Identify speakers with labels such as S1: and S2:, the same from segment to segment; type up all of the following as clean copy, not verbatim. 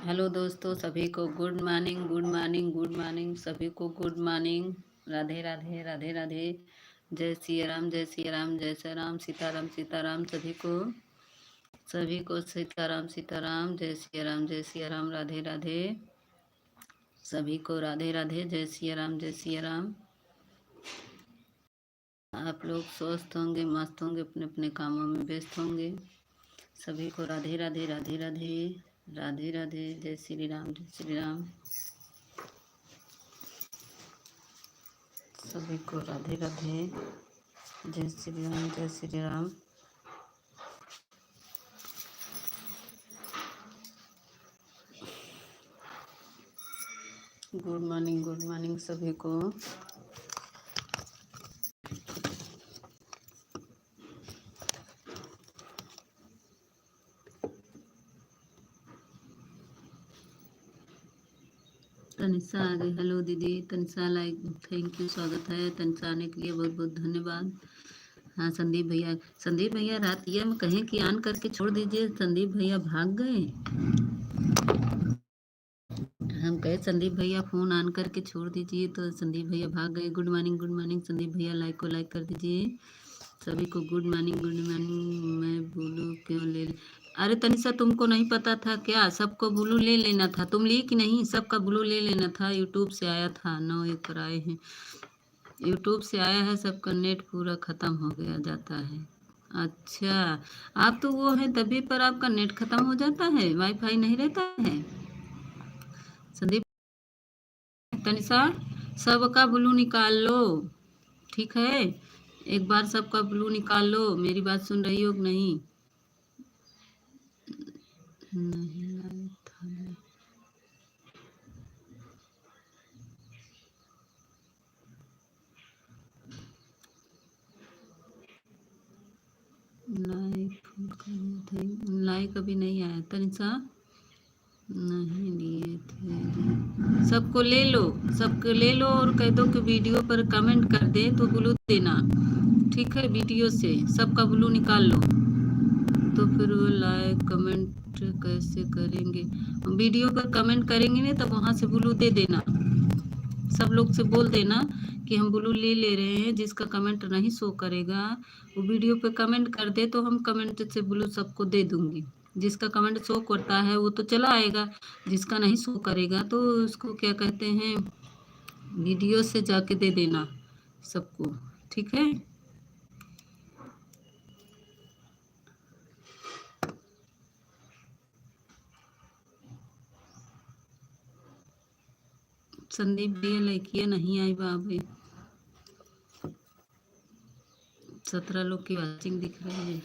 S1: Hello दोस्तों, सभी को good morning, good morning, good morning. सभी को गुड मॉर्निंग। राधे राधे, राधे राधे। जय सिया राम, जय सिया राम, जय सिया राम, सीताराम सीताराम। सभी को सीताराम सीताराम, जय सिया राम, जय सिया राम, राधे राधे। सभी को राधे राधे, जय सिया राम, जय सिया राम। आप लोग स्वस्थ होंगे, मस्त होंगे, अपने अपने कामों में व्यस्त होंगे। सभी को राधे राधे, राधे राधे, राधे राधे। जय श्री राम, जय श्री राम। सभी को राधे राधे, जय श्री राम, जय श्री राम। गुड मॉर्निंग सभी को। तनिषा आ गई। हेलो दीदी तनिषा, लाइक थैंक यू, स्वागत है। तनिषा आने के लिए बहुत बहुत धन्यवाद। हाँ संदीप भैया रात ये में कहें कि ऑन करके छोड़ दीजिए। संदीप भैया भाग गए। हम कहे संदीप भैया फोन ऑन करके छोड़ दीजिए, तो संदीप भैया भाग गए। गुड मॉर्निंग संदीप भैया, लाइक को लाइक कर दीजिए। सभी को गुड मॉर्निंग, गुड मॉर्निंग। मैं बोलूँ क्यों अरे तनिषा, तुमको नहीं पता था क्या? सबको ब्लू ले लेना था। तुम ली कि नहीं? सबका ब्लू ले लेना था। यूट्यूब से आया था, 9 1 पर आए हैं। यूट्यूब से आया है, सबका नेट पूरा ख़त्म हो गया जाता है। अच्छा, आप तो वो है तभी पर आपका नेट ख़त्म हो जाता है, वाईफाई नहीं रहता है। संदीप, तनिषा, सबका ब्लू निकाल लो, ठीक है? एक बार सबका ब्लू निकाल लो। मेरी बात सुन रही हो कि नहीं? नहीं लाइव था। लाइक अभी नहीं आया तनिषा, नहीं लिए थे। सबको ले लो, सबको ले लो और कह दो कि वीडियो पर कमेंट कर दे तो ब्लू देना, ठीक है? वीडियो से सबका ब्लू निकाल लो। तो फिर वो लाइक कमेंट कैसे करेंगे? वीडियो पर कमेंट करेंगे ना, तब वहाँ से ब्लू दे देना। सब लोग से बोल देना कि हम ब्लू ले ले रहे हैं। जिसका कमेंट नहीं शो करेगा वो वीडियो पे कमेंट कर दे, तो हम कमेंट से ब्लू सबको दे दूंगी। जिसका कमेंट शो करता है वो तो चला आएगा, जिसका नहीं शो करेगा तो उसको क्या कहते हैं, वीडियो से जाके दे देना सबको, ठीक है? संदीप भैया लड़कियाँ नहीं आई बाबे। 17 लोग की वाचिंग दिख रही है।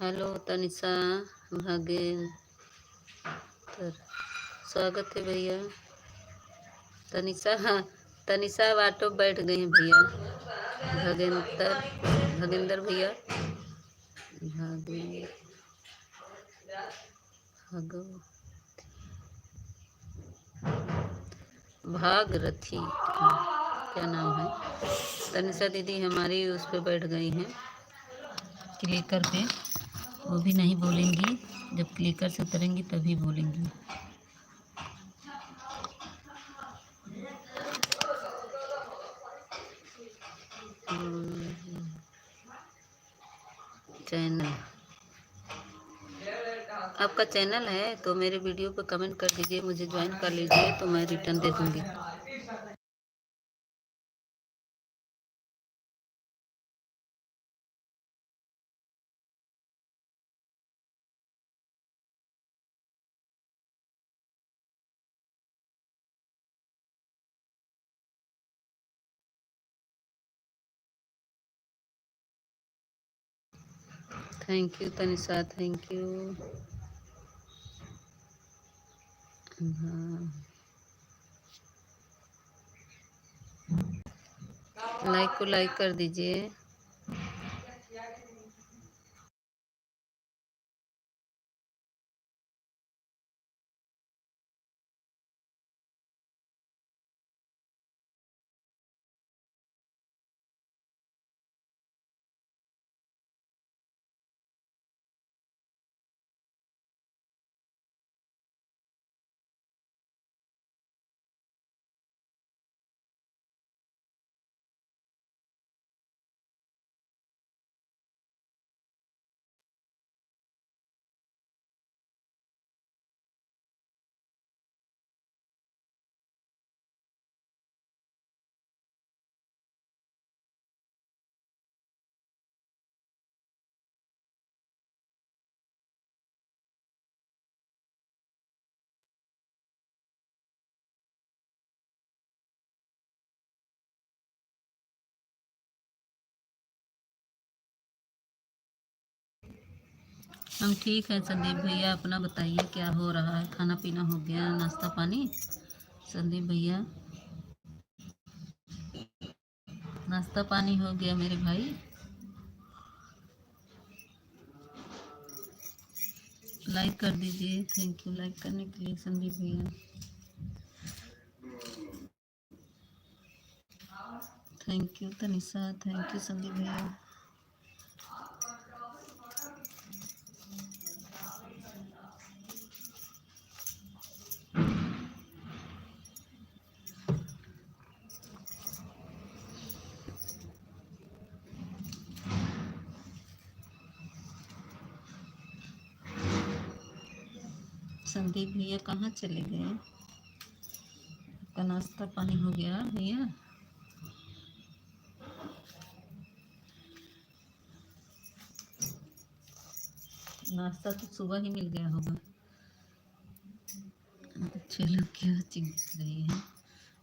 S1: हेलो तनिषा, भागेंद्र, स्वागत है भैया। तनिषा, हाँ, तनिषा वाटो बैठ गई हैं भैया। भगेंद्र, भगेंद्र भैया, भागे भागो भागरथी, क्या नाम है? तनिषा दीदी हमारी उस पे बैठ गई हैं, क्लिकर पे। वो भी नहीं बोलेंगी, जब क्लिकर से उतरेंगी तभी बोलेंगी। चैनल, आपका चैनल है तो मेरे वीडियो पर कमेंट कर दीजिए, मुझे ज्वाइन कर लीजिए तो मैं रिटर्न दे दूंगी। Thank you Tanisha, thank you. हाँ, लाइक को लाइक कर दीजिए। हम ठीक है संदीप भैया, अपना बताइए क्या हो रहा है? खाना पीना हो गया, नाश्ता पानी? संदीप भैया नाश्ता पानी हो गया मेरे भाई? लाइक कर दीजिए। थैंक यू लाइक करने के लिए संदीप भैया। Thank you Tanisha, thank you Sandeep भैया। संदीप भैया कहाँ चले गए? आपका नाश्ता पानी हो गया भैया? नाश्ता तो सुबह ही मिल गया होगा। चलो क्या चिंता रही है।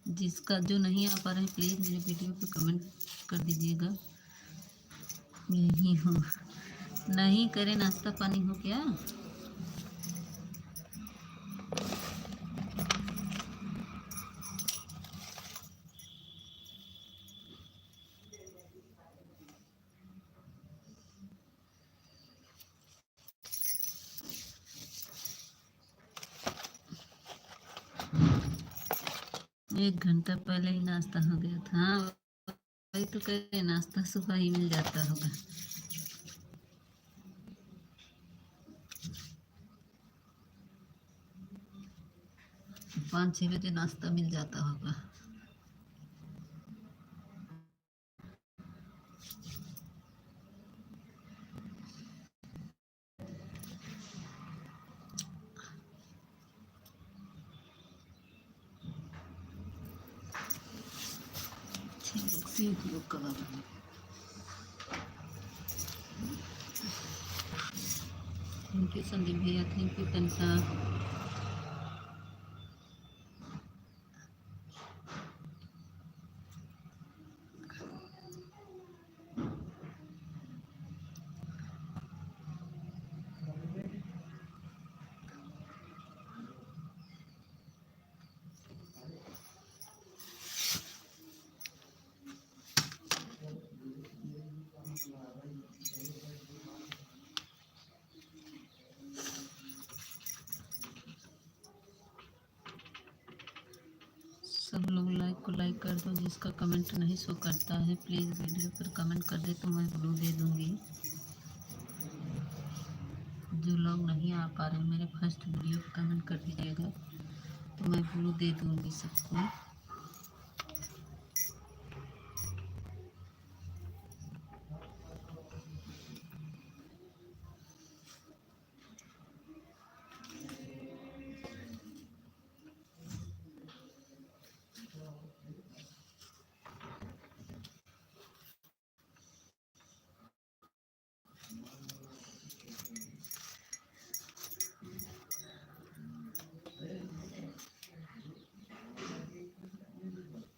S1: जिसका जो नहीं आ पा रहे हैं प्लीज़ मेरे वीडियो पे कमेंट कर दीजिएगा। यही हो, नहीं करे नाश्ता पानी हो गया? एक घंटा पहले ही नाश्ता हो गया था। हाँ, वही तो कह रहे नाश्ता सुबह ही मिल जाता होगा। 5-6 बजे नाश्ता मिल जाता होगा। सीख लो कबाब। थैंक यू संदीप भैया, थैंक यू तनिषा। सब लोग लाइक को लाइक कर दो। जिसका कमेंट नहीं शो करता है प्लीज़ वीडियो पर कमेंट कर दे तो मैं ब्लू दे दूँगी। जो लोग नहीं आ पा रहे मेरे फर्स्ट वीडियो पर कमेंट कर दीजिएगा तो मैं ब्लू दे दूँगी सबको।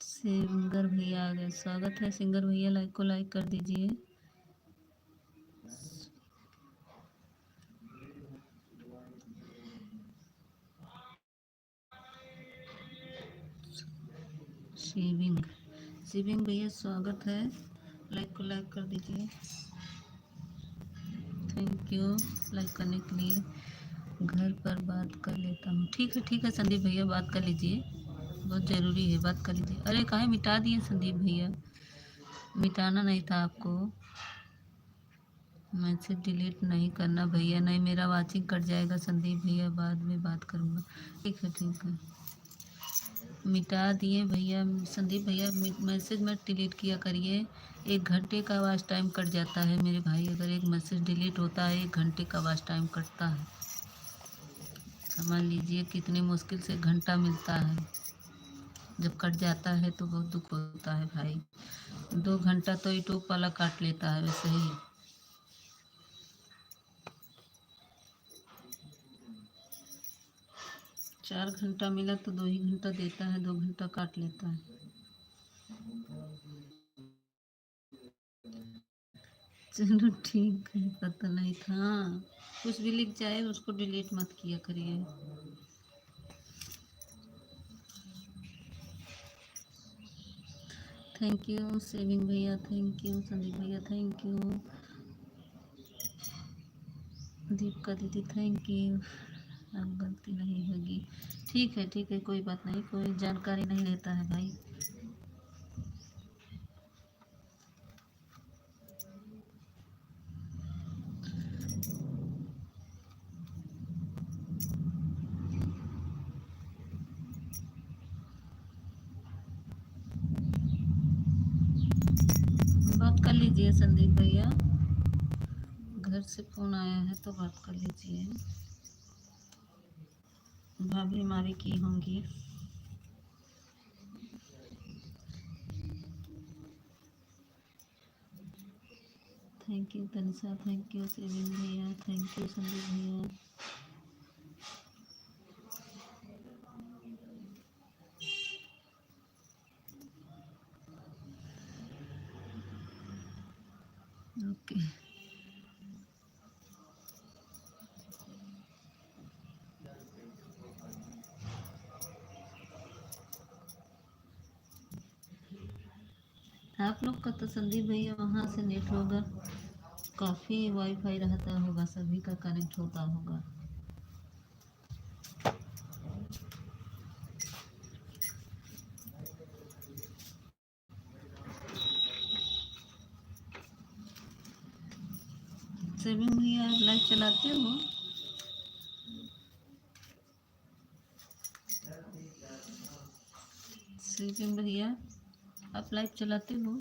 S1: सिंगर भैया आ गए, स्वागत है सिंगर भैया। लाइक को लाइक कर दीजिए। शिविंग भैया स्वागत है, लाइक को लाइक कर दीजिए। थैंक यू लाइक करने के लिए। घर पर बात कर लेता हूँ। ठीक है संदीप भैया, बात कर लीजिए, बहुत ज़रूरी है, बात कर लीजिए। अरे काहे मिटा दिए संदीप भैया, मिटाना नहीं था आपको। मैसेज डिलीट नहीं करना भैया, नहीं मेरा वाचिंग कट जाएगा संदीप भैया, बाद में बात करूँगा। ठीक है मिटा दिए भैया। संदीप भैया मैसेज मत डिलीट किया करिए, 1 घंटे का वॉच टाइम कट जाता है मेरे भाई। अगर एक मैसेज डिलीट होता है 1 घंटे का वॉच टाइम कटता है, समझ लीजिए कितनी मुश्किल से घंटा मिलता है। जब कट जाता है तो बहुत दुख होता है भाई। 2 घंटा तो यूट्यूब वाला काट लेता है वैसे ही। चार घंटा मिला तो 2 ही घंटा देता है, 2 घंटा काट लेता है। चलो ठीक है, पता नहीं था। कुछ भी लिख जाए उसको डिलीट मत किया करिए। थैंक यू सेविंग भैया, थैंक यू संदीप भैया, थैंक यू दीपिका दीदी, थैंक यू। अब गलती नहीं होगी। ठीक है कोई बात नहीं, कोई जानकारी नहीं रहता है भाई। बात कर लीजिए संदीप भैया, घर से फोन आया है तो बात कर लीजिए। भाभी हमारी की होंगी। Thank you Tanisha, thank you saving भैया, थैंक यू संदीप भैया। ओके आप लोग का तो संदीप भैया वहाँ से नेट होगा, काफ़ी वाईफाई रहता होगा, सभी का कनेक्ट होता होगा। सेविंग भैया आप लाइव चलाते हो? सेविंग भैया आप लाइव चलाते हो?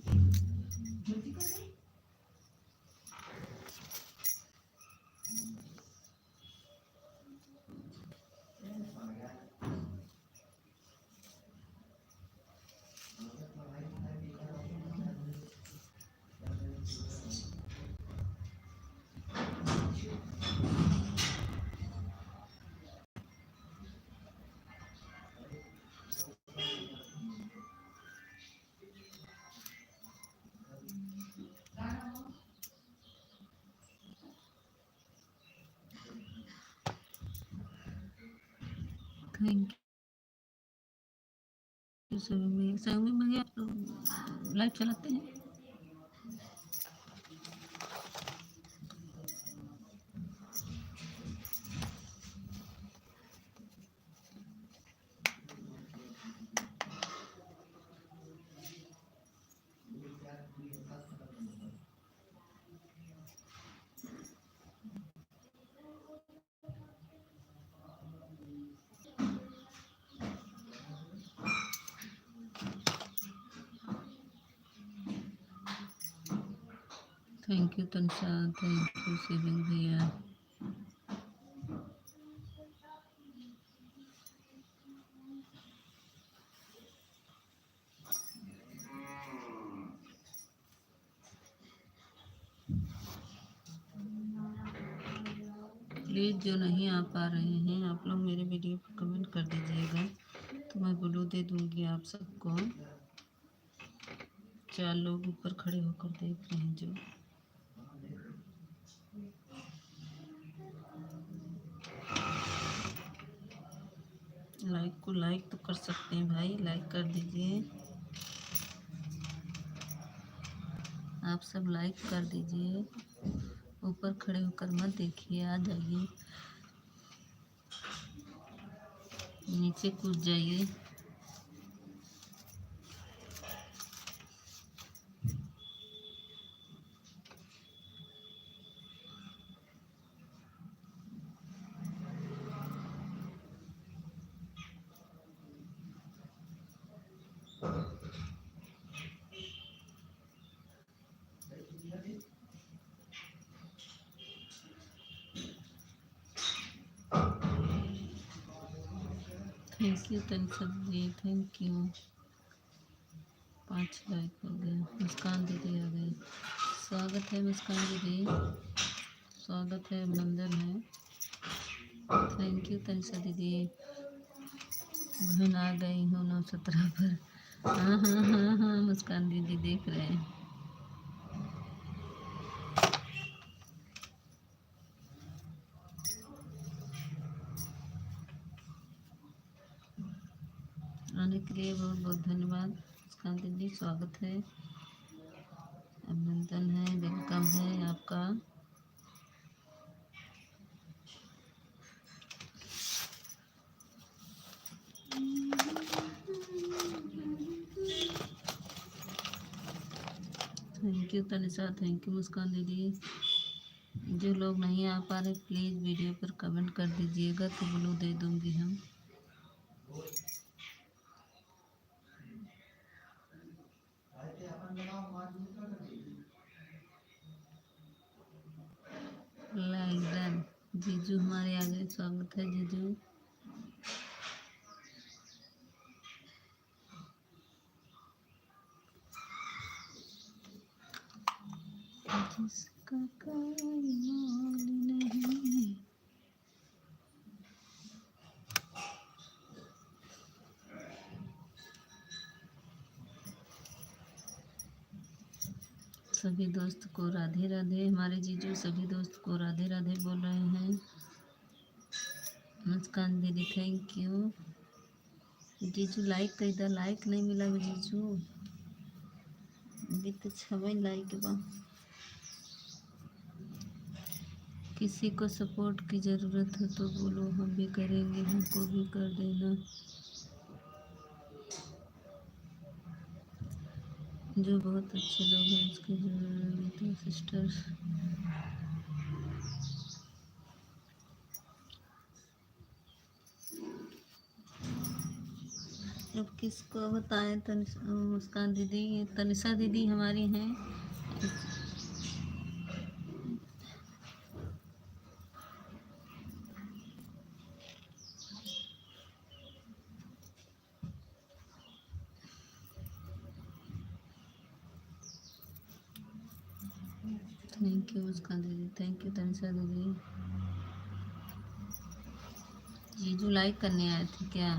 S1: थैंक यू सेविंग भैया आप लाइव चलाते हैं? Thank you Tanisha, thank you saving भैया। प्लीज़ जो नहीं आ पा रहे हैं आप लोग मेरे वीडियो पर कमेंट कर दीजिएगा, तो मैं ब्लू दे दूंगी आप सबको। 4 लोग ऊपर खड़े होकर देख रहे हैं जो। लाइक को लाइक तो कर सकते हैं भाई, लाइक कर दीजिए। आप सब लाइक कर दीजिए, ऊपर खड़े होकर मत देखिए, आ जाइए, नीचे कूद जाइए। थैंक यू तनिषा दीदी, थैंक यू। 5 लाइक हो गए। मुस्कान दीदी आ गई, स्वागत है मुस्कान दीदी, स्वागत है, अभिनंदन है। थैंक यू तनिषा दीदी। बहन आ गई हूँ 917 पर। हाँ हाँ हाँ हाँ मुस्कान दीदी देख रहे हैं। आने के लिए बहुत बहुत धन्यवाद मुस्कान दीदी, स्वागत है, अभिनंदन है, वेलकम है आपका। Thank you Tanisha, thank you Muskan didi. जो लोग नहीं आ पा रहे प्लीज़ वीडियो पर कमेंट कर दीजिएगा तो ब्लू दे दूंगी हम। Like done. जीजू हमारे आगे, स्वागत है जीजू। जिसका कोई मोल नहीं। सभी दोस्त को राधे राधे। हमारे जीजू सभी दोस्त को राधे राधे बोल रहे हैं। मुस्कान दीदी थैंक यू। जीजू लाइक कर, इधर लाइक नहीं मिला जीजू, अभी तो 6 लाइक बा। किसी को सपोर्ट की ज़रूरत हो तो बोलो, हम भी करेंगे, हमको भी कर देना। जो बहुत अच्छे लोग हैं उसकी जरूरत है सिस्टर्स। अब किसको बताएं? मुस्कान दीदी, तनिषा दीदी हमारी हैं। Thank you Muskan didi, thank you Tanisha दीदी। जीजू लाइक करने आए थे क्या?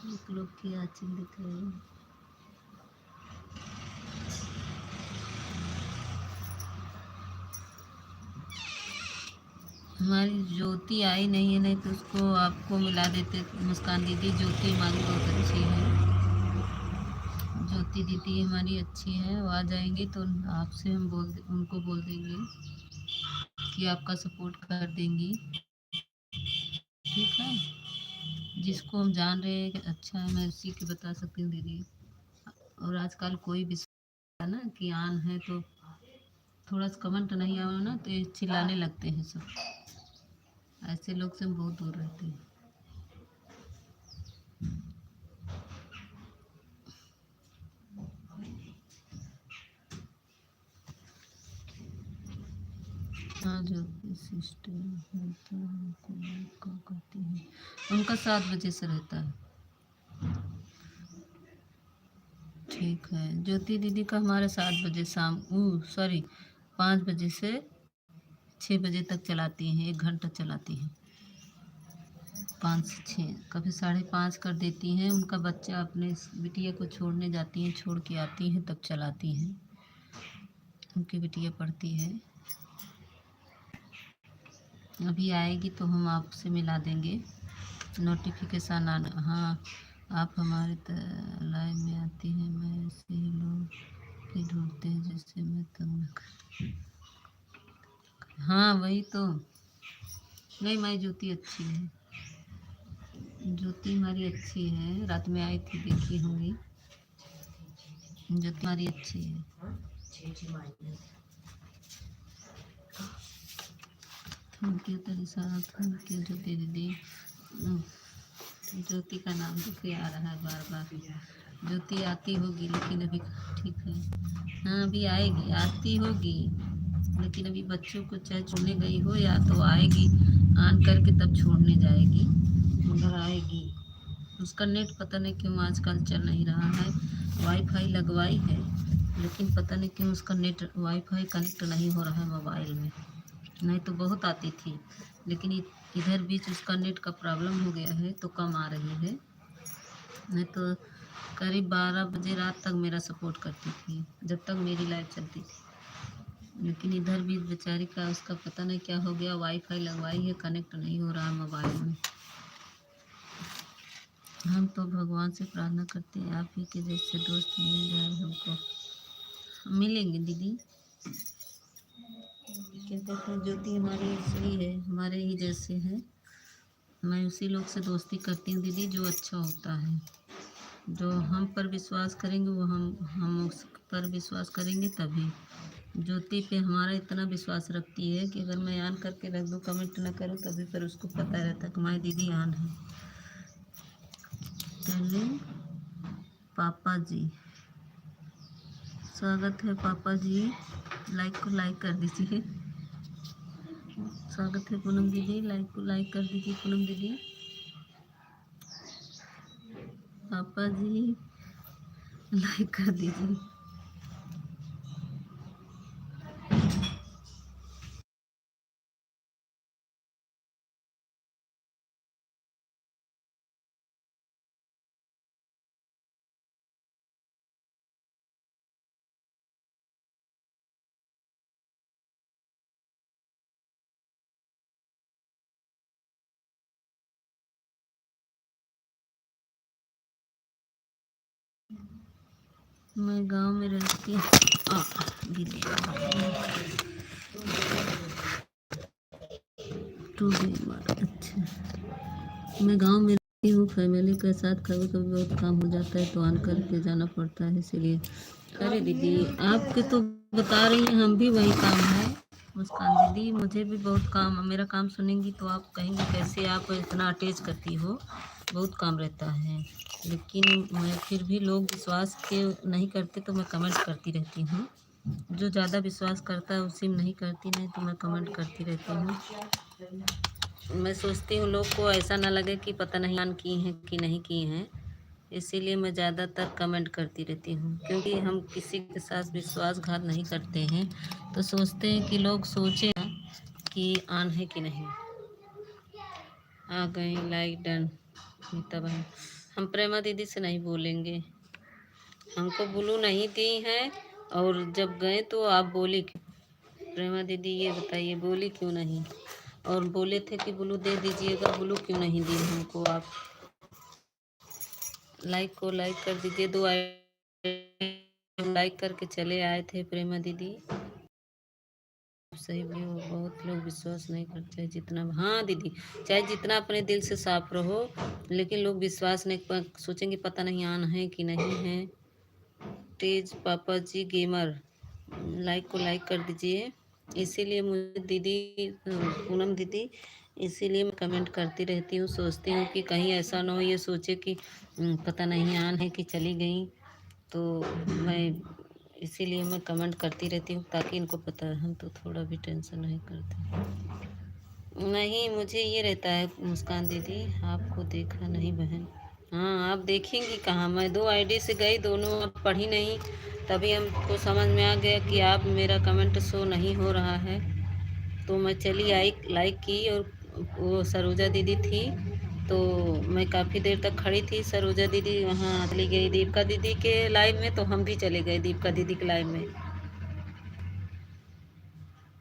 S1: एक लोग की आचिंग दिख रही है। हमारी ज्योति आई नहीं है, नहीं तो उसको आपको मिला देते मुस्कान दीदी। ज्योति हमारी बहुत अच्छी है, ज्योति दीदी हमारी अच्छी है, वो आ जाएंगी तो आपसे हम उनको बोल देंगे कि आपका सपोर्ट कर देंगी, ठीक है। जिसको हम जान रहे हैं कि अच्छा है, मैं उसी की बता सकती हूँ दीदी। और आजकल कोई भी है ना कि आन है तो थोड़ा सा कमेंट नहीं आया ना तो ये चिल्लाने लगते हैं सब। ऐसे लोग से हम बहुत दूर रहते हैं। हाँ जो सिस्टर होता है उनको क्या कहती है, उनका 7 बजे से रहता है। ठीक है, ज्योति दीदी का हमारे 7 बजे शाम, सॉरी 5 बजे से 6 बजे तक चलाती हैं, 1 घंटा चलाती हैं। 5 से 6, कभी 5:30 कर देती हैं। उनका बच्चा अपने बिटिया को छोड़ने जाती हैं, छोड़ के आती हैं तब चलाती हैं। उनकी बिटिया पढ़ती है। अभी आएगी तो हम आपसे मिला देंगे, नोटिफिकेशन आना। हाँ आप हमारे लाइव में आती हैं, मैं ऐसे ही लोग की ढूंढते हैं जैसे मैं तंग न कर। हाँ वही तो। नहीं हमारी ज्योति अच्छी है, ज्योति हमारी अच्छी है, रात में आई थी देखी होंगी, ज्योति हमारी अच्छी है। Thank you Tanisha, thank you Jyoti didi. Jyoti का नाम देखिए आ रहा है बार बार। ज्योति आती होगी लेकिन अभी ठीक है। हाँ अभी आएगी, आती होगी, लेकिन अभी बच्चों को चाहे छोड़ने गई हो या तो आएगी ऑन करके तब छोड़ने जाएगी, मगर आएगी। उसका नेट पता नहीं क्यों आजकल चल नहीं रहा है, वाईफाई लगवाई है लेकिन पता नहीं क्यों उसका नेट वाईफाई कनेक्ट नहीं हो रहा है मोबाइल में। नहीं तो बहुत आती थी, लेकिन इधर बीच उसका नेट का प्रॉब्लम हो गया है तो कम आ रही है। नहीं तो करीब 12 बजे रात तक मेरा सपोर्ट करती थी जब तक मेरी लाइव चलती थी। लेकिन इधर भी बेचारी का उसका पता नहीं क्या हो गया, वाईफाई लगवाई है कनेक्ट नहीं हो रहा मोबाइल में। हम तो भगवान से प्रार्थना करते हैं आप ही के जैसे दोस्त मिल जाए हमको। मिलेंगे दीदी, क्या कहते हैं, ज्योति हमारी ऐसी है, हमारे ही जैसे है। मैं उसी लोग से दोस्ती करती हूँ दीदी जो अच्छा होता है, जो हम पर विश्वास करेंगे वो हम उस पर विश्वास करेंगे तभी। ज्योति पे हमारा इतना विश्वास रखती है कि अगर मैं ऑन करके रख दूँ कमेंट ना करूँ तभी पर उसको पता रहता है कि हमारी दीदी ऑन है। टेलिंग पापा जी, स्वागत है पापा जी, लाइक को लाइक कर दीजिए। स्वागत है पूनम दीदी, लाइक को लाइक कर दीजिए पूनम दीदी। पापा जी लाइक कर दीजिए। मैं गांव में रहती हूँ दीदी, अच्छा मैं गांव में रहती हूँ फैमिली के साथ, कभी कभी बहुत काम हो जाता है तो ऑन करके जाना पड़ता है इसीलिए। अरे दीदी आपके तो बता रही हैं, हम भी वही काम है मुस्कान दीदी, मुझे भी बहुत काम, मेरा काम सुनेंगी तो आप कहेंगे कैसे आप इतना अटैच करती हो, बहुत काम रहता है। लेकिन मैं फिर भी लोग विश्वास के नहीं करते तो मैं कमेंट करती रहती हूँ, जो ज़्यादा विश्वास करता है उसी में नहीं करती, नहीं तो मैं कमेंट करती रहती हूँ। मैं सोचती हूँ लोग को ऐसा ना लगे कि पता नहीं ऑन की हैं कि नहीं की हैं, इसीलिए मैं ज़्यादातर कमेंट करती रहती हूँ, क्योंकि हम किसी के साथ विश्वासघात नहीं करते हैं तो सोचते हैं कि लोग सोचें कि ऑन है कि नहीं। आ गए लाइक डन मीता बहन, हम प्रेमा दीदी से नहीं बोलेंगे, हमको ब्लू नहीं दी हैं, और जब गए तो आप बोली क्यों? प्रेमा दीदी ये बताइए बोली क्यों नहीं, और बोले थे कि ब्लू दे दीजिएगा, ब्लू क्यों नहीं दी हमको आप? लाइक को लाइक कर दीजिए, 2 लाइक करके चले आए थे प्रेमा दीदी। सही भी हो, बहुत लोग विश्वास नहीं करते जितना, हाँ दीदी चाहे जितना अपने दिल से साफ रहो लेकिन लोग विश्वास नहीं सोचेंगे पता नहीं ऑन है कि नहीं है। तेज पापा जी गेमर, लाइक को लाइक कर दीजिए। इसीलिए मुझे दीदी पूनम दीदी, इसीलिए मैं कमेंट करती रहती हूँ, सोचती हूँ कि कहीं ऐसा ना हो ये सोचे कि पता नहीं ऑन है कि चली गई, तो मैं इसीलिए मैं कमेंट करती रहती हूँ ताकि इनको पता है। हम तो थोड़ा भी टेंशन नहीं करते। नहीं मुझे ये रहता है मुस्कान दीदी, आपको देखा नहीं बहन। हाँ आप देखेंगी कहाँ, मैं 2 आईडी से गई, दोनों आप पढ़ी नहीं, तभी हमको समझ में आ गया कि आप मेरा कमेंट शो नहीं हो रहा है, तो मैं चली आई लाइक की, और वो सरोजा दीदी थी तो मैं काफ़ी देर तक खड़ी थी, सरोजा दीदी वहाँ चली गई दीपिका दीदी के लाइव में तो हम भी चले गए दीपिका दीदी के लाइव में।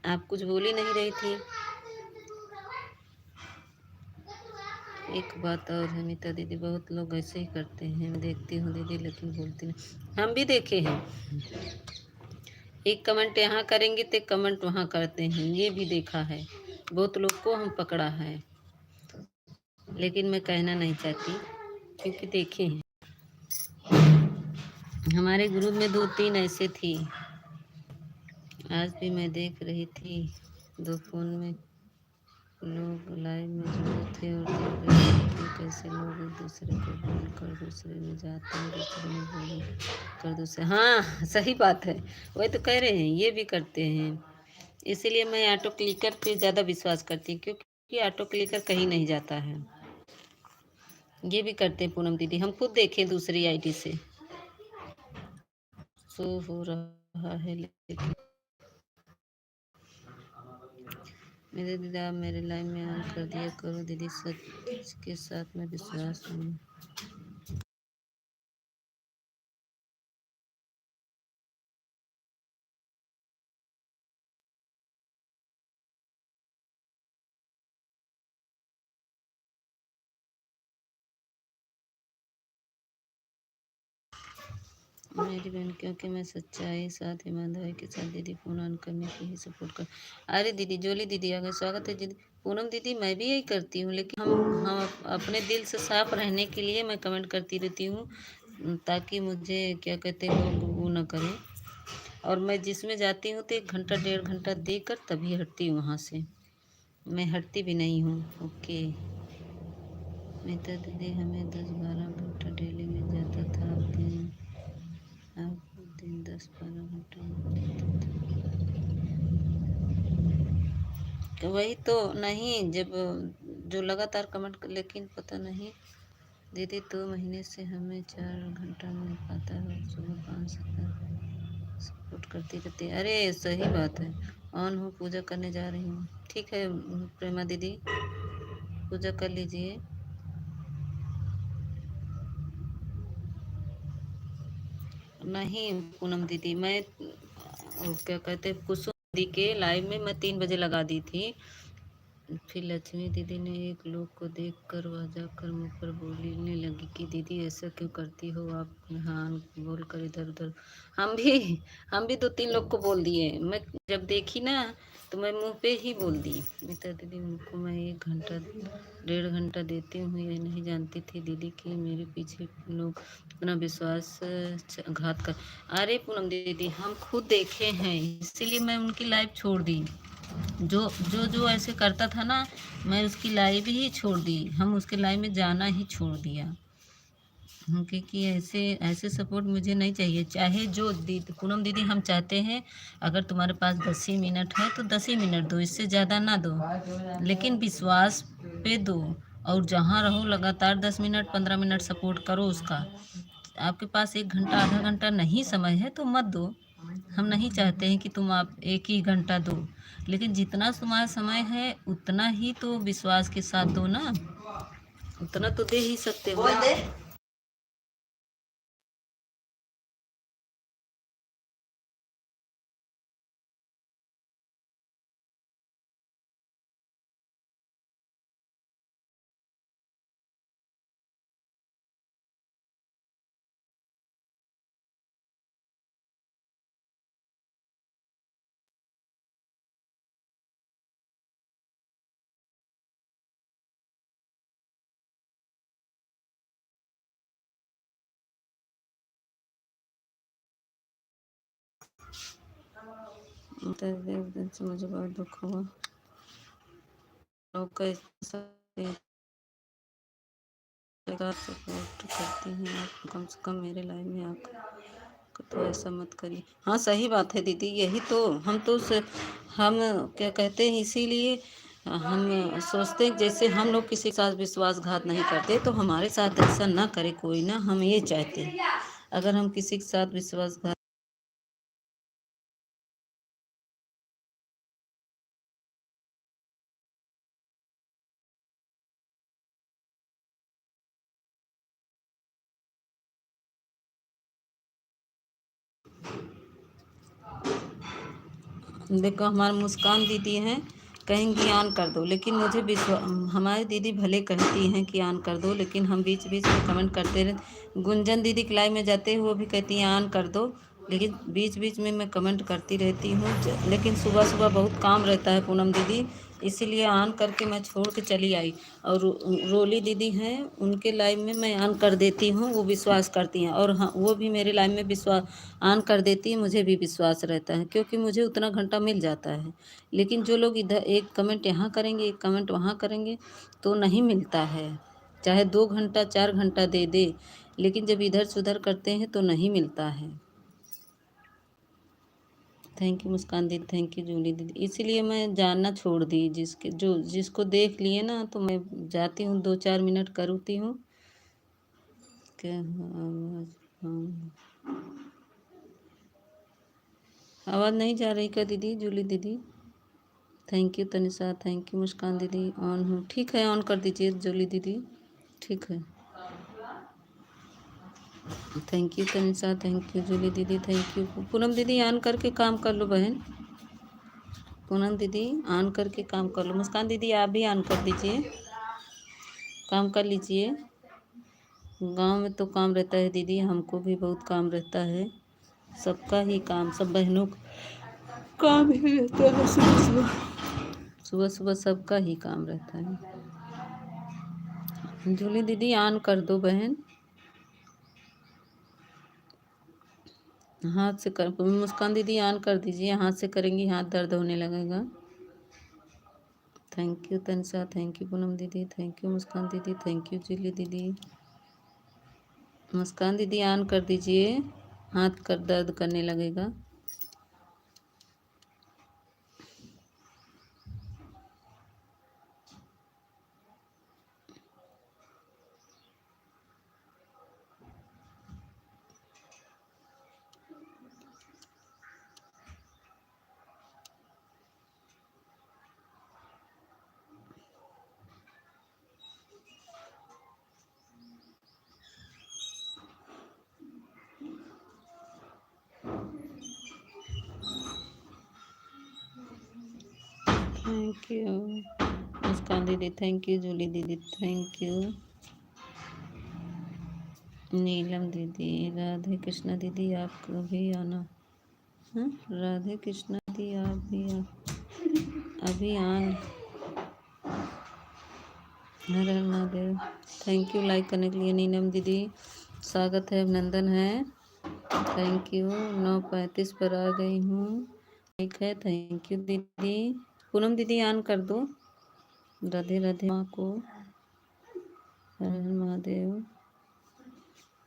S1: आप कुछ बोली नहीं रही थी, एक बात और है मीता दीदी, बहुत लोग ऐसे ही करते हैं, मैं देखती हूँ दीदी लेकिन बोलती नहीं। हम भी देखे हैं, एक कमेंट यहाँ करेंगे तो एक कमेंट वहाँ करते हैं, ये भी देखा है, बहुत लोग को हम पकड़ा है, लेकिन मैं कहना नहीं चाहती क्योंकि देखे हैं। हमारे ग्रुप में 2-3 ऐसे थी, आज भी मैं देख रही थी, 2 फोन में लोग लाइव में जुड़े थे और देख रहे थे कि कैसे लोग एक दूसरे को बोल कर दूसरे में जाते हैं, दूसरे में बोल कर दूसरे। हाँ सही बात है, वही तो कह रहे हैं, ये भी करते हैं। इसीलिए मैं ऑटो क्लिकर पे ज़्यादा विश्वास करती हूँ, क्योंकि ऑटो क्लिकर कहीं नहीं जाता है। ये भी करते हैं पूनम दीदी, हम खुद देखें दूसरी आईडी से शो हो रहा है, लेकिन मेरे दीदी आप मेरे लाइव में ऑन कर दिया करो दीदी, सच के साथ में विश्वास हूँ। मेरी बहन, क्योंकि मैं सच्चाई साथ ईमानदारी के साथ दीदी फोन ऑन करने की ही सपोर्ट कर। अरे दीदी जोली दीदी आ गए, स्वागत है दीदी। पूनम दीदी मैं भी यही करती हूँ, लेकिन हम अपने दिल से साफ रहने के लिए मैं कमेंट करती रहती हूँ, ताकि मुझे क्या कहते हैं लोग वो ना करें। और मैं जिसमें जाती हूँ तो 1 घंटा 1.5 घंटा देकर तभी हटती हूँ वहाँ से, मैं हटती भी नहीं हूँ। ओके मीता दीदी, हमें 10-12 घंटा डेली मिल जाता था, अब दिन 10-12 घंटा वही तो नहीं, जब जो लगातार कमेंट, लेकिन पता नहीं दीदी 2 महीने से हमें 4 घंटा मिल पाता है और सुबह 5 सपोर्ट करती रहती है। अरे सही बात है, ऑन हूँ, पूजा करने जा रही हूँ। ठीक है प्रेमा दीदी, पूजा कर लीजिए। नहीं पूनम दीदी, मैं क्या कहते कुसुम दीदी के लाइव में मैं 3 बजे लगा दी थी, फिर लक्ष्मी दीदी ने एक लोग को देखकर वह जाकर मुँह पर बोलने लगी कि दीदी ऐसा क्यों करती हो आप, हाँ बोल कर इधर उधर। हम भी 2-3 लोग को बोल दिए, मैं जब देखी ना तो मैं मुंह पे ही बोल दी, मीता दीदी उनको मैं 1 घंटा 1.5 घंटा देती हूँ, ये नहीं जानती थी दीदी कि मेरे पीछे लोग अपना विश्वास घात कर। अरे पूनम दीदी हम खुद देखे हैं, इसीलिए मैं उनकी लाइव छोड़ दी, जो जो जो ऐसे करता था ना, मैं उसकी लाइव ही छोड़ दी, हम उसके लाइव में जाना ही छोड़ दिया। क्योंकि ऐसे ऐसे सपोर्ट मुझे नहीं चाहिए, चाहे जो दीदी पूनम दीदी हम चाहते हैं, अगर तुम्हारे पास 10 ही मिनट है तो 10 ही मिनट दो, इससे ज़्यादा ना दो, लेकिन विश्वास पे दो। और जहाँ रहो लगातार 10 मिनट 15 मिनट सपोर्ट करो उसका। आपके पास 1 घंटा आधा घंटा नहीं समय है तो मत दो, हम नहीं चाहते हैं कि तुम आप 1 ही घंटा दो, लेकिन जितना तुम्हारा समय है उतना ही तो विश्वास के साथ दो ना, उतना तो दे ही सकते हो। दिन से मुझे बहुत दुख हुआ, लोग कैसा सपोर्ट करती हैं आप, कम से कम मेरे लाइफ में आकर तो ऐसा मत करिए। हाँ सही बात है दीदी, यही तो हम तो हम क्या कहते हैं, इसीलिए हम सोचते हैं जैसे हम लोग किसी के साथ विश्वासघात नहीं करते तो हमारे साथ ऐसा ना करे कोई ना, हम ये चाहते हैं अगर हम किसी के साथ विश्वासघात। देखो हमारे मुस्कान दीदी हैं, कहेंगी ऑन कर दो, लेकिन मुझे हमारी दीदी भले कहती हैं कि ऑन कर दो, लेकिन हम बीच बीच में कमेंट करते रहते। गुंजन दीदी की लाइव में जाते हैं, वो भी कहती हैं ऑन कर दो, लेकिन बीच बीच में मैं कमेंट करती रहती हूँ। लेकिन सुबह सुबह बहुत काम रहता है पूनम दीदी, इसीलिए ऑन करके मैं छोड़ के चली आई। और रोली दीदी हैं, उनके लाइव में मैं ऑन कर देती हूँ, वो विश्वास करती हैं। और हाँ, वो भी मेरे लाइव में विश्वास ऑन कर देती है, मुझे भी विश्वास रहता है, क्योंकि मुझे उतना घंटा मिल जाता है। लेकिन जो लोग इधर एक कमेंट यहाँ करेंगे, एक कमेंट वहाँ करेंगे, तो नहीं मिलता है। चाहे 2 घंटा 4 घंटा दे दे, लेकिन जब इधर से उधर करते हैं तो नहीं मिलता है। Thank you Muskan didi, thank you Julie दीदी। इसीलिए मैं जानना छोड़ दी, जिसको देख लिए ना, तो मैं जाती हूँ 2-4 मिनट करती हूँ। क्या आवाज़? हाँ, आवाज़ नहीं जा रही क्या दीदी? जूली दीदी thank you. Tanisha thank you. Muskan didi on हूँ, ठीक है, ऑन कर दीजिए जूली दीदी, ठीक है। Thank you Tanisha, thank you Julie दीदी, थैंक यू। पूनम दीदी ऑन करके काम कर लो बहन, पूनम दीदी ऑन करके काम कर लो। मुस्कान दीदी आप भी ऑन कर दीजिए, काम कर लीजिए। गांव में तो काम रहता है दीदी, हमको भी बहुत काम रहता है, सबका ही काम, सब बहनों का काम ही रहता है। सुबह सुबह सुबह सुबह सबका ही काम रहता है। जूली दीदी ऑन कर दो बहन, हाथ से कर। मुस्कान दीदी ऑन कर दीजिए, हाथ से करेंगी हाथ दर्द होने लगेगा। Thank you Tanisha, thank you Poonam दीदी, thank you Muskan didi, thank you Julie दीदी। मुस्कान दीदी ऑन कर दीजिए, हाथ कर दर्द करने लगेगा। Thank you Muskan didi, thank you Julie दीदी, थैंक यू नीलम दीदी। राधे कृष्णा दीदी आप भी आना। हाँ, राधे कृष्णा दीदी आप भी अभी आन। हर हर महादेव। थैंक यू लाइक करने के लिए नीलम दीदी, स्वागत है, अभिनंदन है। Thank you. 9:35 पर आ गई हूँ, ठीक है, थैंक यू दीदी। पूनम दीदी ऑन कर दो। राधे राधे माँ को, हर हर महादेव।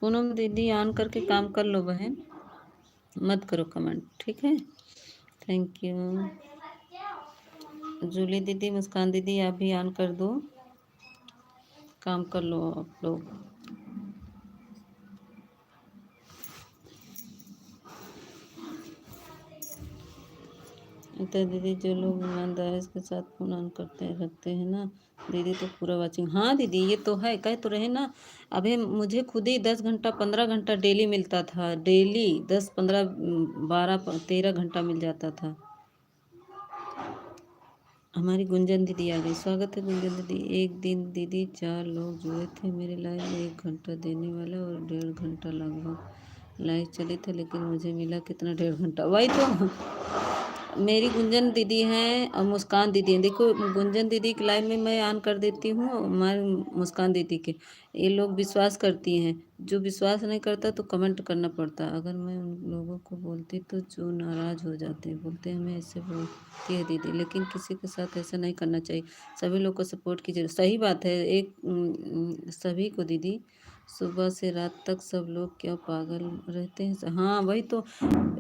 S1: पूनम दीदी ऑन करके काम कर लो बहन, मत करो कमेंट, ठीक है, थैंक यू। जूली दीदी मुस्कान दीदी आप भी ऑन कर दो, काम कर लो आप लोग। तो दीदी जो लोग ईमानदारी के साथ फोन ऑन करते रखते हैं ना दीदी, तो पूरा वाचिंग। हाँ दीदी ये तो है, कह तो रहे ना। अभी मुझे खुद ही 10 घंटा 15 घंटा डेली मिलता था, डेली 10 15 12 13 घंटा मिल जाता था। हमारी गुंजन दीदी आ गई, स्वागत है गुंजन दीदी। एक दिन दीदी 4 लोग जुड़े थे मेरे लाइव में, 1 घंटा देने वाला और 1.5 घंटा लगभग लाइव चले थे, लेकिन मुझे मिला कितना 1.5 घंटा। वही तो मेरी गुंजन दीदी हैं और मुस्कान दीदी हैं। देखो गुंजन दीदी की लाइव में मैं ऑन कर देती हूँ, हमारी मुस्कान दीदी के, ये लोग विश्वास करती हैं। जो विश्वास नहीं करता तो कमेंट करना पड़ता। अगर मैं उन लोगों को बोलती तो जो नाराज़ हो जाते हैं, बोलते हैं हमें ऐसे बोलती है दीदी, लेकिन किसी के साथ ऐसा नहीं करना चाहिए। सभी लोग को सपोर्ट कीजिए, सही बात है। सभी को दीदी, सुबह से रात तक सब लोग क्यों पागल रहते हैं। हाँ वही तो,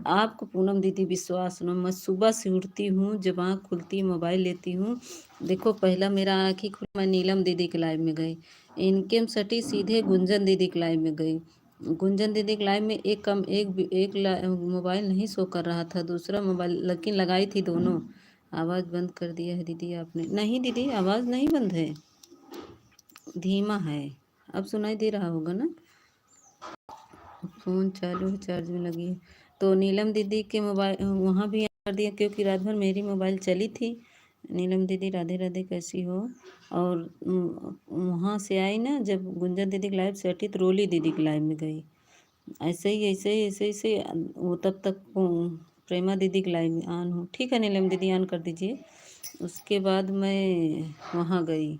S1: आपको पूनम दीदी विश्वास न, मैं सुबह से उठती हूँ, जब आँख खुलती मोबाइल लेती हूँ, देखो पहला मेरा आँख ही खुला, मैं नीलम दीदी के लाइव में गई, इनके सटी सीधे गुंजन दीदी के लाइव में गई। गुंजन दीदी के लाइव में एक मोबाइल नहीं शो कर रहा था, दूसरा मोबाइल लेकिन लगाई थी दोनों। आवाज़ बंद कर दिया है दीदी आपने? नहीं दीदी आवाज़ नहीं बंद है, धीमा है, अब सुनाई दे रहा होगा ना। फ़ोन चालू है, चार्ज में लगी है। तो नीलम दीदी के मोबाइल वहाँ भी कर दिया, क्योंकि रात भर मेरी मोबाइल चली थी, नीलम दीदी राधे राधे, कैसी हो? और वहाँ से आई ना, जब गुंजन दीदी की लाइव से हटी तो रोली दीदी की लाइव में गई। ऐसे ही ऐसे ही ऐसे ऐसे वो तब तक प्रेमा दीदी की लाइव में ऑन हो। ठीक है नीलम दीदी, ऑन कर दीजिए। उसके बाद मैं वहाँ गई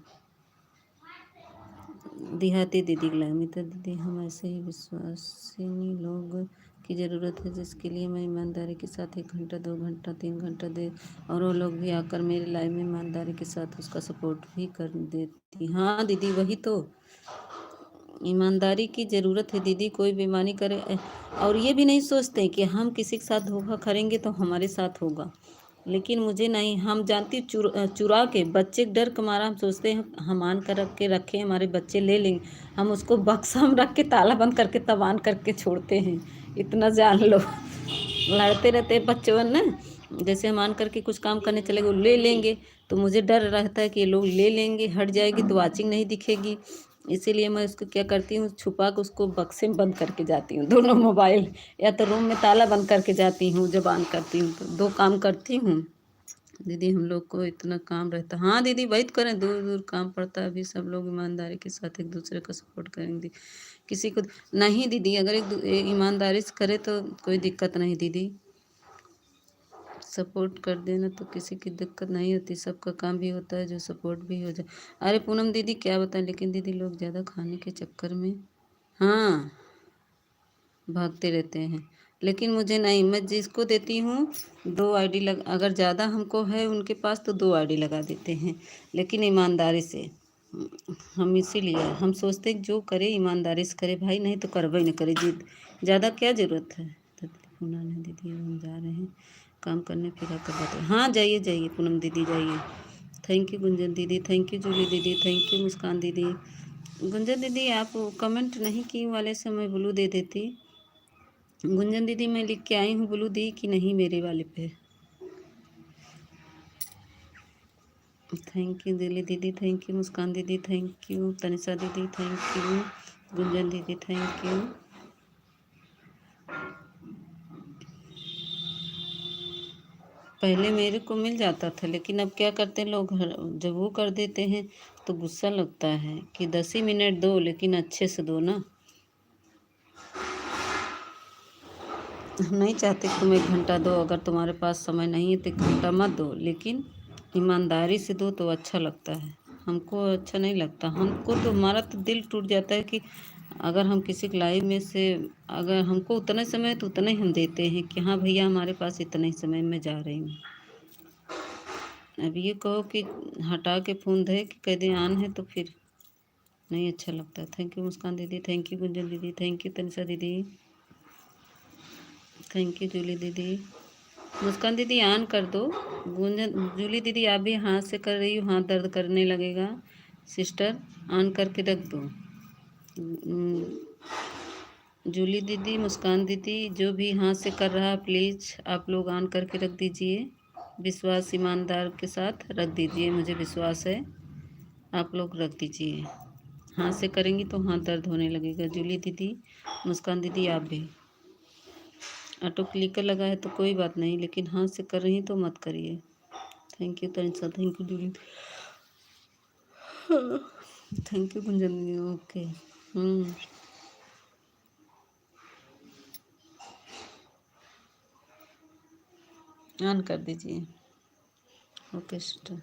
S1: देहाती दीदी की लाइव में। तो दीदी हम ऐसे ही विश्वासिनी लोग की ज़रूरत है, जिसके लिए मैं ईमानदारी के साथ 1 घंटा 2 घंटा 3 घंटा दे, और वो लोग भी आकर मेरे लाइव में ईमानदारी के साथ उसका सपोर्ट भी कर देती। हाँ दीदी, वही तो ईमानदारी की ज़रूरत है दीदी। कोई बेईमानी करे और ये भी नहीं सोचते कि हम किसी के साथ धोखा करेंगे तो हमारे साथ होगा, लेकिन मुझे नहीं, हम जानती चुरा के बच्चे के डर के मारा हम सोचते हैं हम आन कर रख के रखें, हमारे बच्चे ले लेंगे, हम उसको बक्सा में रख के ताला बंद करके तब आन करके छोड़ते हैं। इतना जान लो। लड़ते रहते हैं बच्चों ना, जैसे हम आन करके कुछ काम करने चले गए वो ले लेंगे, तो मुझे डर रहता है कि ये लोग ले लेंगे, हट जाएगी तो वाचिंग नहीं दिखेगी। इसीलिए मैं उसको क्या करती हूँ, छुपा के उसको बक्से में बंद करके जाती हूँ दोनों मोबाइल, या तो रूम में ताला बंद करके जाती हूँ जब ऑन करती हूँ तो। 2 काम करती हूँ दीदी, हम लोग को इतना काम रहता है। हाँ दीदी, वही तो करें, दूर दूर काम पड़ता है। अभी सब लोग ईमानदारी के साथ एक दूसरे का सपोर्ट करेंगे। किसी को नहीं दीदी, अगर एक ईमानदारी से करे तो कोई दिक्कत नहीं दीदी, सपोर्ट कर देना तो किसी की दिक्कत नहीं होती, सबका काम भी होता है जो सपोर्ट भी हो जाए। अरे पूनम दीदी क्या बताएं, लेकिन दीदी लोग ज़्यादा खाने के चक्कर में हाँ भागते रहते हैं, लेकिन मुझे नहीं, मैं जिसको देती हूँ 2 आईडी लग, अगर ज़्यादा हमको है उनके पास तो 2 आईडी लगा देते हैं, लेकिन ईमानदारी से। हम इसीलिए हम सोचते हैं जो करे ईमानदारी से करे भाई, नहीं तो करबे न करे, जिद ज़्यादा क्या ज़रूरत है। तो दीदी अब हम जा रहे हैं काम करने, फिर आकर बताए। हाँ जाइए जाइए पूनम दीदी जाइए। Thank you Gunjan didi, thank you Julie दीदी, थैंक यू मुस्कान दीदी। गुंजन दीदी आप कमेंट नहीं की वाले से मैं ब्लू दे देती। गुंजन दीदी मैं लिख के आई हूँ, ब्लू दी कि नहीं मेरे वाले पे? थैंक यू दिली दीदी, thank you Muskan didi, thank you Tanisha दीदी, thank you Gunjan didi, thank you. पहले मेरे को मिल जाता था, लेकिन अब क्या करते हैं लोग, जब वो कर देते हैं तो गुस्सा लगता है कि 10 ही मिनट दो, लेकिन अच्छे से दो ना। हम नहीं चाहते कि तुम 1 घंटा दो, अगर तुम्हारे पास समय नहीं है तो 1 घंटा मत दो, लेकिन ईमानदारी से दो तो अच्छा लगता है। हमको अच्छा नहीं लगता, हमको तो हमारा तो दिल टूट जाता है कि अगर हम किसी के लाइव में से, अगर हमको उतना समय तो उतना ही हम देते हैं कि हाँ भैया हमारे पास इतना ही समय में जा रही हूँ। अब ये कहो कि हटा के फ़ोन दे कि कह दे ऑन है तो फिर नहीं अच्छा लगता। Thank you Muskan didi, thank you Gunjan didi, thank you Tanisha दीदी, थैंक यू जूली दीदी। मुस्कान दीदी ऑन कर दो। गुंजन जूली दीदी आप भी हाथ से कर रही हो, हाथ दर्द करने लगेगा सिस्टर, ऑन करके रख दो। जूली दीदी, मुस्कान दीदी, जो भी हाथ से कर रहा प्लीज़ आप लोग ऑन करके रख दीजिए। विश्वास ईमानदार के साथ रख दीजिए, मुझे विश्वास है आप लोग रख दीजिए। हाथ से करेंगी तो हाथ दर्द होने लगेगा। जूली दीदी, मुस्कान दीदी आप भी। ऑटो क्लिकर लगा है तो कोई बात नहीं, लेकिन हाथ से कर रही तो मत करिए। Thank you Tanisha, thank you Julie, thank you Gunjan दीदी। ओके ऑन कर दीजिए। Okay sister.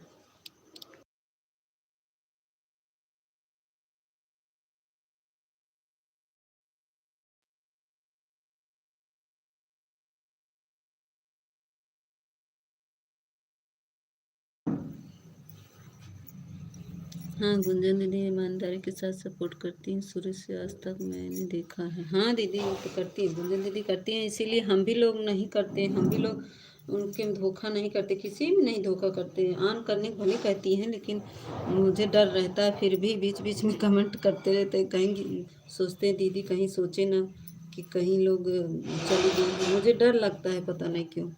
S1: हाँ गुंजन दीदी ईमानदारी के साथ सपोर्ट करती हैं, शुरू से आज तक मैंने देखा है। हाँ दीदी वो तो करती है, गुंजन दीदी करती हैं, इसीलिए हम भी लोग नहीं करते, हम भी लोग उनके धोखा नहीं करते, किसी भी नहीं धोखा करते। ऑन करने को भले कहती हैं, लेकिन मुझे डर रहता है, फिर भी बीच बीच में कमेंट करते रहते हैं, कहीं सोचते हैं दीदी कहीं सोचे ना कि कहीं लोग चली गई, मुझे डर लगता है पता नहीं क्यों।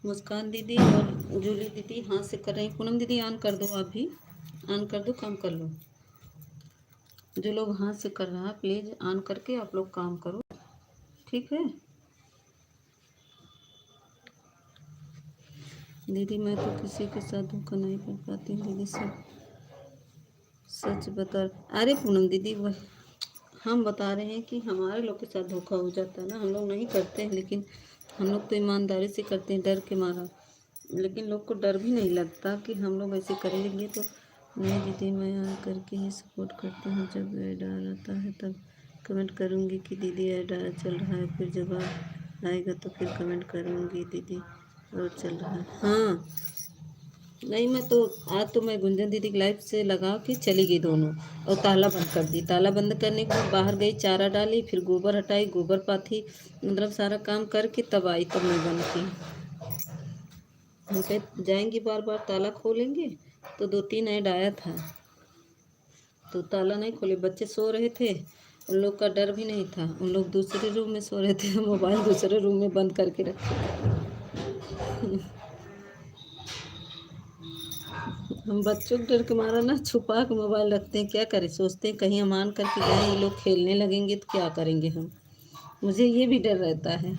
S1: मुस्कान दीदी और जूली दीदी हाथ से कर रही हैं। पूनम दीदी ऑन कर दो, आप भी ऑन कर दो, काम कर लो। जो लोग हाथ से कर रहा है प्लीज़ ऑन करके आप लोग काम करो, ठीक है। दीदी मैं तो किसी के साथ धोखा नहीं कर पाती दीदी, सब सच बता। अरे पूनम दीदी वह हम बता रहे हैं कि हमारे लोग के साथ धोखा हो जाता है ना, हम लोग नहीं करते हैं, लेकिन हम लोग तो ईमानदारी से करते हैं डर के मारा। लेकिन लोग को डर भी नहीं लगता कि हम लोग ऐसे करेंगे तो। नहीं दीदी मैं आ करके ही सपोर्ट करती हूँ, जब ऐड आता है तब कमेंट करूँगी कि दीदी ऐड चल रहा है, फिर जब आएगा तो फिर कमेंट करूँगी दीदी और चल रहा है। हाँ नहीं मैं तो आज तो मैं गुंजन दीदी की लाइफ से लगा के चली गई दोनों, और ताला बंद कर दी। ताला बंद करने के बाद बाहर गई, चारा डाली, फिर गोबर हटाई, गोबर पाथी, मतलब सारा काम करके तब आई, तब मैं बंद की। हम कहे जाएंगी बार बार ताला खोलेंगे, तो 2-3 ऐड आया था तो ताला नहीं खोले। बच्चे सो रहे थे, उन लोग का डर भी नहीं था, उन लोग दूसरे रूम में सो रहे थे, मोबाइल दूसरे रूम में बंद करके रखे। हम बच्चों के डर के मारा ना छुपा के मोबाइल रखते हैं, क्या करें, सोचते हैं कहीं हम ऑन करके जाएं ये लोग खेलने लगेंगे तो क्या करेंगे हम। मुझे ये भी डर रहता है,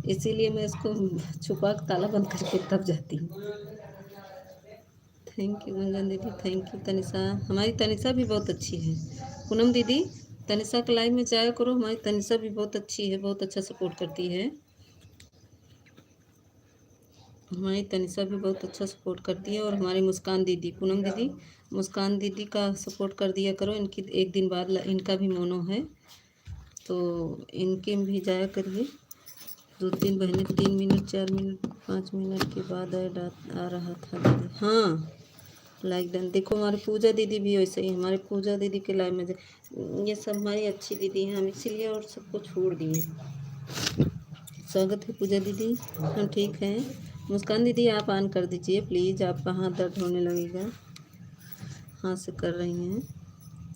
S1: इसीलिए मैं इसको छुपा के ताला बंद करके तब जाती हूँ। Thank you Gunjan didi, thank you Tanisha. हमारी तनिषा भी बहुत अच्छी है पूनम दीदी, तनिषा के लाइव में जाया करो, हमारी तनिषा भी बहुत अच्छी है, बहुत अच्छा सपोर्ट करती है। हमारी तनिषा भी बहुत अच्छा सपोर्ट करती है। और हमारी मुस्कान दीदी, पूनम दीदी, मुस्कान दीदी का सपोर्ट कर दिया करो, इनकी एक दिन बाद इनका भी मोनो है तो इनके भी जाया करिए। 2-3 बहनें 3 मिनट 4 मिनट 5 मिनट के बाद ऐड आ रहा था दीदी। हाँ लाइक डन। देखो हमारी पूजा दीदी भी वैसे ही, हमारी पूजा दीदी के लाइव में ये सब हमारी अच्छी दीदी हैं, हम इसीलिए और सबको छोड़ दिए। स्वागत है पूजा दीदी, हम ठीक हैं। मुस्कान दीदी आप ऑन कर दीजिए प्लीज़, आपका हाथ दर्द होने लगेगा, हाथ से कर रही हैं।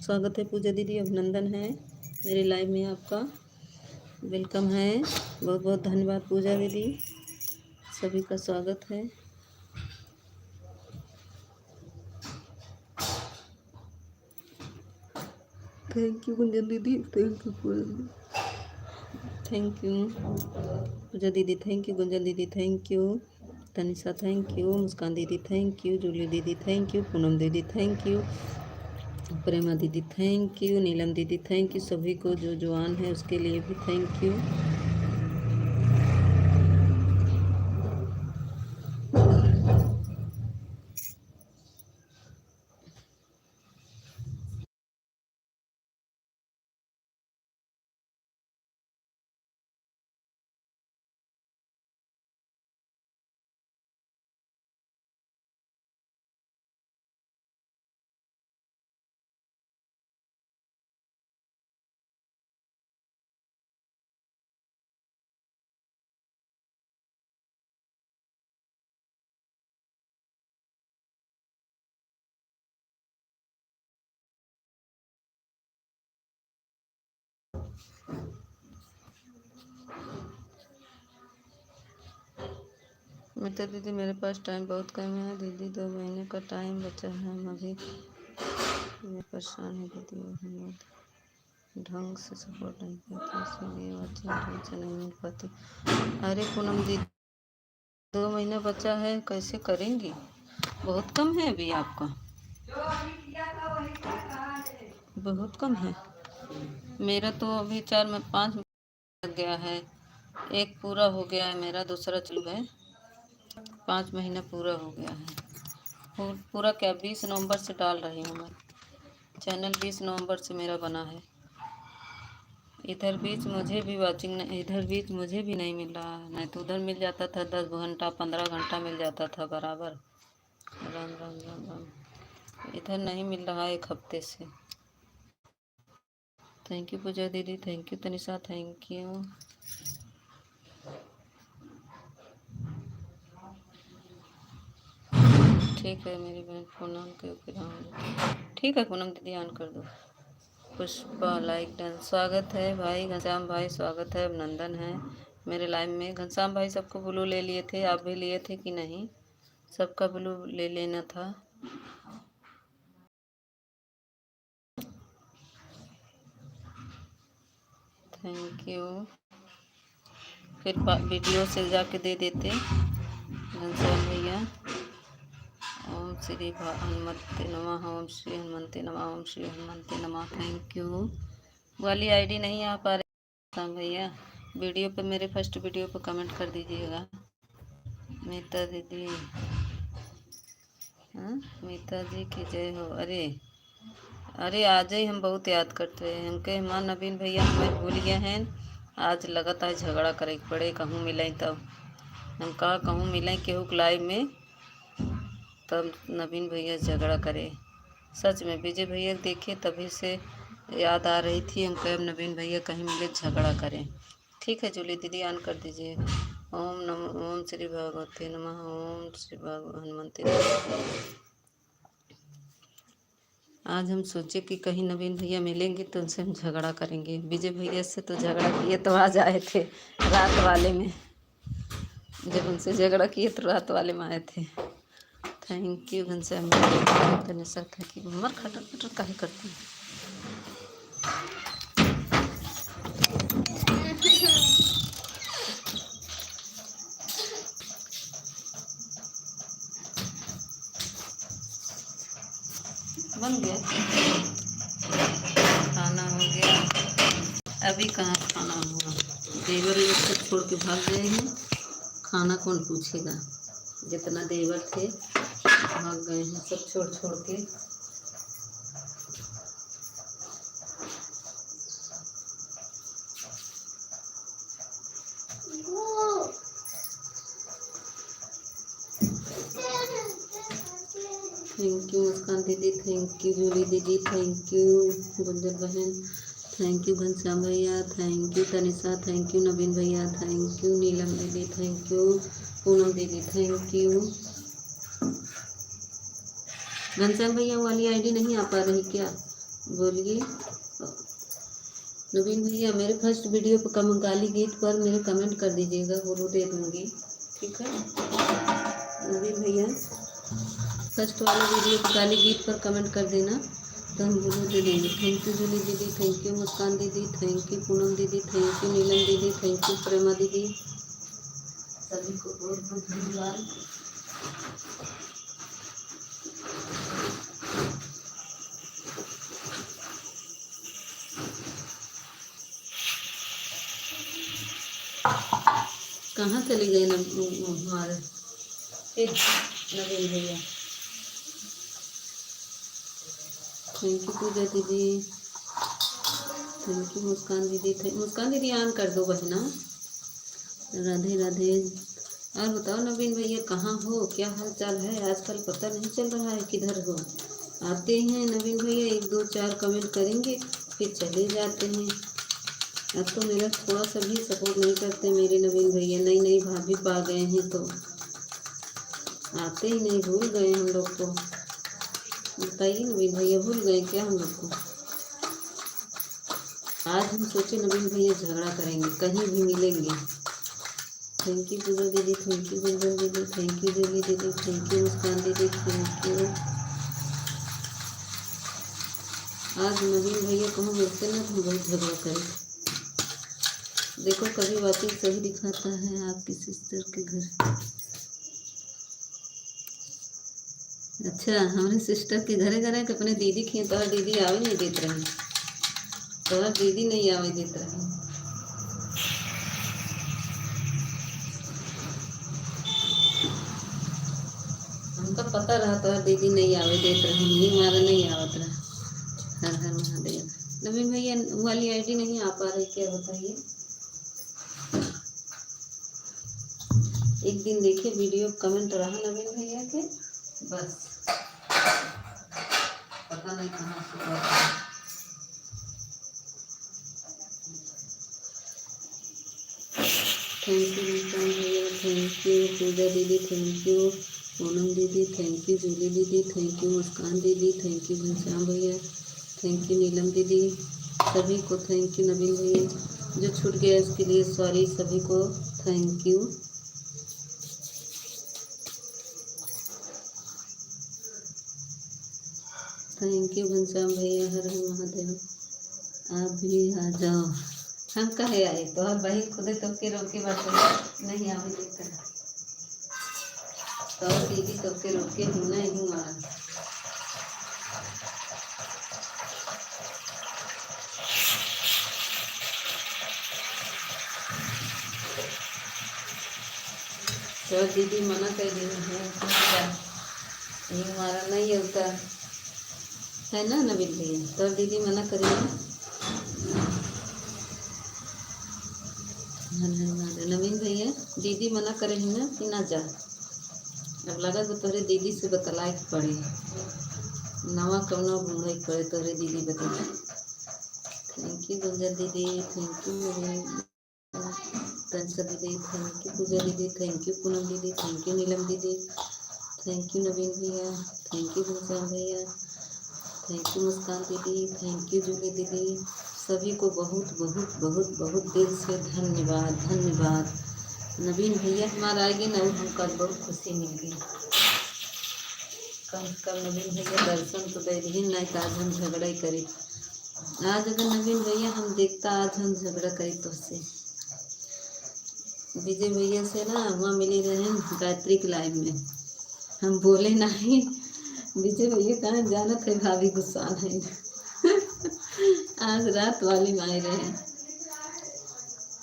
S1: स्वागत है पूजा दीदी, अभिनंदन है मेरे लाइव में, आपका वेलकम है, बहुत बहुत धन्यवाद पूजा दीदी, सभी का स्वागत है। Thank you Gunjan didi, thank you पूजा दीदी, थैंक यू पूजा दीदी, thank you Gunjan didi, thank you Tanisha, thank you Muskan didi, thank you Julie दीदी, थैंक यू पूनम दीदी, thank you Prema didi, thank you Neelam didi, thank you सभी को जो जवान है उसके लिए भी थैंक यू। मित्र दीदी मेरे पास टाइम बहुत कम है दीदी, 2 महीने का टाइम बचा है, हम अभी मैं परेशान है दीदी, हम ढंग से सपोर्ट नहीं करते इसलिए बच्चे ढंग से नहीं मिल पाती। अरे पूनम दीदी 2 महीना बचा है, कैसे करेंगी, बहुत कम है अभी आपका, बहुत कम है। मेरा तो अभी 4-5 लग गया है, एक पूरा हो गया है मेरा, दूसरा चालू है, 5 महीना पूरा हो गया है। और पूरा क्या 20 नवंबर से डाल रही हूँ मैं, चैनल 20 नवंबर से मेरा बना है। इधर बीच मुझे भी वाचिंग, इधर बीच मुझे भी नहीं मिल रहा है, नहीं तो उधर मिल जाता था 10 घंटा 15 घंटा मिल जाता था बराबर। राम राम राम राम, इधर नहीं मिल रहा 1 हफ्ते से। थैंक यू पूजा दीदी, thank you Tanisha, thank you. ठीक है मेरी बहन फ़ोन ऑन करके रहूँगी, ठीक है पूनम दीदी ऑन कर दो। पुष्पा लाइक डन, स्वागत है भाई घनश्याम भाई, स्वागत है, अभिनंदन है मेरे लाइव में। घनश्याम भाई सबको ब्लू ले लिए थे, आप भी लिए थे कि नहीं, सबका ब्लू ले लेना था। थैंक यू, फिर वीडियो से जाके दे देते, घनश्याम भैया ओम श्री हनुमते नमः, ओम श्री हनुमते नमः, ओम श्री हनुमते नमः। Thank you. वाली आईडी नहीं आ पा रही घनश्याम भैया। वीडियो पे मेरे फर्स्ट वीडियो पे कमेंट कर दीजिएगा। मीता दीदी, हाँ मीता जी की जय हो। अरे अरे आज ही हम बहुत याद करते हैं हमके मां नवीन भैया, हमें भूल गए हैं। आज लगातार झगड़ा करे पड़े, कहूँ मिलें तब हम कहा कहूँ मिलें केहू लाइव में, तब नवीन भैया झगड़ा करे। सच में विजय भैया देखे तभी से याद आ रही थी, हम कहे नवीन भैया कहीं मिले झगड़ा करें। ठीक है जूली दीदी ऑन कर दीजिए। ओम श्री भगवते नमः, ओम श्री हनुमते नमः। आज हम सोचे कि कहीं नवीन भैया मिलेंगे तो उनसे हम झगड़ा करेंगे। विजय भैया से तो झगड़ा किए तो आज आए थे रात वाले में, जब उनसे झगड़ा किए तो रात वाले में आए थे। थैंक यू घनश्याम भैया। Sir thank you. मर खटर खटर काहे करती हैं। बन गया खाना, हो गया। अभी कहाँ खाना हुआ, देवर लोग सब छोड़ के भाग गए हैं। खाना कौन पूछेगा, जितना देवर थे भाग गए हैं सब छोड़ छोड़ के। Thank you Muskan didi, thank you Julie दीदी, थैंक यू गुंजन बहन, thank you Ghanshyam bhaiya, thank you Tanisha, thank you Naveen bhaiya, thank you Neelam didi, thank you Poonam दीदी, थैंक यू। घनश्याम भैया वाली आईडी नहीं आ पा रही क्या, बोलिए। नवीन भैया मेरे फर्स्ट वीडियो पर गाली गीत पर मेरे कमेंट कर दीजिएगा, वो दे दूँगी। ठीक है नवीन भैया, फर्स्ट वाले वीडियो पर गाली गीत पर कमेंट कर देना तो हम बोलो दे देंगे। थैंक यू जूली दीदी, thank you Muskan didi, thank you Poonam दीदी, thank you Neelam didi, thank you Prema दीदी, सभी को बहुत बहुत धन्यवाद। कहाँ चले गए हमारे नवीन भैया। थैंक यू पूजा दीदी, थैंक यू मुस्कान दीदी, मुस्कान दीदी ऑन कर दो बहना। राधे राधे। और बताओ नवीन भैया कहाँ हो, क्या हाल चाल है, आजकल पता नहीं चल रहा है किधर हो। आते हैं नवीन भैया, एक दो चार कमेंट करेंगे फिर चले जाते हैं। अब तो मेरा थोड़ा सा भी सपोर्ट नहीं करते मेरे नवीन भैया। नई नई भाभी पा गए हैं तो आते ही नहीं, भूल गए हम लोग को। बताइए नवीन भैया भूल गए क्या हम लोग को। आज हम सोचे नवीन भैया झगड़ा करेंगे, कहीं भी मिलेंगे। थैंक यू पूजा दीदी, thank you Gunjan didi, thank you Julie दीदी, thank you Muskan didi, thank you. आज नवीन भैया कहूँ मिलते ना तो हम बहुत झगड़ा करें। देखो कभी बातें सही दिखाता है आपकी सिस्टर के घर। अच्छा हमारे सिस्टर के घरे घरे के अपने दीदी के तो दीदी आवे नहीं देते रहे, तो दीदी नहीं आवे देते रहे। हमको पता रहा तो दीदी नहीं आवे देते रहे, नहीं हमारा नहीं आवत रहा। हर हर महादेव। नवीन भैया वाली आईडी नहीं आ पा रही क्या बताइए। एक दिन देखे वीडियो कमेंट रहा नवीन भैया के, बस पता नहीं कहाँ से। थैंक यू मुस्कान भैया, थैंक यू पूजा दीदी, थैंक यू पूनम दीदी, थैंक यू जूली दीदी, thank you Muskan didi, thank you Ghanshyam bhaiya, thank you Neelam दीदी, सभी को थैंक यू। नवीन भैया जो छूट गया उसके लिए सॉरी, सभी को thank you. Thank you Ghanshyam भैया, हर हर महादेव। आप भी आ जाओ। हम कहे आए तो हर बहन खुदे तो के रोके बात नहीं आवे देता। और दीदी सबके रोक के ही नहीं मारा। तो दीदी मना कर दी है, ये हमारा नहीं होता है ना नवीन भैया। तो दीदी मना करिए, नवीन भैया दीदी मना करे ही ना कि ना जा। अब लगा तो तोरे दीदी से बतलाए के पड़े, नवा कौनो घूमे पड़े तोरे दीदी बता। Thank you Gunjan didi, thank you Tansa दीदी, थैंक यू पूजा दीदी, थैंक यू पूनम दीदी, thank you Neelam didi, thank you Naveen bhaiya, thank you Ghanshyam bhaiya, thank you Muskan didi, thank you Julie दीदी। सभी को बहुत बहुत बहुत बहुत दिल से धन्यवाद धन्यवाद। नवीन भैया हमारा आएंगे ना, हमको बहुत खुशी मिल गई। कम से कम नवीन भैया दर्शन तो दे दी, नहीं तो आज हम झगड़ा ही करी। आज अगर नवीन भैया हम देखता आज हम झगड़ा करी तो से विजय भैया से ना वहाँ मिली रहे गायत्री के लाइव में, हम बोले नहीं। विजय भैया कहाँ जाना थे, भाभी गुस्सा नहीं। आज रात वाली में आए रहे।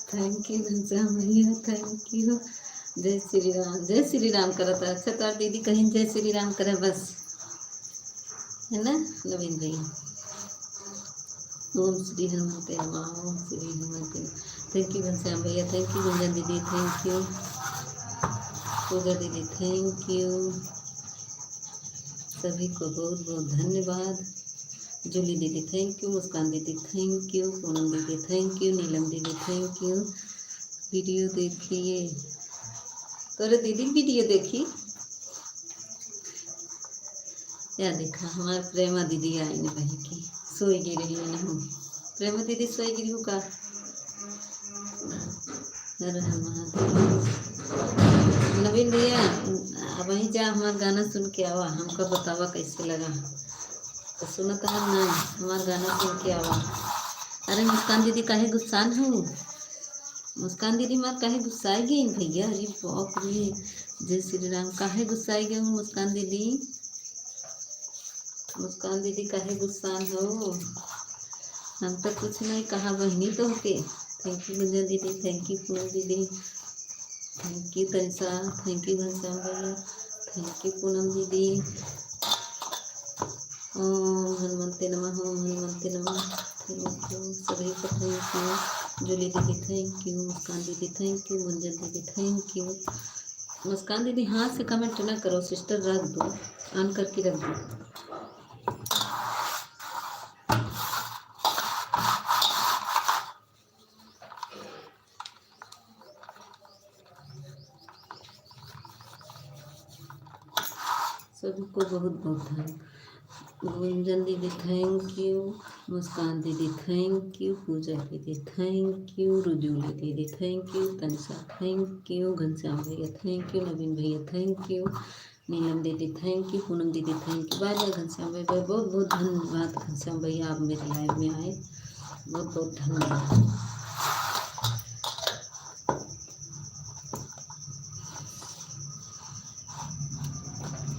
S1: Thank you Ghanshyam bhaiya, thank you. जय श्री राम, जय श्री राम करता। अच्छा तो दीदी कहीं जय श्री राम करे बस, है ना नवीन भैया। ओम श्री हनुमते नमः, ओम श्री हनुमते। Thank you Ghanshyam bhaiya, thank you Gunjan didi, thank you पूजा दीदी, थैंक यू। सभी को बहुत बहुत धन्यवाद। जूली दीदी thank you, Muskan didi thank you, Poonam दीदी thank you, Neelam didi thank you. Video देखिए तोरे दीदी वीडियो देखी या देखा। हमारे प्रेमा दीदी आई ने बहन की सोई गिरी नहीं, प्रेमा दीदी सोई गिरी हूँ का। नवीन भैया वहीं जा, हमारा गाना सुन के आवा, हमको बतावा कैसे लगा। तो सुना तो हम ना, हमारा गाना सुन के आवा। अरे मुस्कान दीदी काहे गुस्सान हो, मुस्कान दीदी मार काहे गुस्साई गई भैया। अरे बाप रे, जय श्री राम। काहे गुस्साई गई हूँ मुस्कान दीदी, मुस्कान दीदी काहे गुस्सान हो। हम तो कुछ नहीं कहा बहनी तो के। Thank you Gunjan didi, thank you Poonam दीदी, thank you Tanisha, thank you Ghanshyam bhaiya, thank you Poonam दीदी। ओम हनुमते नमः, ओम हनुमते नमः। थैंक यू सभी को, थैंक यू जूली दीदी, thank you Muskan didi, thank you Gunjan didi, thank you. Muskan दीदी हाथ से कमेंट ना करो सिस्टर, रख दो ऑन करके रख दो। सभी को बहुत बहुत धन्यवाद। Gunjan didi thank you, Muskan didi thank you, पूजा दीदी थैंक यू, रुजूली दीदी thank you, Tanisha thank you, Ghanshyam bhaiya thank you, Naveen bhaiya thank you, Neelam didi thank you, Poonam दीदी thank you. Bye bye Ghanshyam भैया, बहुत बहुत धन्यवाद घनश्याम भैया, आप मेरे लाइव में आए, बहुत बहुत धन्यवाद।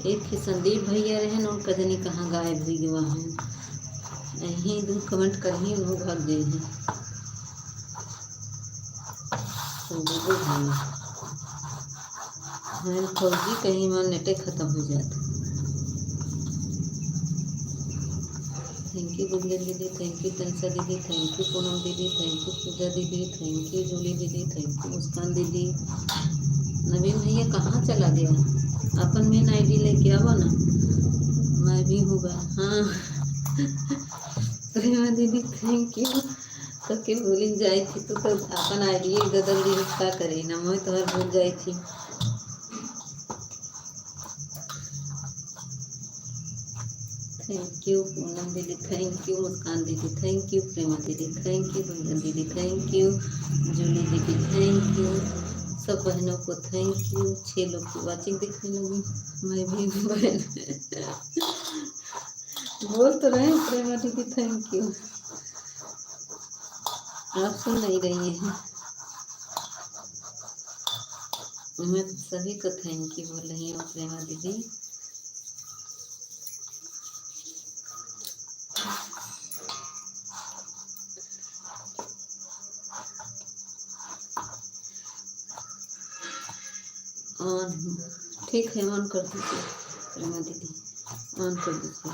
S1: एक ही संदीप भैया रहे न, उनका जनी कहाँ गायब हुई गवा है। यहीं दो कमेंट कर ही वो भाग गए हैं। संदीप भैया मैं फौजी कहीं मां नेटे खत्म हो जाता। Thank you Gunjan didi, thank you Tanisha दीदी, थैंक यू पूनम दीदी, थैंक यू पूजा दीदी, थैंक यू जूली दीदी, थैंक यू मुस्कान दीदी। नवीन भैया कहाँ चला गया, अपन मेन आईडी लेके आओ ना, मैं भी होगा। हाँ प्रेमा दीदी थैंक यू। तो के भूल जाई थी तो अपन आईडी बदल दी, क्या करे ना, मैं तो हर भूल जाई थी। थैंक यू पूनम दीदी, thank you Muskan didi, thank you Prema didi, thank you Gunjan didi, thank you Julie दीदी, थैंक यू सब बहनों को थैंक यू। 6 लोग की वाचिंग दिखने लगी, मैं भी बहन बोल तो रहे प्रेमा दीदी थैंक यू, आप सुन नहीं रही हैं। मैं सभी को थैंक यू बोल रही हूँ प्रेमा दीदी। ऑन ठीक है, ऑन कर दीजिए प्रेमा दीदी, ऑन कर दीजिए।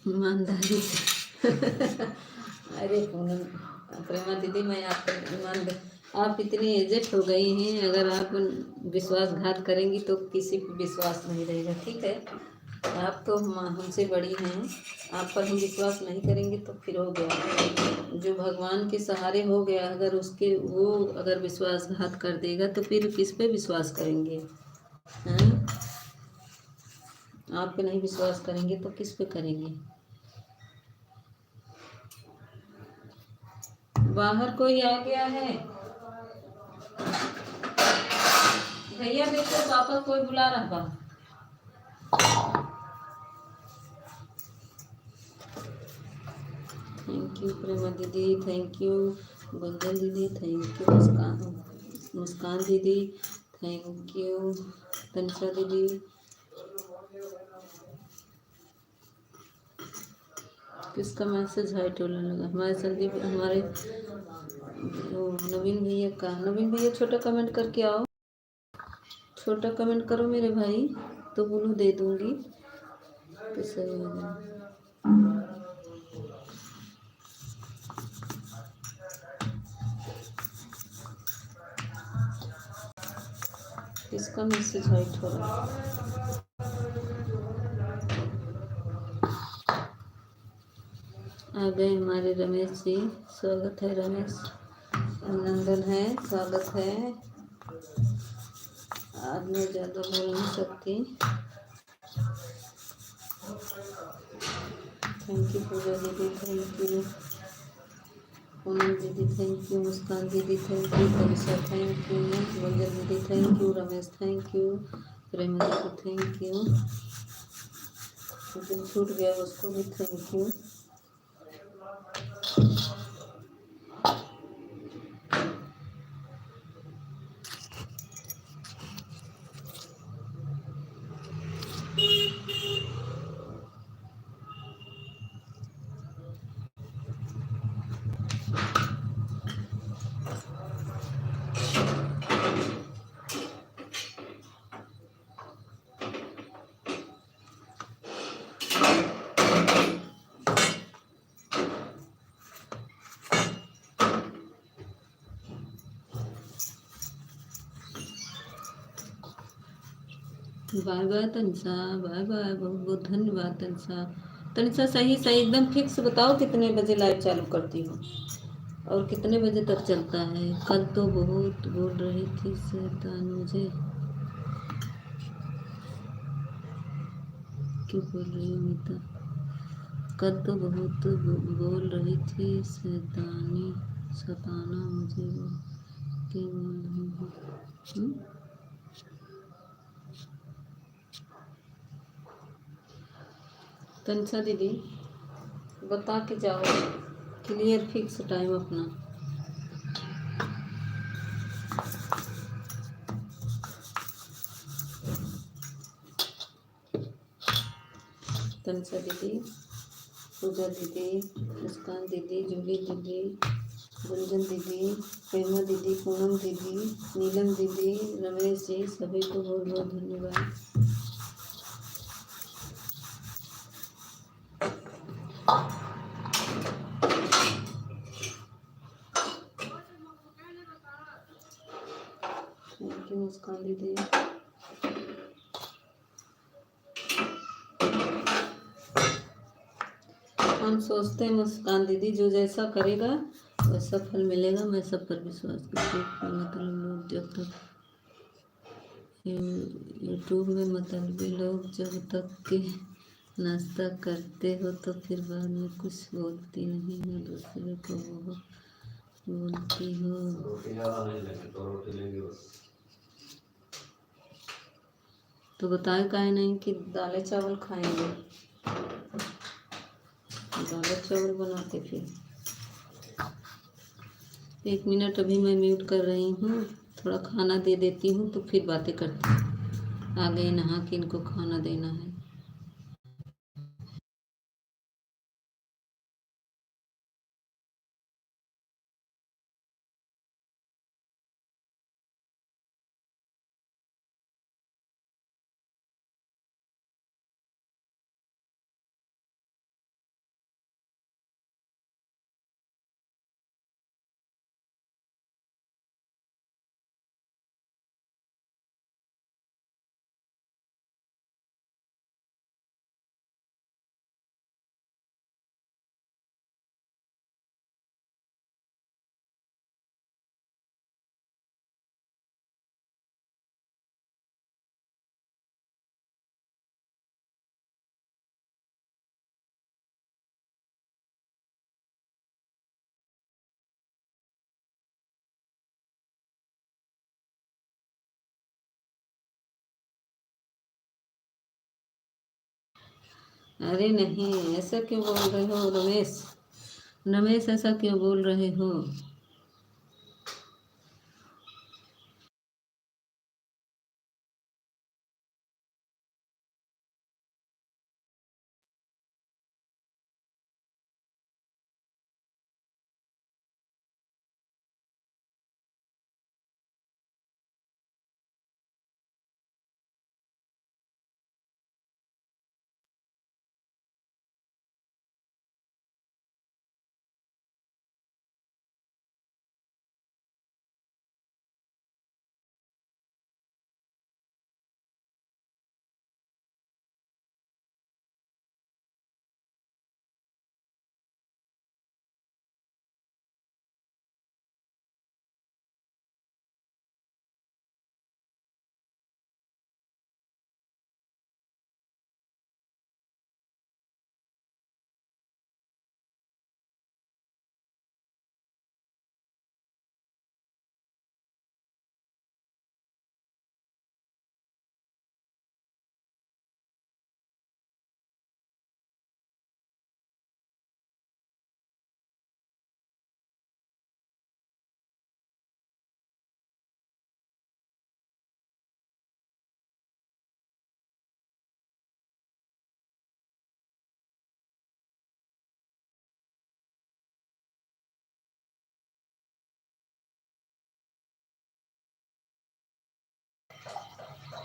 S1: ईमानदारी से अरे पूनम, प्रेमा दीदी मैं आपका ईमानदार, आप इतनी एजेड हो गई हैं, अगर आप विश्वासघात करेंगी तो किसी पर विश्वास नहीं रहेगा, ठीक है। आप तो हमसे बड़ी हैं, आप पर हम विश्वास नहीं करेंगे तो फिर हो गया। जो भगवान के सहारे हो गया, अगर उसके वो अगर विश्वासघात कर देगा तो फिर किस पे विश्वास करेंगे? हैं? आप पे नहीं विश्वास करेंगे तो किस पे करेंगे? बाहर कोई आ गया है भैया, देखो पापा कोई बुला रहा बा। Thank you Prema didi, thank you Gunjan didi, thank you Muskan didi, thank you Tanisha दीदी। किसका मैसेज हाई टोलने लगा? हमारे संदीप, हमारे नवीन भैया का। नवीन भैया छोटा कमेंट करके आओ, छोटा कमेंट करो मेरे भाई, तो ब्लू दे दूंगी तो सही हो जाए। किसका मैसेज हाइट हो रहा है? आ गए हमारे रमेश जी, स्वागत है रमेश, अभिनंदन है, स्वागत है। आज मैं ज़्यादा बोल नहीं सकती। थैंक यू पूजा दीदी, थैंक यू पूनम दीदी, thank you Muskan didi, thank you Kavita, thank you Manzar didi, thank you Ramesh, thank you Prema didi, thank you. जो छूट गया उसको भी thank you. Bye bye Tanisha, bye bye, बहुत बहुत धन्यवाद तनिषा। तनिषा सही सही एकदम फिक्स बताओ कितने बजे लाइव चालू करती हो और कितने बजे तक चलता है? कल तो बहुत बोल रही थी शैतान मुझे, क्यों बोल रही हो अमिता? कल तो बहुत बोल रही थी शैतानी, सताना मुझे वो के बोल रही हूँ। तनिषा दीदी बता के जाओ क्लियर फिक्स टाइम अपना। तनिषा दीदी, पूजा दीदी, मुस्कान दीदी, जूली दीदी, गुंजन दीदी, प्रेमा दीदी, पूनम दीदी, नीलम दीदी, रमेश जी, सभी को बहुत बहुत धन्यवाद। थैंक यू मुस्कान दीदी। हम सोचते हैं मुस्कान दीदी जो जैसा करेगा वैसा फल मिलेगा। मैं सब पर विश्वास करती हूँ। मतलब लोग जब तक यूट्यूब में मतलब लोग जब तक के नाश्ता करते हो तो फिर बाद में कुछ बोलती नहीं है दूसरे को, वो बोलती हो।
S2: रोटी ज़्यादा नहीं लेंगे, 2 रोटी लेंगे बस।
S1: तो बताए काहे नहीं कि दालें चावल खाएंगे। दालें चावल बनाते फिर। 1 मिनट अभी मैं म्यूट कर रही हूँ, थोड़ा खाना दे देती हूँ तो फिर बातें करती हूँ। आ गए नहा के इनको खाना देना है। अरे नहीं, ऐसा क्यों बोल रहे हो रमेश? रमेश ऐसा क्यों बोल रहे हो?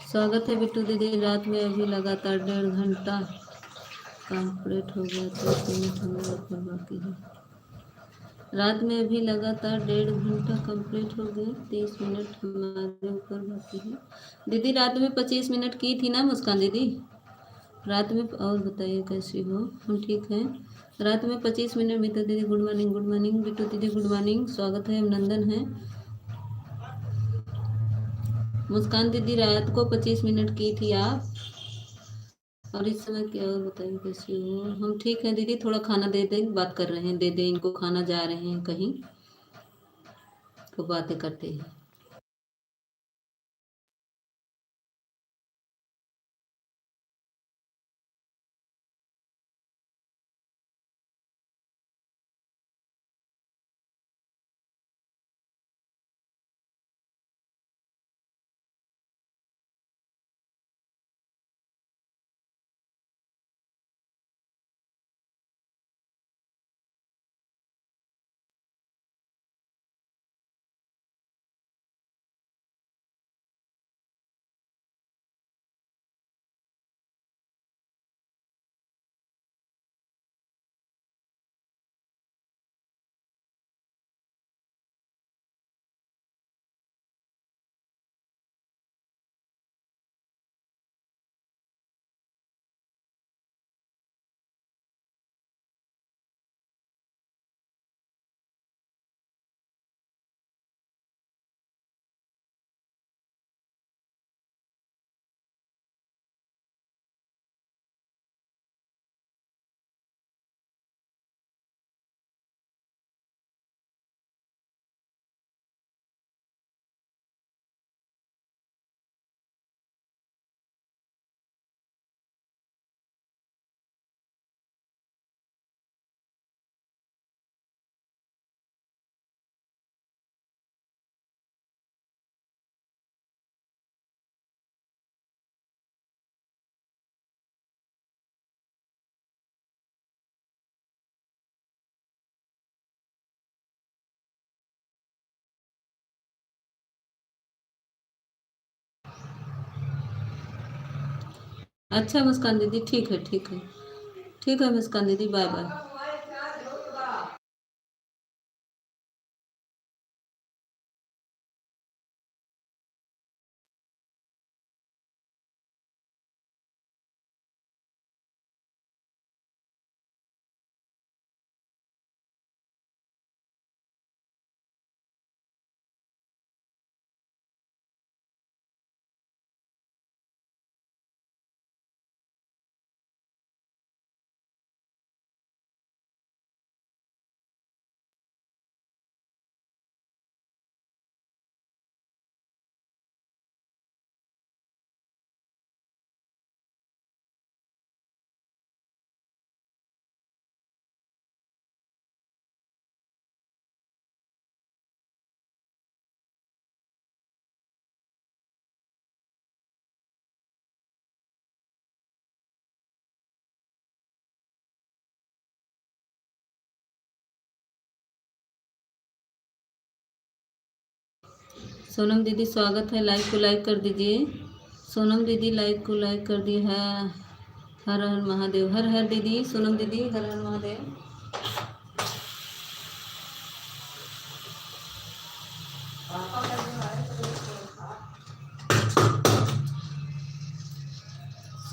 S1: स्वागत है बिट्टू दीदी। रात में अभी लगातार 1.5 घंटा कंप्लीट हो गया, 30 मिनट हमारे ऊपर बाकी है। रात में अभी लगातार 1.5 घंटा कंप्लीट हो गए, 30 मिनट हमारे ऊपर बाकी है। दीदी रात में 25 मिनट की थी ना मुस्कान दीदी? रात में। और बताइए कैसी हो? हम ठीक हैं। रात में 25 मिनट। मित्र दीदी good morning. Good morning Bittu दीदी गुड मॉर्निंग, स्वागत है, अभिनंदन है। मुस्कान दीदी रात को 25 मिनट की थी आप, और इस समय क्या? और बताइए कैसी हो? हम ठीक हैं दीदी, थोड़ा खाना दे दें, बात कर रहे हैं, दे दें इनको खाना, जा रहे हैं कहीं तो बातें करते हैं। अच्छा मुस्कान दीदी, ठीक है ठीक है। ठीक है मुस्कान दीदी, बाय बाय। सोनम दीदी स्वागत है, लाइक को लाइक कर दीजिए। सोनम दीदी लाइक को लाइक कर दी है। हर हर महादेव, हर हर दीदी, सोनम दीदी हर हर महादेव।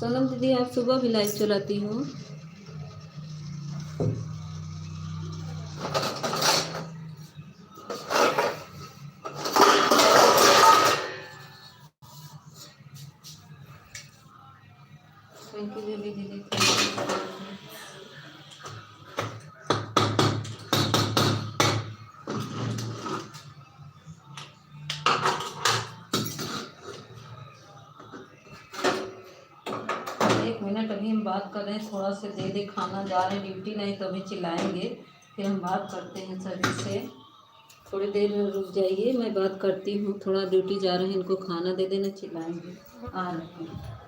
S1: सोनम दीदी आप सुबह भी लाइव चलाती हो? थैंक यू दीदी, दीदी एक मिनट, अभी हम बात कर रहे हैं, थोड़ा से दे दे खाना, जा रहे हैं ड्यूटी, नहीं तो अभी चिल्लाएंगे। फिर हम बात करते हैं सभी से। थोड़ी देर रुक जाइए, मैं बात करती हूँ। थोड़ा ड्यूटी जा रहे हैं, इनको खाना दे देना, चिल्लाएंगे। आ रहे हैं।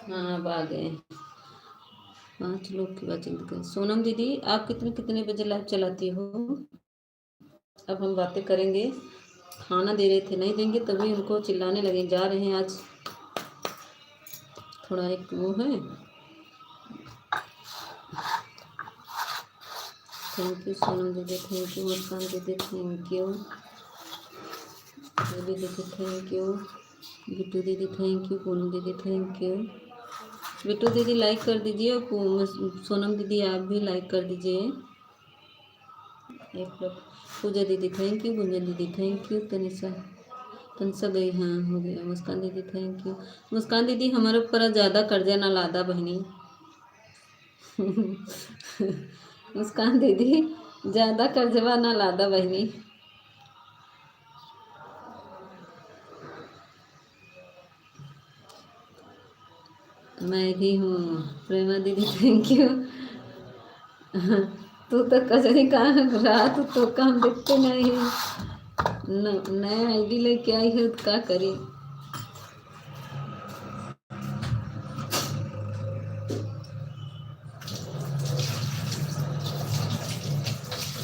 S1: हाँ अब आ गए। 5 लोग की बात कर। सोनम दीदी आप कितने कितने बजे लाइव चलाती हो? अब हम बातें करेंगे। खाना दे रहे थे, नहीं देंगे तभी उनको चिल्लाने लगे। जा रहे हैं आज, थोड़ा एक वो है। Thank you Sonam didi, thank you Muskan didi, thank you दीदी, थैंक यू बिट्टू दीदी, थैंक यू पूनम दीदी, थैंक यू। बिट्टू दीदी लाइक कर दीजिए और सोनम दीदी आप भी लाइक कर दीजिए। एक लोग पूजा दीदी thank you, Gunjan didi thank you, Tanisha Tanisha गई, हाँ हो गया। मुस्कान दीदी थैंक यू। मुस्कान दीदी हमारे ऊपर ज़्यादा कर्जा ना लादा बहनी। मुस्कान दीदी ज़्यादा कर्जवा ना लादा बहनी। मैं भी हूँ प्रेमा दीदी, थैंक यू। तू तो कजरी का रात तो काम देखते नहीं। नया आईडी लेके आई है तो क्या करी।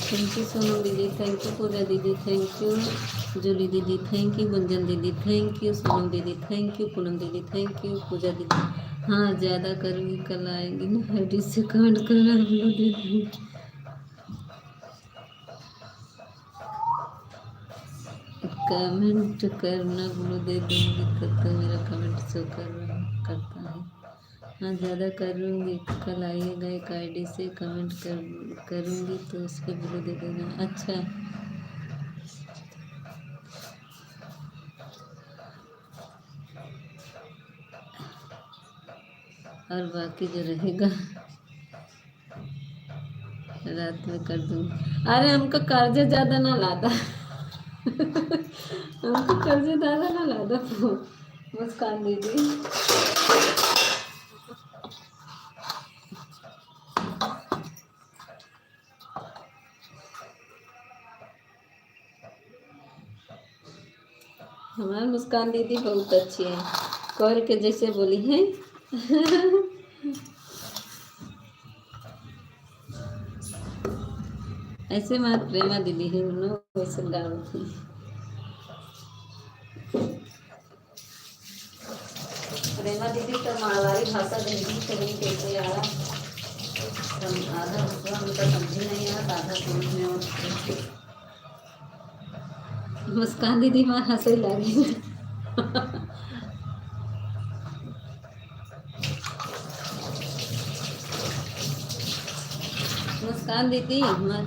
S1: Thank you Sonam didi, thank you पूजा दीदी, थैंक यू जूली दीदी, thank you Gunjan didi, thank you Sonam didi, thank you Poonam दीदी, थैंक यू पूजा दीदी। हाँ ज़्यादा करूँगी, कल आएंगी ना आईडी से कमेंट करना बोलो दीदी। कमेंट करना बोलो दे दूँगी, तब तो मेरा कमेंट शो करता है। हाँ ज़्यादा करूँगी, कल आइएगा एक आईडी से कमेंट करूँगी तो उसके बोलो दे देना। अच्छा और बाकी जो रहेगा रात में कर दूँगी। अरे हमको कर्जा ज़्यादा ना लादा। हमको कर्जा ज़्यादा ना लादा मुस्कान दीदी। हमारी मुस्कान दीदी बहुत अच्छी है, कौर के जैसे बोली है। ऐसे हमारी प्रेमा दीदी है, उन्होंने वैसे गाँव थी। प्रेमा दीदी तो मारवाड़ी भाषा हिंदी से नहीं कैसे आया, आधा दूसरा उनका समझ नहीं आया, आधा समझ में आता। मुस्कान दीदी माँ हंसे लगी। मुस्कान दीदी हमार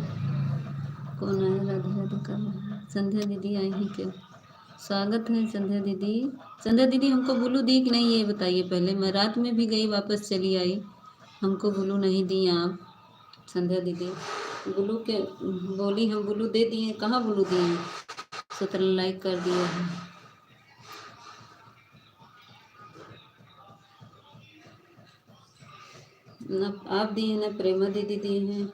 S1: कौन आया, राधे राधे कर रहा है। संध्या दीदी आई हैं क्या? स्वागत है संध्या दीदी। संध्या दीदी हमको ब्लू दी कि नहीं ये बताइए पहले, मैं रात में भी गई वापस चली आई, हमको ब्लू नहीं दी आप। संध्या दीदी ब्लू के बोली हम ब्लू दे दिए, कहाँ ब्लू दिए हैं? 17 लाइक कर दिए हैं। न आप दिए ना प्रेमा दीदी दिए हैं।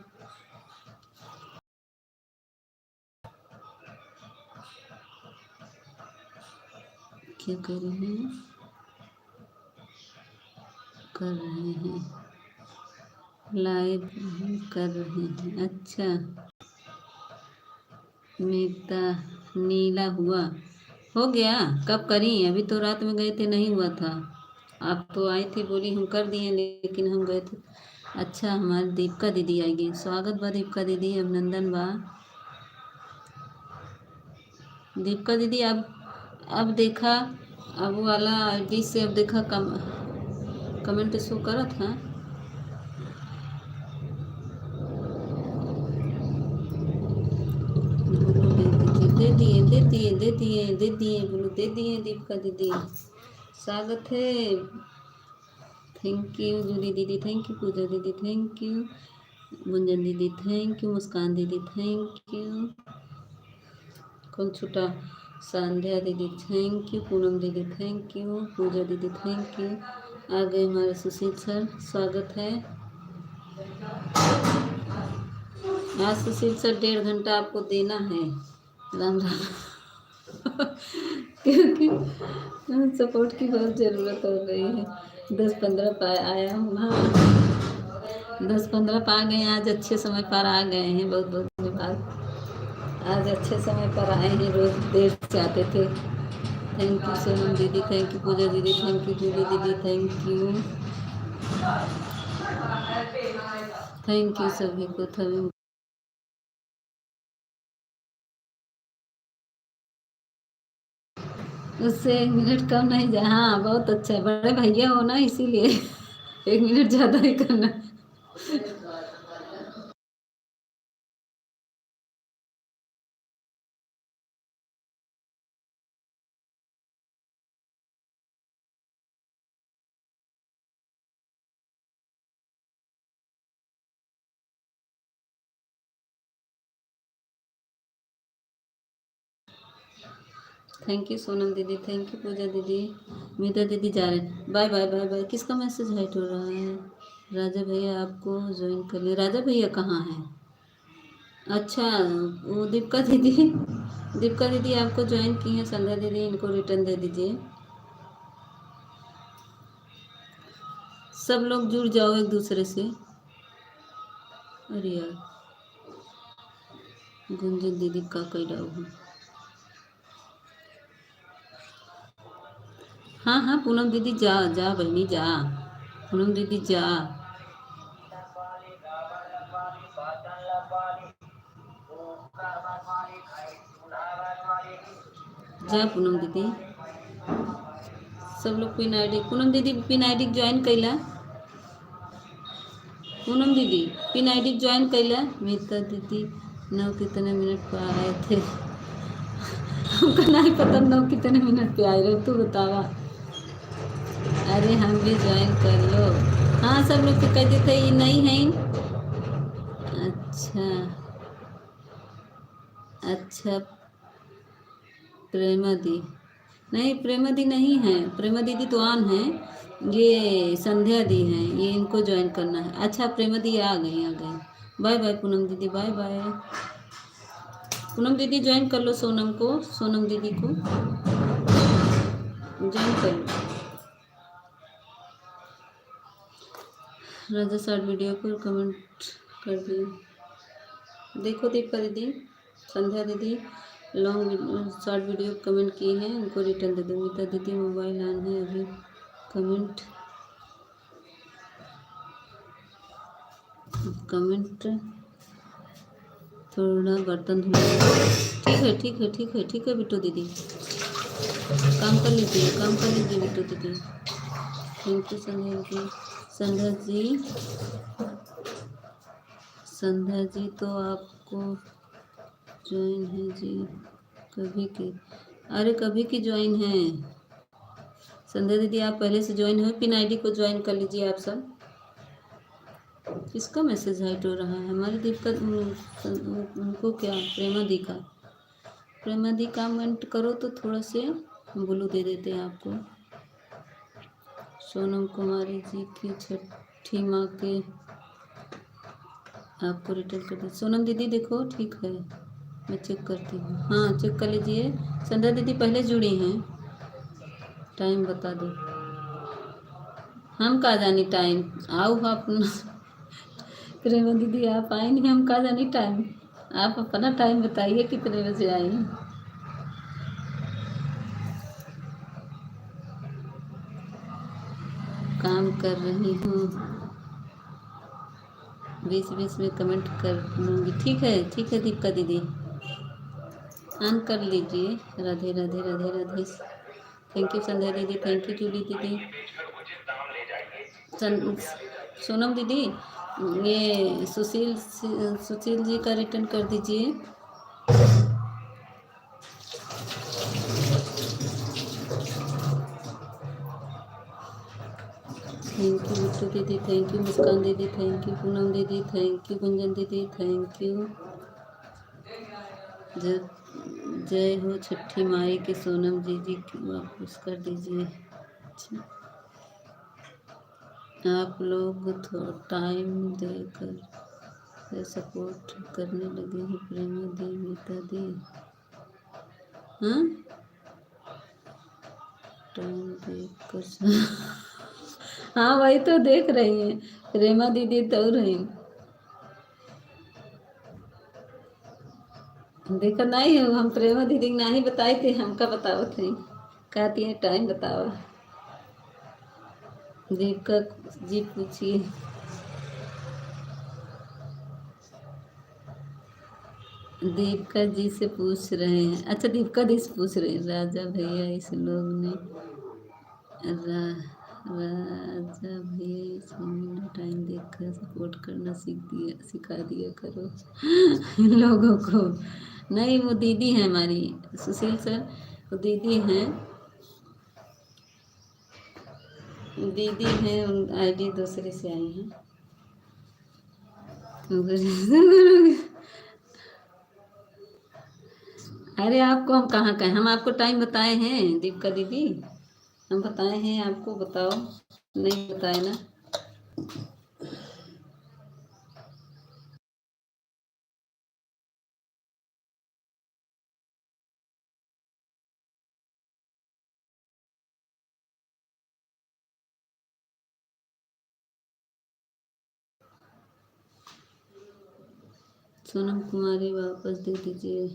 S1: क्या कर रहे हैं? कर रहे हैं लाइव कर रहे हैं। अच्छा मेघता नीला हुआ हो गया, कब करी? अभी तो रात में गए थे, नहीं हुआ था। आप तो आई थी बोली हम कर दिए, लेकिन हम गए थे। अच्छा हमारी दीपिका दीदी आएगी, स्वागत बा दीपिका दीदी, अभिनंदन बा दीपिका दीदी। अब देखा, अब वाला आईडी से अब देखा कमेंट शो करा था। दे दिए दे दिए दे दिए दे दिए बोलो, दे दिए दीपिका दीदी, स्वागत है। थैंक यू जूली दीदी, थैंक यू पूजा दीदी, thank you Gunjan didi, thank you Muskan didi, thank you कौन छूटा, संध्या दीदी थैंक यू, पूनम दीदी थैंक यू, पूजा दीदी थैंक यू। आ गए हमारे सुशील सर, स्वागत है। आज सुशील सर 1.5 घंटा आपको देना है, राम राम। क्योंकि सपोर्ट की बहुत ज़रूरत हो रही है। 10-15 पा आया हूँ, हाँ 10-15 पा गए हैं, आज अच्छे समय पर आ गए हैं, बहुत बहुत धन्यवाद। आज अच्छे समय पर आए हैं, रोज देर से आते थे। Thank you Sonam didi, thank you पूजा दीदी, थैंक यू जूली दीदी, थैंक यू सभी को। थैंक उससे 1 मिनट कम नहीं जा, हाँ बहुत अच्छा है, बड़े भैया हो ना इसीलिए 1 मिनट ज़्यादा ही करना। Thank you Sonam didi, thank you पूजा दीदी। मीता दीदी जा रहे हैं, बाय बाय बाय बाय। किसका मैसेज हाइट हो रहा है? राजा भैया आपको ज्वाइन कर लिया, राजा भैया कहाँ हैं? अच्छा वो दीपिका दीदी, दीपिका दीदी आपको ज्वाइन की हैं, संध्या दीदी इनको रिटर्न दे दीजिए। सब लोग जुड़ जाओ एक दूसरे से। अरे यार गुंजन दीदी का कई डाउ हूँ। हाँ हाँ पूनम दीदी जा जा बहनी जा, पूनम दीदी जा जा पूनम दीदी। सब लोग पिन आईडी, पूनम दीदी पिन आईडी ज्वाइन कैला, पूनम दीदी पिन आईडी ज्वाइन कैला। मीता दीदी 9 कितने मिनट पर आए थे? हमको नहीं पता 9 कितने मिनट पे आए रहे, तू बतावा। अरे हम भी ज्वाइन कर लो। हाँ सब लोग तो कहते थे ये नहीं है। अच्छा अच्छा प्रेमा दी नहीं, प्रेमा दी नहीं है, प्रेमा दीदी तो ऑन है, ये संध्या दी है, ये इनको ज्वाइन करना है। अच्छा प्रेमा दी आ गई आ गई। बाय बाय पूनम दीदी, बाय बाय। पूनम दीदी ज्वाइन कर लो सोनम को, सोनम दीदी को। ज्वाइन कर लो। राजा शॉर्ट वीडियो पर कमेंट कर दिए। देखो दीपा दीदी, संध्या दीदी लॉन्ग शॉर्ट वीडियो कमेंट किए हैं, उनको रिटर्न दे दो। मीता दीदी मोबाइल ऑन है अभी कमेंट थोड़ा बर्तन धुलना। ठीक है बिट्टू दीदी, काम कर लीजिए बिट्टू दीदी। थैंक यू संध्या जी तो आपको ज्वाइन है जी कभी की। अरे कभी की ज्वाइन है संध्या दीदी, आप पहले से ज्वाइन हो। पिन आईडी को ज्वाइन कर लीजिए आप सब। किसका मैसेज हाइट हो रहा है? हमारी दिक्कत उनको क्या? प्रेमा दी कमेंट करो तो थोड़ा से ब्लू दे देते हैं आपको। सोनम कुमारी जी की छठी माँ के आपको रिटर्न कर दी। सोनम दीदी देखो ठीक है, मैं चेक करती हूँ। हाँ चेक कर लीजिए। संध्या दीदी पहले जुड़ी हैं, टाइम बता दो। हम कहा जानी टाइम आओ आप प्रेमा दीदी आप आई नहीं, हम कहा जानी टाइम। आप अपना टाइम बताइए कितने बजे आई हैं। काम कर रही हूँ, बीच में कमेंट कर लूँगी। ठीक है दीपिका दीदी, ऑन कर लीजिए। राधे राधे राधे राधे। थैंक यू संध्या दीदी, थैंक यू जूली दीदी। सोनम दीदी ये सुशील जी का रिटर्न कर दीजिए। थैंक यू बिट्टू दीदी, thank you Muskan didi, thank you Poonam दीदी, thank you Gunjan didi, thank you. जय हो छठी माई के सोनम जी की वापस कर दीजिए। आप लोग थोड़ा टाइम देकर सपोर्ट करने लगे हैं। प्रेमा दी, मीता दी, हाँ टाइम देकर हाँ वही तो देख रही हैं प्रेमा दीदी तो रही देखो नहीं हो। हम प्रेमा दीदी नहीं बताए थे, हमका बताओ थे, कहती है टाइम बताओ। दीपिका जी पूछिए। दीपिका जी से पूछ रहे हैं। अच्छा दीपिका दी से पूछ रहे हैं। राजा भैया इस लोग ने राजा भैया इस लोग ने टाइम देखकर सपोर्ट करना सिखा दिया करो इन लोगों को। नहीं वो दीदी है हमारी सुशील सर, वो दीदी हैं, आईडी दूसरे से आई हैं। अरे आपको हम कहाँ कहें, हम आपको टाइम बताए हैं दीपिका दीदी, हम बताए हैं आपको, बताओ नहीं बताए ना। सोनम कुमारी वापस दे दीजिए।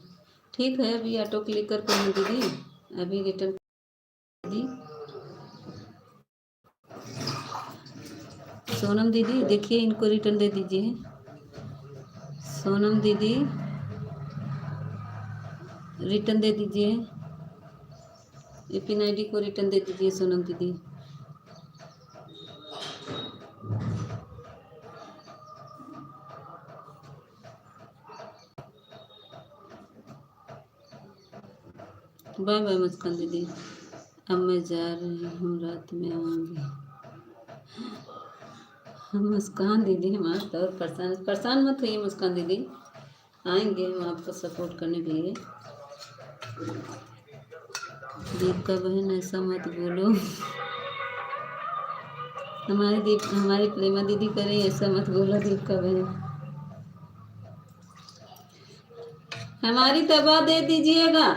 S1: ठीक है अभी ऑटो क्लिक कर करना दीदी, अभी रिटर्न दीदी। सोनम दीदी देखिए इनको रिटर्न दे दीजिए। सोनम दीदी रिटर्न दे दीजिए, पिन आईडी को रिटर्न दे दीजिए सोनम दीदी। बाय बाय मुस्कान दीदी, अब मैं जा रही हूँ, रात में आऊँगी। मुस्कान दीदी हम आज तो परेशान मत होइए मुस्कान दीदी, आएंगे हम आपको सपोर्ट करने के लिए। दीपिका बहन ऐसा मत बोलो हमारी प्रेमा दीदी करें, ऐसा मत बोलो दीपिका बहन। हमारी दबा दे दीजिएगा,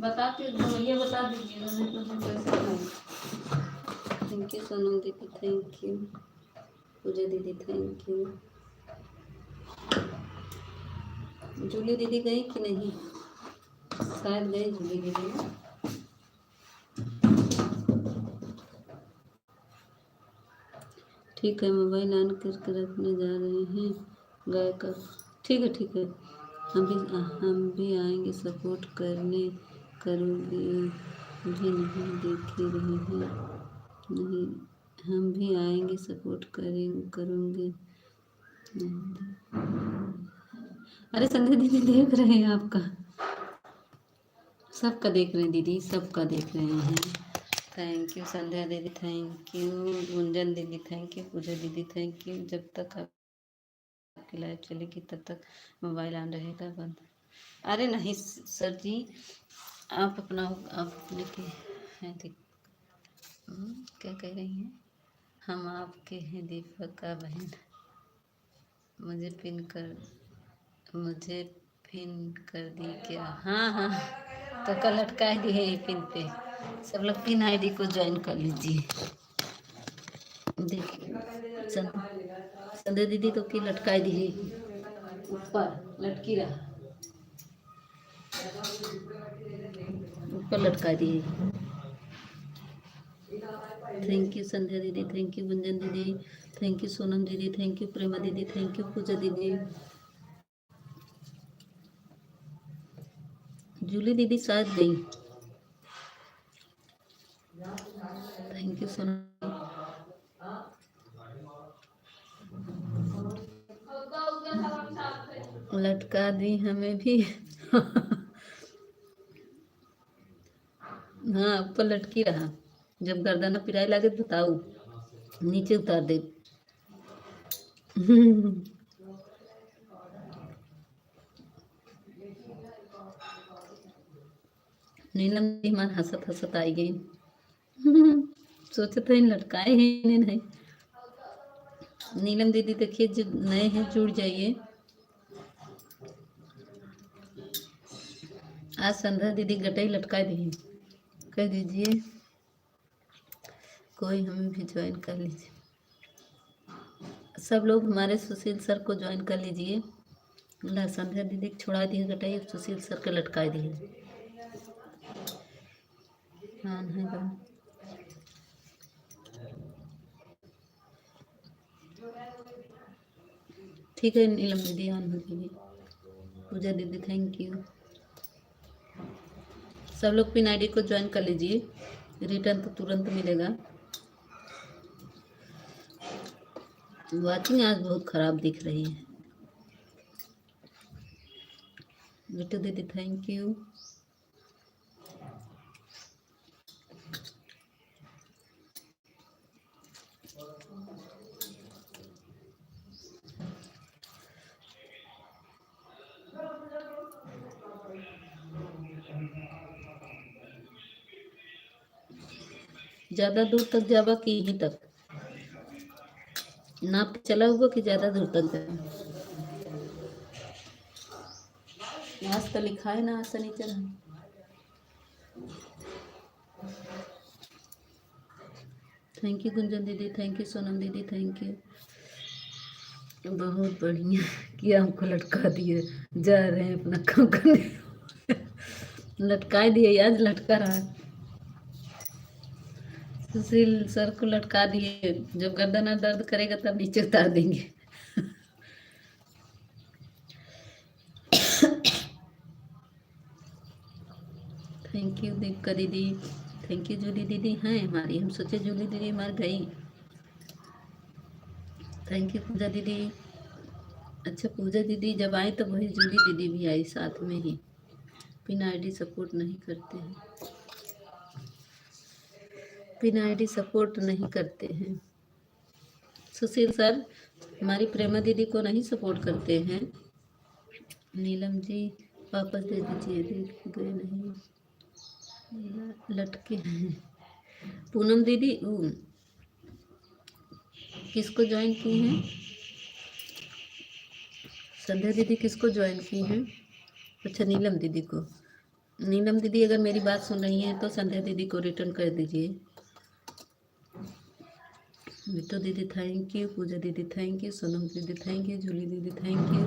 S1: बताते ये बता दीजिए नहीं तो फिर कैसे नहीं। Thank you Sonam didi, thank you पूजा दीदी, थैंक यू। जूली दीदी गई कि नहीं? शायद गई जूली दीदी ना। ठीक है, मोबाइल ऑन करके रखने जा रहे हैं गाय का। ठीक है ठीक है, हम भी आएंगे सपोर्ट करने। करोगे भी नहीं देख ही रहे हैं। नहीं, हम भी आएंगे सपोर्ट करूँगे। अरे संध्या दीदी देख रहे हैं आपका, सबका देख रहे हैं दीदी, सबका देख रहे हैं। थैंक यू संध्या दीदी, thank you Gunjan didi, thank you पूजा दीदी, थैंक यू। जब तक आपकी लाइव चलेगी तब तक मोबाइल ऑन रहेगा बंद। अरे नहीं सर जी, आप अपना आप अपने के हैं क्या कह रही हैं? हम आपके हैं दीपक का बहन, मुझे पिन कर दी क्या? हाँ हाँ, तो कल लटका दिए है पिन पे। सब लोग पिन आईडी को ज्वाइन कर लीजिए। देखिए संध्या दीदी तो की लटका दी है, ऊपर लटकी रहा, ऊपर लटका दी है। थैंक यू संध्या दीदी, thank you Gunjan didi, thank you Sonam didi, thank you Prema didi, thank you पूजा दीदी। जूली दीदी शायद गई। Thank you Sonam. लटका दी हमें भी। हाँ ऊपर लटकी रहा, जब गर्दन पिराई लगे बताओ नीचे उतार दे। नीलम दी हमार हंसत हंसत आई गई। सोचे तो इन लटकाए हैं इन्हें नहीं। नीलम दीदी देखिए, जो नए हैं जुड़ जाइए। आज संध्या दीदी गटाई लटका दी, कह दीजिए कोई हमें भी ज्वाइन कर लीजिए। सब लोग हमारे सुशील सर को ज्वाइन कर लीजिए। संध्या दीदी छोड़ा दिए गटाई, सुशील सर के लटका दिए। हाँ है ठीक है, नीलम दीदी ऑन हो गई। पूजा दीदी थैंक यू। सब लोग पिन आईडी को ज्वाइन कर लीजिए, रिटर्न तो तुरंत मिलेगा। वाचिंग आज बहुत खराब दिख रही है। बिट्टू दीदी थैंक यू। ज्यादा दूर तक जावा कि यहीं तक नाप चला हुआ कि ज्यादा दूर तक जाए? आज तो लिखा है ना, आज शनिचर है। Thank you Gunjan didi, thank you Sonam didi, thank you. बहुत बढ़िया किया, हमको लटका दिए, जा रहे हैं अपना काम करने। लटका दिए, आज लटका रहा है। सुशील सर को लटका दिए, जब गर्दन दर्द करेगा तब नीचे उतार देंगे। थैंक यू दीपिका दीदी, थैंक यू जूली दीदी हैं हमारी, हम सोचे जूली दीदी मर गई। थैंक यू पूजा दीदी। अच्छा पूजा दीदी जब आई तो वही जूली दीदी भी आई साथ में ही। पिन आईडी सपोर्ट नहीं करते हैं, पिन आईडी सपोर्ट नहीं करते हैं। सुशील सर हमारी प्रेमा दीदी को नहीं सपोर्ट करते हैं। नीलम जी वापस दे दीजिए, देख गए नहीं लटके हैं। पूनम दीदी किसको ज्वाइन की हैं? संध्या दीदी किसको ज्वाइन की हैं? अच्छा नीलम दीदी को। नीलम दीदी अगर मेरी बात सुन रही हैं तो संध्या दीदी को रिटर्न कर दीजिए। बिट्टू दीदी थैंक यू, पूजा दीदी thank you, Sonam didi thank you, Julie दीदी थैंक यू।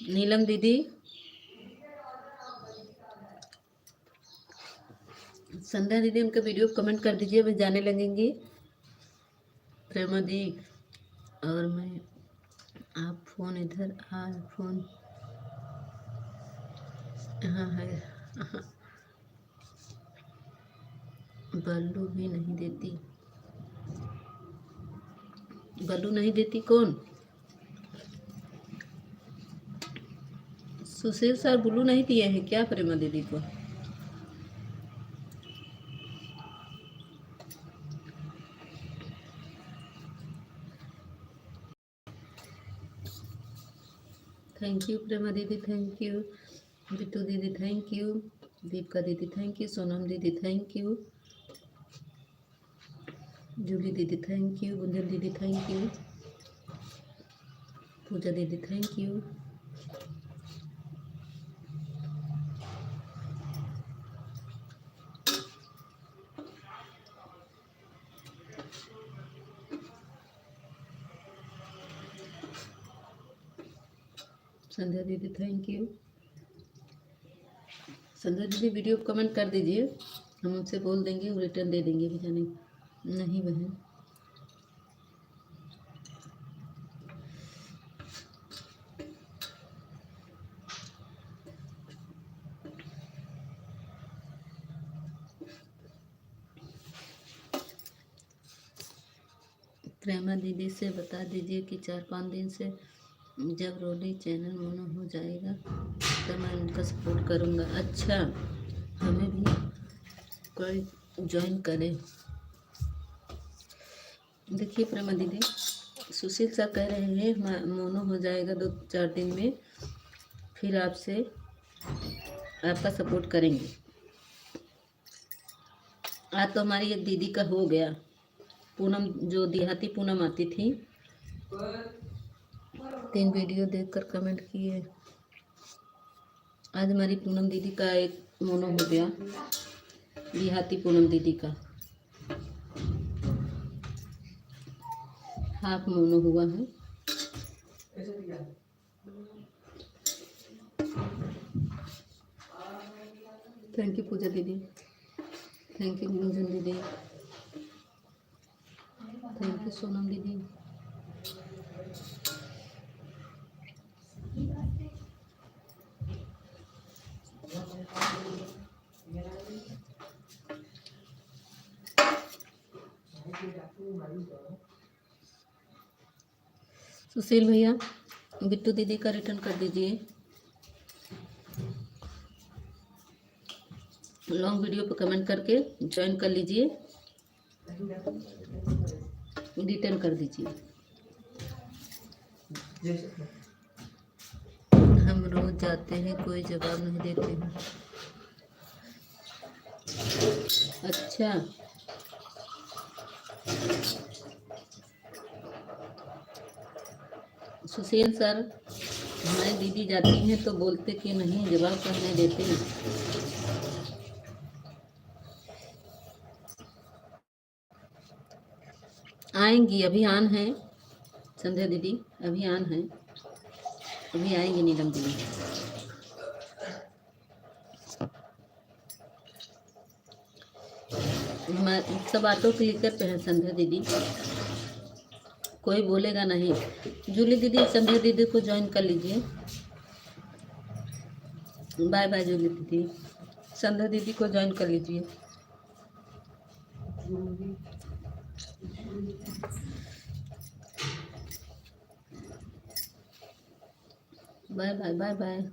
S1: नीलम दीदी, संध्या दीदी उनके वीडियो कमेंट कर दीजिए, वे जाने लगेंगी। प्रेमा दी और मैं, आप फोन इधर आ, फोन हाँ है। बल्लू भी नहीं देती, बल्लू नहीं देती कौन? सुशील सर ब्लू नहीं दिए हैं क्या प्रेमा दीदी को? Thank you Prema didi, thank you Bittu दीदी, थैंक यू दीपिका दीदी, thank you Sonam didi, thank you Julie दीदी, thank you Gunjan didi, thank you पूजा दीदी, थैंक यू। संध्या दीदी थैंक यू। संध्या दीदी वीडियो कमेंट कर दीजिए, हम उनसे बोल देंगे, वो रिटर्न दे देंगे कि जाने नहीं बहन। प्रेमा दीदी से बता दीजिए कि 4-5 दिन से जब रोली चैनल मोनो हो जाएगा तो मैं उनका सपोर्ट करूँगा। अच्छा, हमें भी कोई ज्वाइन करे। देखिए प्रेमा दीदी, सुशील सर कह रहे हैं मोनो हो जाएगा 2-4 दिन में, फिर आपसे आपका सपोर्ट करेंगे। आज तो हमारी एक दीदी का हो गया, पूनम, जो देहाती पूनम आती थी, 3 वीडियो देखकर कमेंट किए। आज हमारी पूनम दीदी का एक मोनो हो गया, देहाती पूनम दीदी का हाफ मोनो हुआ है। थैंक यू पूजा दीदी, thank you Gunjan didi, thank you Sonam दीदी। सुशील भैया बिट्टू दीदी का रिटर्न कर दीजिए। लॉन्ग वीडियो पर कमेंट करके ज्वाइन कर लीजिए, रिटर्न कर दीजिए। हम रोज जाते हैं, कोई जवाब नहीं देते हैं। अच्छा, सुशील सर, हमारी दीदी जाती हैं तो बोलते कि नहीं, जवाब करने देते हैं। आएंगी, अभी आन है संध्या दीदी, अभी आन है, अभी आएंगी नीलम दीदी। सब ऑटो क्लिकर पे है संध्या दीदी, कोई बोलेगा नहीं। जूली दीदी संध्या दीदी को ज्वाइन कर लीजिए। बाय बाय जूली दीदी, संध्या दीदी को ज्वाइन कर लीजिए। Bye bye bye bye.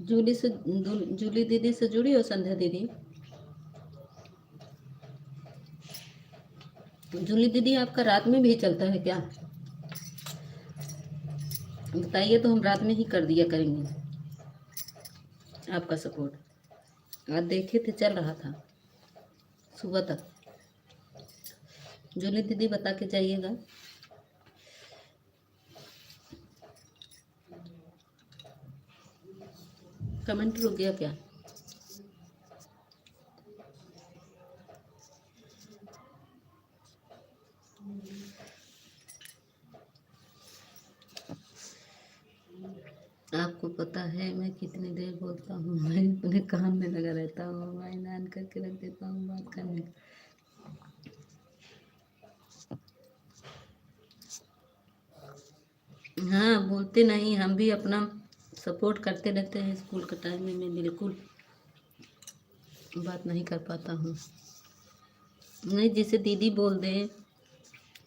S1: Julie दीदी से जुड़ी हो संध्या दीदी? जूली दीदी आपका रात में भी चलता है क्या? बताइए तो हम रात में ही कर दिया करेंगे आपका सपोर्ट। आज देखे थे चल रहा था सुबह तक। जूली दीदी बता के जाइएगा। कमेंट रुक गया क्या? आपको पता है मैं कितनी देर बोलता हूँ? मैं अपने काम में लगा रहता हूँ, मोबाइल ऑन करके रख देता हूँ बात करने। हाँ बोलते नहीं, हम भी अपना सपोर्ट करते रहते हैं। स्कूल के टाइम में मैं बिल्कुल बात नहीं कर पाता हूँ। नहीं, जिसे दीदी बोल दे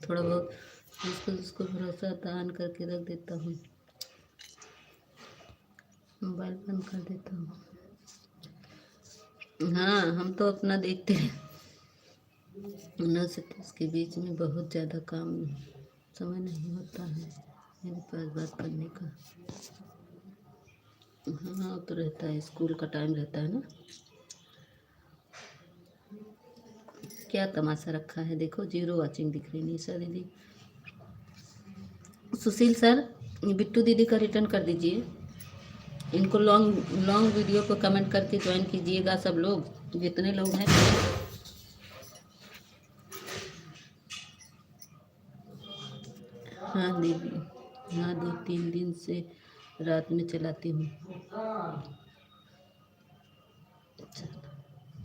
S1: थोड़ा बहुत उसको भरोसा था, ऑन करके रख देता हूँ, मोबाइल बंद कर देता हूँ। हाँ हम तो अपना देखते हैं। 9 से 10 के बीच में बहुत ज़्यादा काम समय नहीं होता है मेरे पास बात करने का। हाँ तो रहता है, स्कूल का टाइम रहता है ना। क्या तमाशा रखा है देखो, 0 वॉचिंग दिख रही निशा दीदी। सुशील सर, बिट्टू दीदी का रिटर्न कर दीजिए। इनको लॉन्ग लॉन्ग वीडियो पर कमेंट करके ज्वाइन कीजिएगा सब लोग, जितने लोग हैं। हाँ दीदी, हाँ 2-3 दिन से रात में चलाती हूँ।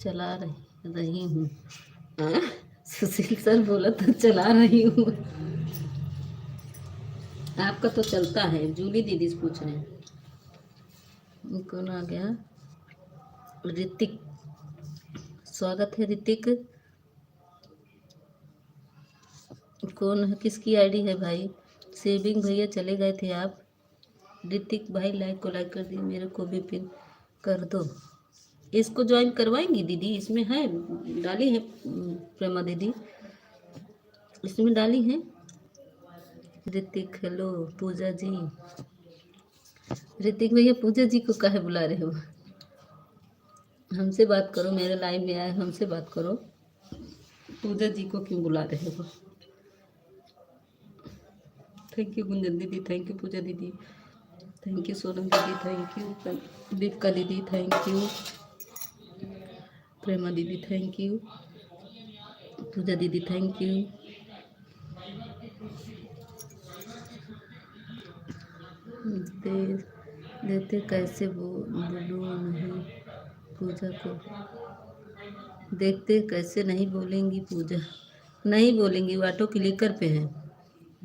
S1: चला रही हूँ। हाँ? सुशील सर बोला तो चला रही हूँ। आपका तो चलता है, जूली दीदी से पूछ रहे हैं। कौन आ गया? ऋतिक, स्वागत है ऋतिक। कौन है, किसकी आईडी है भाई? सेविंग भैया चले गए थे आप। ऋतिक भाई लाइक को लाइक कर दिए, मेरे को भी पिन कर दो। इसको ज्वाइन करवाएंगी दीदी? इसमें है, डाली है प्रेमा दीदी, इसमें डाली है। ऋतिक हेलो, पूजा जी। ऋतिक भैया पूजा जी को काहे बुला रहे हो? हमसे बात करो, मेरे लाइव में आए, हमसे बात करो। पूजा जी को क्यों बुला रहे हो? Thank you Gunjan didi, thank you पूजा दीदी, thank you Sonam didi, thank you Deepika दीदी, thank you Prema didi, thank you पूजा दीदी, थैंक यू। दे देते कैसे बोलूँ नहीं पूजा को? देखते कैसे नहीं बोलेंगी पूजा? नहीं बोलेंगी, वो ऑटो क्लिकर पे है।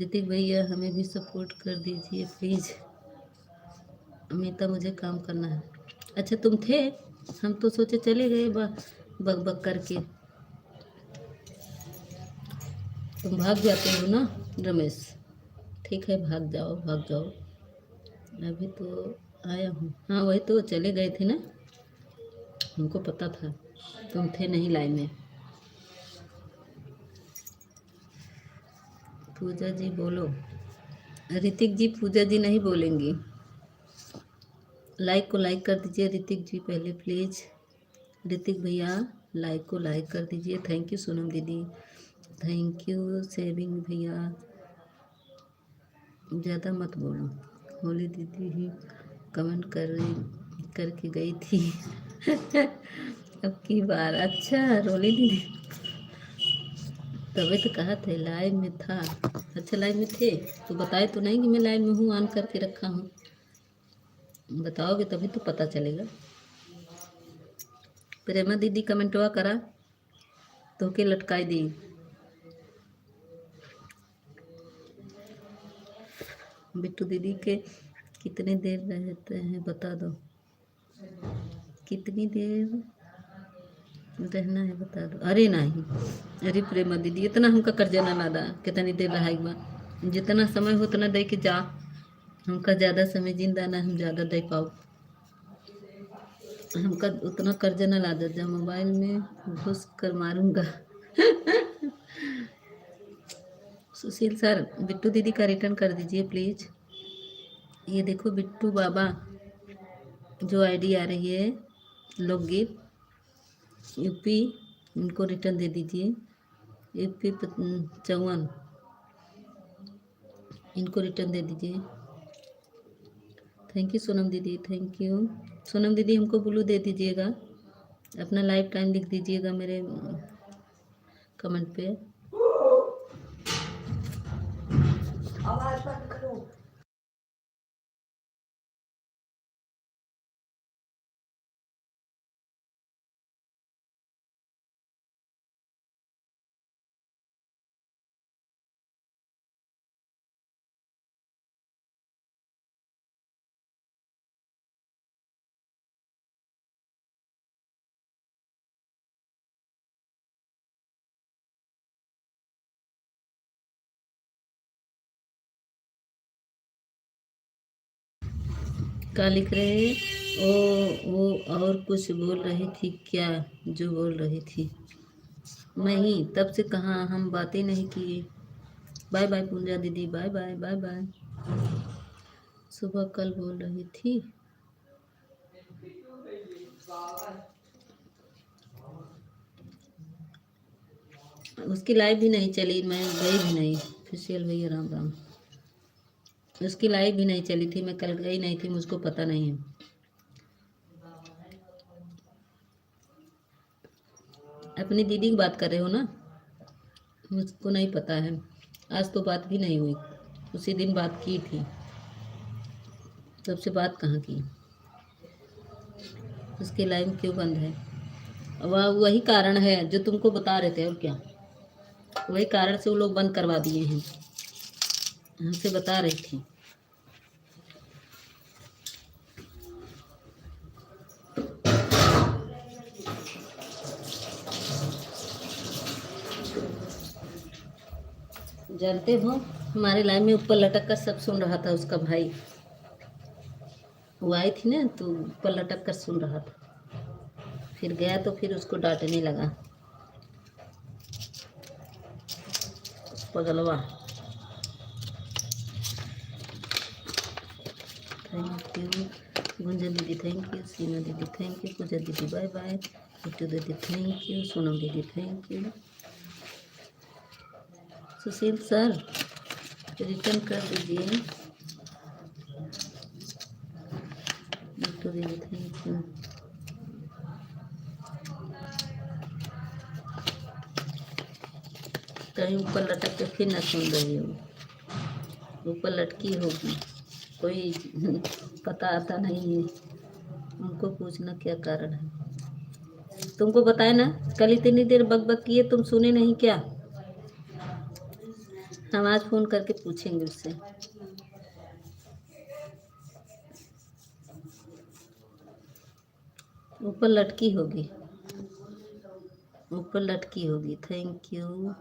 S1: ऋतिक भैया हमें भी सपोर्ट कर दीजिए प्लीज़। अमिता मुझे काम करना है। अच्छा तुम थे, हम तो सोचे चले गए बक बक करके। तुम भाग जाते हो ना रमेश? ठीक है भाग जाओ भाग जाओ। अभी तो आया हूँ। हाँ वही तो चले गए थे ना, हमको पता था तुम थे नहीं लाइन में। पूजा जी बोलो। ऋतिक जी पूजा जी नहीं बोलेंगी। लाइक को लाइक कर दीजिए ऋतिक जी पहले प्लीज़। ऋतिक भैया लाइक को लाइक कर दीजिए। Thank you Sonam didi, thank you saving भैया। ज़्यादा मत बोलो, होली दीदी ही कमेंट करके गई थी अब की बार। अच्छा रोली दीदी, तभी तो कहा थे लाइव में था। अच्छा लाइव में थे तो बताए तो नहीं कि मैं लाइव में हूँ, ऑन करके रखा हूँ। बताओगे तभी तो पता चलेगा। प्रेमा दीदी कमेंटवा करा तो के लटकाई दी। बिट्टू दीदी के कितने देर रहते हैं बता दो, कितनी देर रहना है बता दो। अरे नहीं, अरे प्रेमा दीदी इतना हमका कर्जा ना लादा, कितनी देर रहा बा। जितना समय हो उतना दे के जा, हमका ज़्यादा समय जिंदा ना हम ज़्यादा दे पाओ। हमका उतना कर्जा ना लादा, जब मोबाइल में घुस कर मारूंगा सुशील सर, बिट्टू दीदी का रिटर्न कर दीजिए प्लीज। ये देखो बिट्टू बाबा जो आईडी आ रही है लोकगीत यूपी, इनको रिटर्न दे दीजिए। यूपी 54, इनको रिटर्न दे दीजिए। Thank you Sonam didi, thank you Sonam दीदी। हमको ब्लू दे दीजिएगा, अपना लाइफ टाइम लिख दीजिएगा मेरे कमेंट पे।
S3: आवाज बंद करो।
S1: क्या लिख रहे हैं? वो और कुछ बोल रही थी क्या? जो बोल रही थी मैं ही, तब से कहाँ हम बातें नहीं किए। बाय बाय पूजा दीदी, बाय बाय बाय बाय। सुबह कल बोल रही थी। उसकी लाइव भी नहीं चली, मैं गई भी नहीं। फिशियल भैया राम राम। उसकी लाइव भी नहीं चली थी, मैं कल गई नहीं थी, मुझको पता नहीं है। अपनी दीदी की बात कर रहे हो ना? मुझको नहीं पता है, आज तो बात भी नहीं हुई। उसी दिन बात की थी, तब से बात कहाँ की। उसकी लाइव क्यों बंद है? वह वही कारण है जो तुमको बता रहे थे, और क्या। वही कारण से वो लोग बंद करवा दिए हैं, हमसे बता रही थी। जानते हो, हमारे लाइन में ऊपर लटक कर सब सुन रहा था उसका भाई। वो आई थी ना तो ऊपर लटक कर सुन रहा था, फिर गया तो फिर उसको डांटने लगा पगलवा। Thank you Gunjan didi, thank you सीमा दीदी, थैंक यू पूजा दीदी, बाय बाय। बिट्टू दीदी thank you, Sonam didi thank you. Sushil sir return कर दीजिए। बिट्टू दीदी थैंक यू। कहीं ऊपर लटक के फिर ना सुन रही हो, ऊपर लटकी होगी, कोई पता आता नहीं है। उनको पूछना क्या कारण है। तुमको बताया ना, कल इतनी देर बक बक किए, तुम सुने नहीं क्या? हम आज फोन करके पूछेंगे उससे। ऊपर लटकी होगी, ऊपर लटकी होगी। Thank you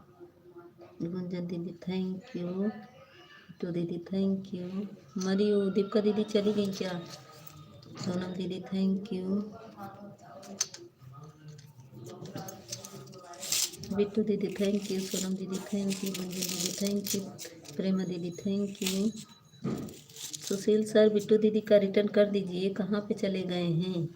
S1: Gunjan didi, thank you तो दीदी, थैंक यू। हमारी वो दीपिका दीदी चली गई क्या? Sonam didi thank you. बिट्टू दीदी thank you, Sonam didi thank you, Gunjan didi thank you, Prema didi thank you. Sushil sir Bittu दीदी का रिटर्न कर दीजिए, कहाँ पे चले गए हैं?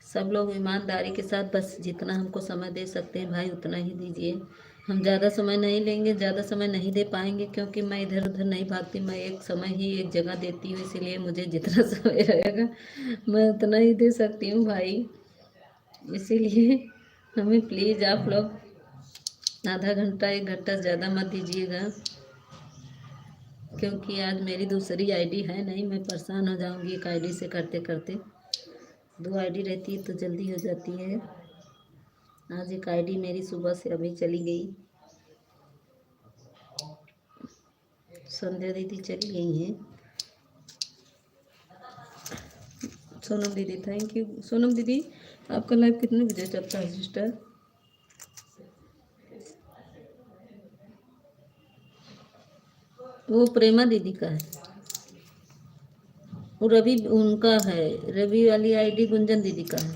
S1: सब लोग ईमानदारी के साथ बस जितना हमको समय दे सकते हैं भाई उतना ही दीजिए। हम ज़्यादा समय नहीं लेंगे, ज़्यादा समय नहीं दे पाएंगे, क्योंकि मैं इधर उधर नहीं भागती। मैं एक समय ही एक जगह देती हूँ, इसीलिए मुझे जितना समय रहेगा मैं उतना ही दे सकती हूँ भाई। इसीलिए हमें प्लीज़ आप लोग आधा घंटा 1 घंटा ज़्यादा मत दीजिएगा, क्योंकि आज मेरी दूसरी आईडी है नहीं, मैं परेशान हो जाऊंगी एक आईडी से करते करते। 2 आईडी रहती है तो जल्दी हो जाती है। आज एक आईडी मेरी सुबह से अभी चली गई। संध्या दीदी चली गई हैं। Sonam didi thank you. सोनम दीदी आपका लाइव कितने बजे चलता है सिस्टर? वो प्रेमा दीदी का है, वो रवि उनका है, रवि वाली आईडी गुंजन दीदी का है।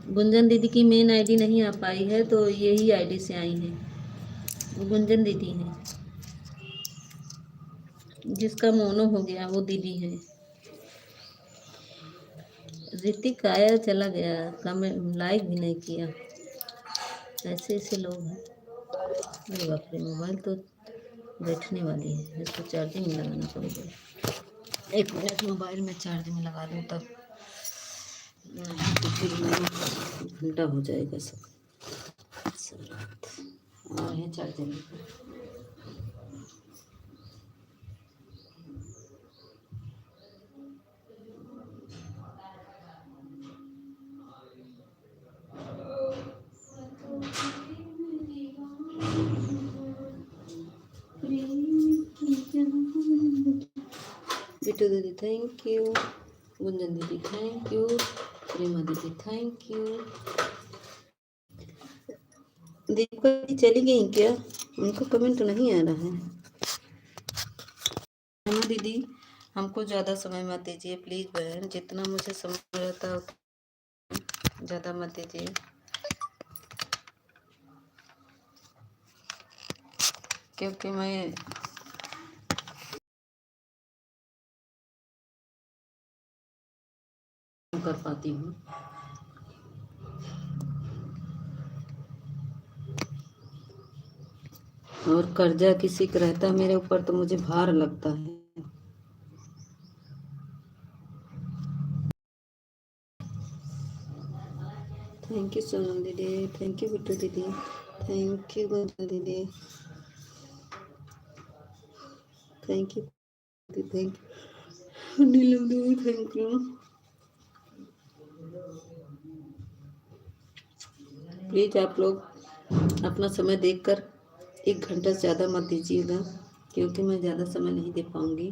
S1: गुंजन दीदी की मेन आईडी नहीं आ पाई है तो यही आईडी से आई है। वो गुंजन दीदी है, जिसका मोनो हो गया वो दीदी है। ऋतिक आया चला गया, कमेंट लाइक भी नहीं किया। ऐसे ऐसे लोग हैं। अरे बाप रे, मोबाइल तो बैठने वाली है, इसको चार्जिंग में लगाना पड़ेगा। 1 मिनट मोबाइल में चार्ज में लगा दूँ तब, नहीं तो फिर घंटा हो जाएगा सब। आ रहे हैं चार्जर लेकर। बिट्टू दीदी thank you, Gunjan didi thank you, Prema didi thank you. Dipka दीदी चली गई क्या? उनको कमेंट नहीं आ रहा है। प्रेमा दीदी हमको ज़्यादा समय मत दीजिए प्लीज़ बहन, जितना मुझे समय रहता है ज़्यादा मत दीजिए। क्योंकि मैं कर पाती हूँ। और कर्जा किसी का रहता मेरे ऊपर तो मुझे भार लगता है। Thank you Sonam didi, thank you Bittu दीदी, thank you Gunjan didi, thank you thank you Neelam didi, thank you. Please आप लोग अपना समय देखकर 1 घंटा से ज़्यादा मत दीजिएगा, क्योंकि मैं ज़्यादा समय नहीं दे पाऊँगी।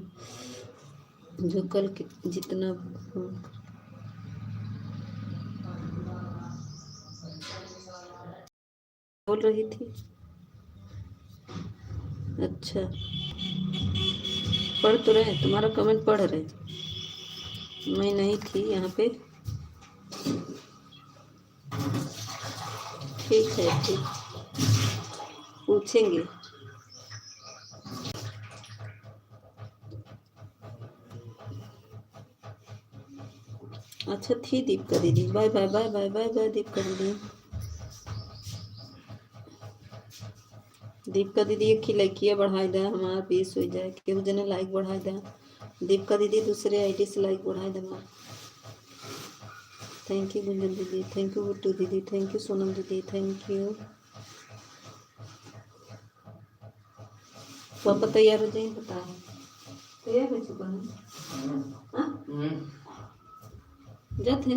S1: जो कल जितना बोल रही थी। अच्छा, पढ़ तो रहे, तुम्हारा कमेंट पढ़ रहे। मैं नहीं थी यहाँ पे। ठीक है, ठीक, पूछेंगे। अच्छा थी दीपिका दीदी, bye bye bye bye bye bye Deepika दीदी। दीपिका दीदी एक खिलैकिया बढ़ाई दा, हमारा 20 हो जाए, केहू जने लाइक बढ़ाई दा। दीपिका दीदी दूसरे आईडी से लाइक बढ़ाई दा। Thank you Gunjan didi, thank you गुट्टू दीदी, thank you Sonam didi, thank you. पापा तैयार हो जाए, बता तैयार हो चुका है। जाते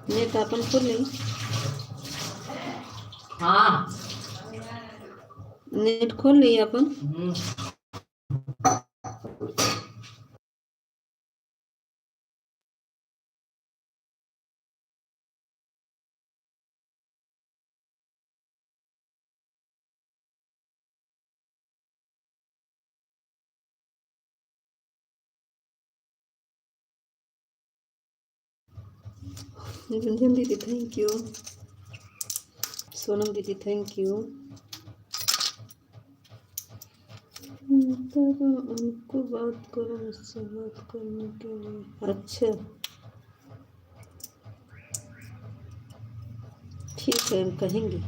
S1: नेट अपन खोल ली। हाँ नेट खोल ली अपन। Gunjan didi thank you, Sonam didi thank you. तब उनको बात करो, मुझसे बात करने के लिए। अच्छा ठीक है, हम कहेंगे।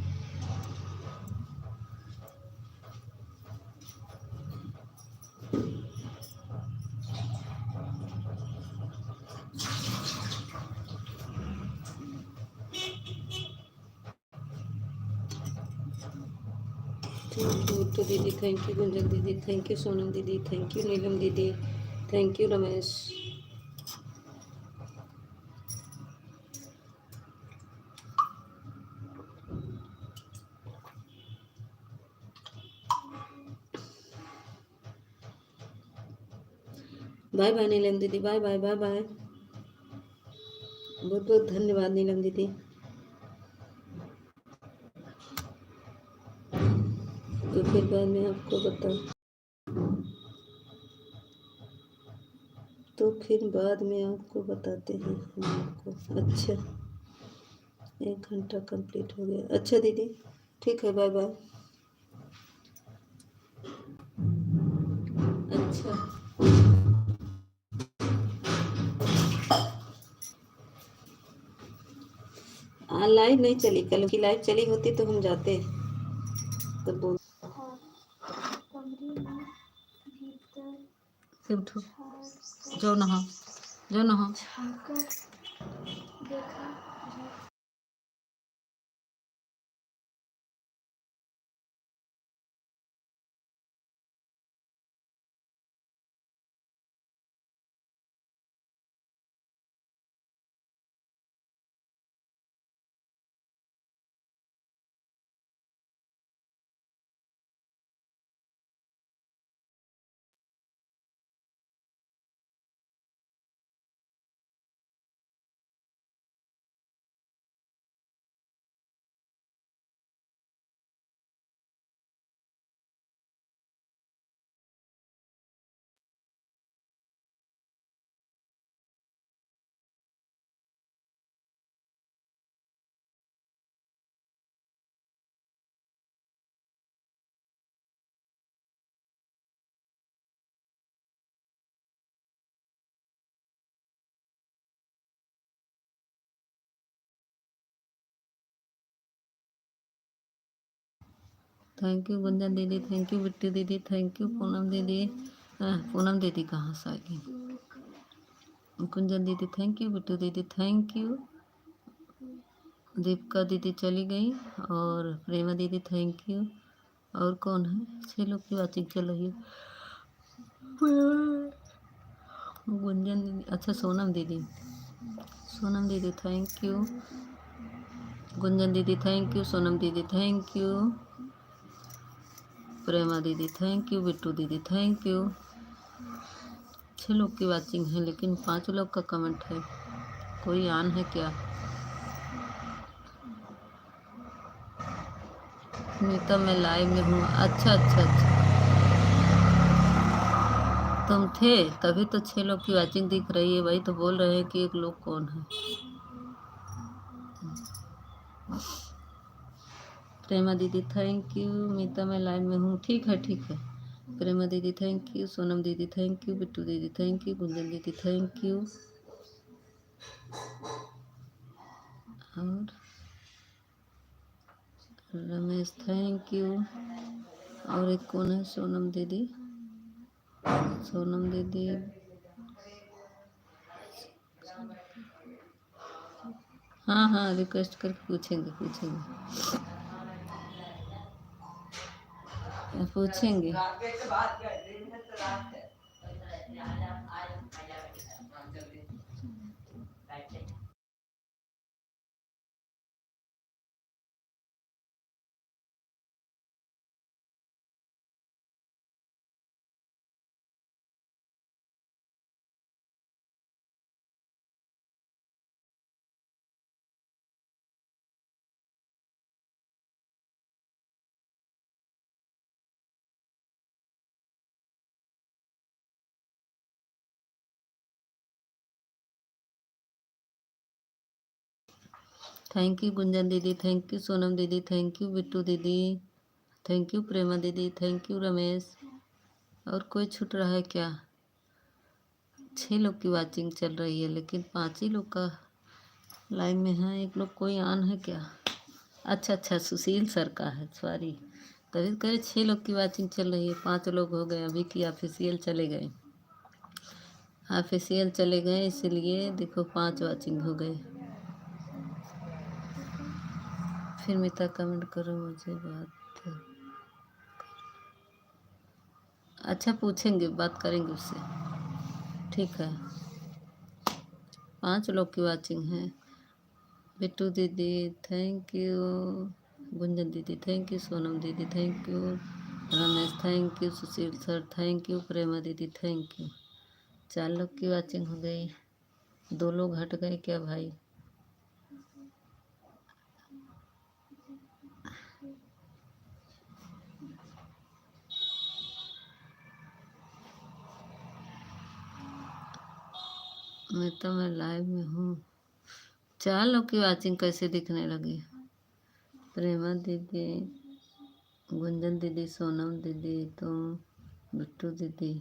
S1: थैंक यू तो दीदी, thank you Gunjan didi, thank you Sonam didi, thank you Neelam didi, thank you Ramesh. Bye bye Neelam didi, bye bye bye bye. बहुत बहुत धन्यवाद नीलम दीदी। तो फिर बाद में आपको बताते हैं हम आपको। अच्छा 1 घंटा कंप्लीट हो गया। अच्छा दीदी, ठीक है, बाय बाय। अच्छा, लाइव नहीं चली, कल की लाइव चली होती तो हम जाते तो बोल। फिर उठो, जाओ नहा, जाओ नहा। Thank you Gunjan didi, thank you Bittu दीदी, थैंक यू पूनम दीदी। पूनम दीदी कहाँ से आ गई? गुंजन दीदी थैंक यू, बिट्टू दीदी थैंक यू, दीपिका दीदी चली गई, और प्रेमा दीदी थैंक यू। और कौन है? 6 लोग की वाचिंग चल रही है। गुंजन दीदी, अच्छा सोनम दीदी, Sonam didi thank you, Gunjan didi thank you, Sonam didi thank you, Prema didi thank you, Bittu दीदी थैंक यू। 6 लोग की वाचिंग है, लेकिन 5 लोग का कमेंट है। कोई आन है क्या? नीता मैं लाइव में हूँ। अच्छा अच्छा अच्छा, तुम थे तभी तो 6 लोग की वाचिंग दिख रही है। वही तो बोल रहे हैं कि एक लोग कौन है। प्रेमा दीदी थैंक यू, मीता मैं लाइव में हूँ। ठीक है ठीक है। प्रेमा didi thank you, Sonam didi thank you, Bittu दीदी thank you, Gunjan didi thank you, और रमेश थैंक यू। और एक कौन है? सोनम दीदी, सोनम दीदी, हाँ हाँ, रिक्वेस्ट करके पूछेंगे पूछेंगे पूछेंगे। Thank you Gunjan didi, thank you Sonam didi, thank you Bittu दीदी, thank you Prema didi, thank you Ramesh. और कोई छूट रहा है क्या? 6 लोग की वाचिंग चल रही है, लेकिन 5 ही लोग का लाइव में है। एक लोग कोई आन है क्या? अच्छा अच्छा, सुशील सर का है, सॉरी। तभी कह 6 लोग की वाचिंग चल रही है, 5 लोग हो गए। अभी की ऑफिशियल चले गए, ऑफिशियल चले गए, इसलिए देखो 5 वाचिंग हो गए। फिर मिता कमेंट करो, मुझे बात। अच्छा पूछेंगे, बात करेंगे उससे, ठीक है। 5 लोग की वाचिंग है। बिट्टू दीदी thank you, Gunjan didi thank you, Sonam didi thank you, Ramesh thank you, Sushil sir thank you, Prema didi thank you. 4 लोग की वाचिंग हो गई। 2 लोग हट गए क्या भाई? मैं लाइव में हूँ। चार लोग की वाचिंग कैसे दिखने लगी? प्रेमा दीदी, गुंजन दीदी, सोनम दीदी, तुम, बिट्टू दीदी।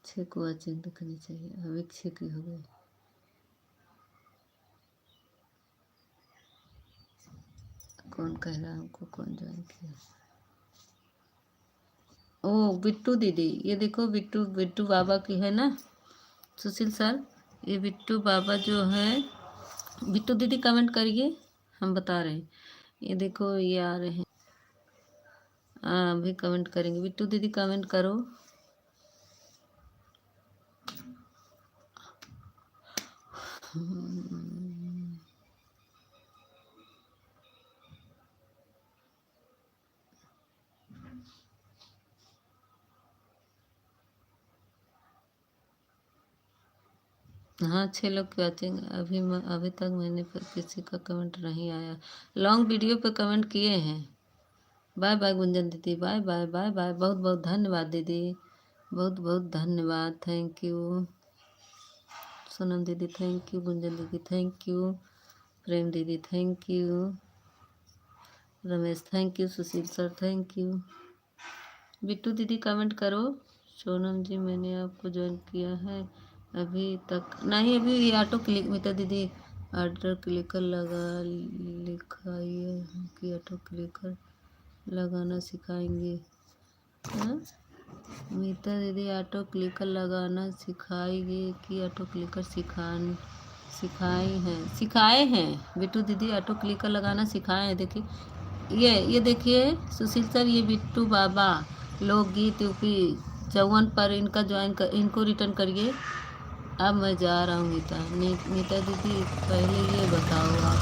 S1: 6 को वाचिंग दिखनी चाहिए, अभी 6 की हो गई। कौन कह रहा है हमको कौन ज्वाइन किया? ओ बिट्टू दीदी, ये देखो बिट्टू बिट्टू बाबा की है ना सुशील सर, ये बिट्टू बाबा जो है। बिट्टू दीदी कमेंट करिए, हम बता रहे हैं। ये देखो ये आ रहे हैं। हाँ अभी कमेंट करेंगे, बिट्टू दीदी कमेंट करो। हाँ 6 लोग की वाचिंग। अभी तक मैंने पर किसी का कमेंट नहीं आया। लॉन्ग वीडियो पे कमेंट किए हैं। बाय बाय गुंजन दीदी, बाय बाय बाय बाय, बहुत बहुत धन्यवाद दीदी, बहुत बहुत धन्यवाद, thank you. Sonam didi thank you, Gunjan didi thank you, प्रेम दीदी thank you, Ramesh thank you, Sushil sir thank you. Bittu दीदी कमेंट करो। सोनम जी मैंने आपको ज्वाइन किया है, अभी तक नहीं। अभी ये ऑटो क्लिक मिता दीदी ऑर्डर क्लिकर लगा लिखाइए कि ऑटो क्लिकर लगाना सिखाएंगे। हाँ मीता दीदी ऑटो क्लिकर लगाना सिखाएंगे कि ऑटो क्लिकर सिखाए हैं। बिट्टू दीदी ऑटो क्लिकर लगाना सिखाए हैं। देखिए ये देखिए सुशील सर, ये बिट्टू बाबा लोकगीत यूपी 54 पर इनका ज्वाइन कर, इनको रिटर्न करिए। अब मैं जा रहा हूँ मीता दीदी पहले ये बताओ आप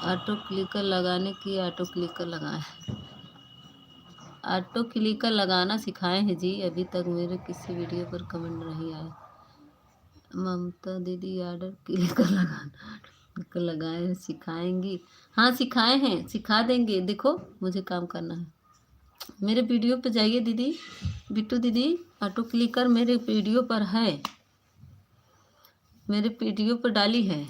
S1: ऑटो क्लिकर लगाने की ऑटो क्लिकर लगाए, ऑटो क्लिकर लगाना सिखाए हैं जी। अभी तक मेरे किसी वीडियो पर कमेंट नहीं आया। ममता दीदी ऑर्डर क्लिकर लगाए हैं, सिखाएंगी। हाँ सिखाए हैं, सिखा देंगे। देखो मुझे काम करना है, मेरे वीडियो पे जाइए दीदी। बिट्टू दीदी ऑटो क्लिकर मेरे वीडियो पर है, मेरे वीडियो पर डाली है।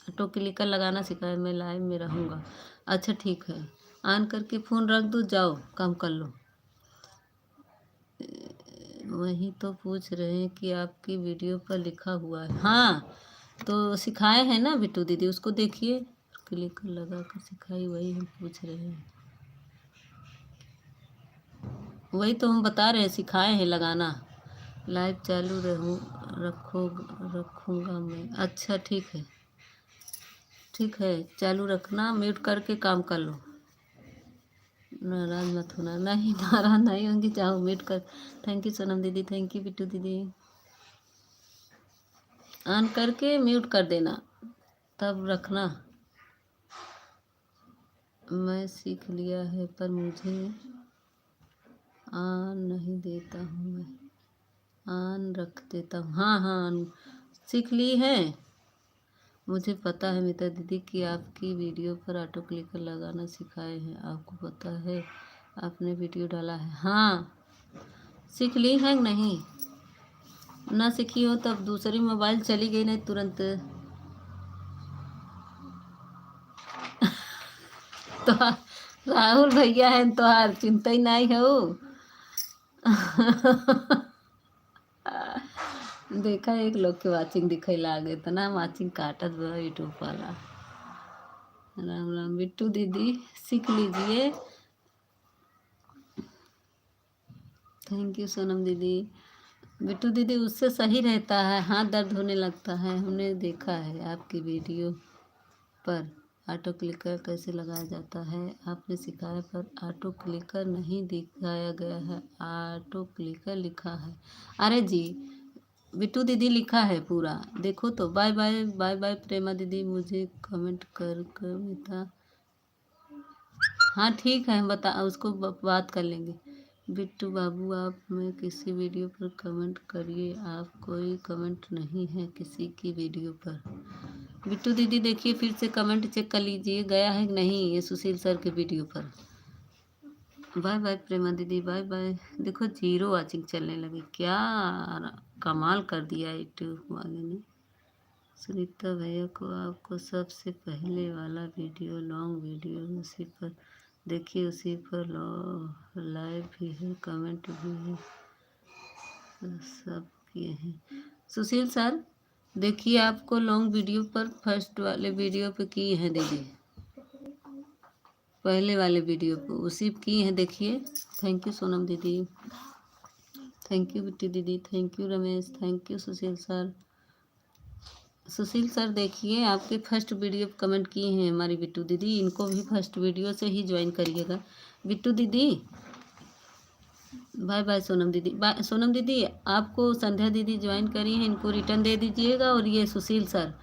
S1: ऑटो क्लिकर लगाना सिखाए, मैं लाइव में रहूँगा। अच्छा ठीक है, ऑन करके फ़ोन रख दो, जाओ काम कर लो। वही तो पूछ रहे हैं कि आपकी वीडियो पर लिखा हुआ है। हाँ तो सिखाए हैं ना बिट्टू दीदी, उसको देखिए, क्लिकर लगा कर सिखाई, वही हम पूछ रहे हैं। वही तो हम बता रहे हैं, सिखाए हैं लगाना। लाइव चालू रखूँगा मैं। अच्छा ठीक है, ठीक है चालू रखना, म्यूट करके काम कर लो। नाराज मत होना। नहीं नाराज नहीं होंगी, जाओ म्यूट कर। Thank you Sonam didi, thank you Bittu दीदी। ऑन करके म्यूट कर देना, तब रखना। मैं सीख लिया है पर मुझे ऑन नहीं देता हूँ, मैं ऑन रख देता हूँ। हाँ हाँ सीख ली है, मुझे पता है मीता दीदी कि आपकी वीडियो पर ऑटो क्लिकर लगाना सिखाए हैं। आपको पता है, आपने वीडियो डाला है। हाँ सीख ली है, नहीं ना सीखी हो तब दूसरी मोबाइल चली गई नहीं तुरंत। तो राहुल भैया है तो हार चिंता ही नहीं हो। देखा एक लोग के वाचिंग दिखे लागे तो ना वाचिंग काटत बा यूट्यूब वाला। राम राम बिट्टू दीदी सीख लीजिए। थैंक यू सोनम दीदी। बिट्टू दीदी उससे सही रहता है, हाथ दर्द होने लगता है। हमने देखा है आपकी वीडियो पर ऑटो क्लिकर कैसे लगाया जाता है, आपने सिखाया पर ऑटो क्लिकर नहीं दिखाया गया है, ऑटो क्लिकर लिखा है। अरे जी बिट्टू दीदी लिखा है पूरा, देखो तो। बाय बाय बाय बाय प्रेमा दीदी, मुझे कमेंट कर मिता। हाँ ठीक है, हम बता उसको बात कर लेंगे। बिट्टू बाबू आप में किसी वीडियो पर कमेंट करिए, आप कोई कमेंट नहीं है किसी की वीडियो पर। बिट्टू दीदी देखिए फिर से कमेंट चेक कर लीजिए, गया है कि नहीं ये सुशील सर के वीडियो पर। बाय बाय प्रेमा दीदी, बाय बाय। देखो 0 वाचिंग चलने लगी, क्या कमाल कर दिया यूट्यूब वाले ने। सुनीता भैया को आपको सबसे पहले वाला वीडियो लॉन्ग वीडियो उसी पर देखिए, उसी पर लाइव भी है, कमेंट भी है, तो सब किए हैं। सुशील सर देखिए, आपको लॉन्ग वीडियो पर फर्स्ट वाले वीडियो पे किए हैं दीदी, पहले वाले वीडियो पे उसी पे किए हैं, देखिए। Thank you Sonam didi, thank you बिट्टी दीदी, thank you Ramesh, thank you Sushil sir. Sushil sir देखिए, आपके फर्स्ट वीडियो पे कमेंट किए हैं हमारी बिट्टू दीदी, इनको भी फर्स्ट वीडियो से ही ज्वाइन करिएगा। बिट्टू दीदी बाय बाय, सोनम दीदी बाय। सोनम दीदी आपको संध्या दीदी ज्वाइन करी हैं, इनको रिटर्न दे दीजिएगा, और ये सुशील सर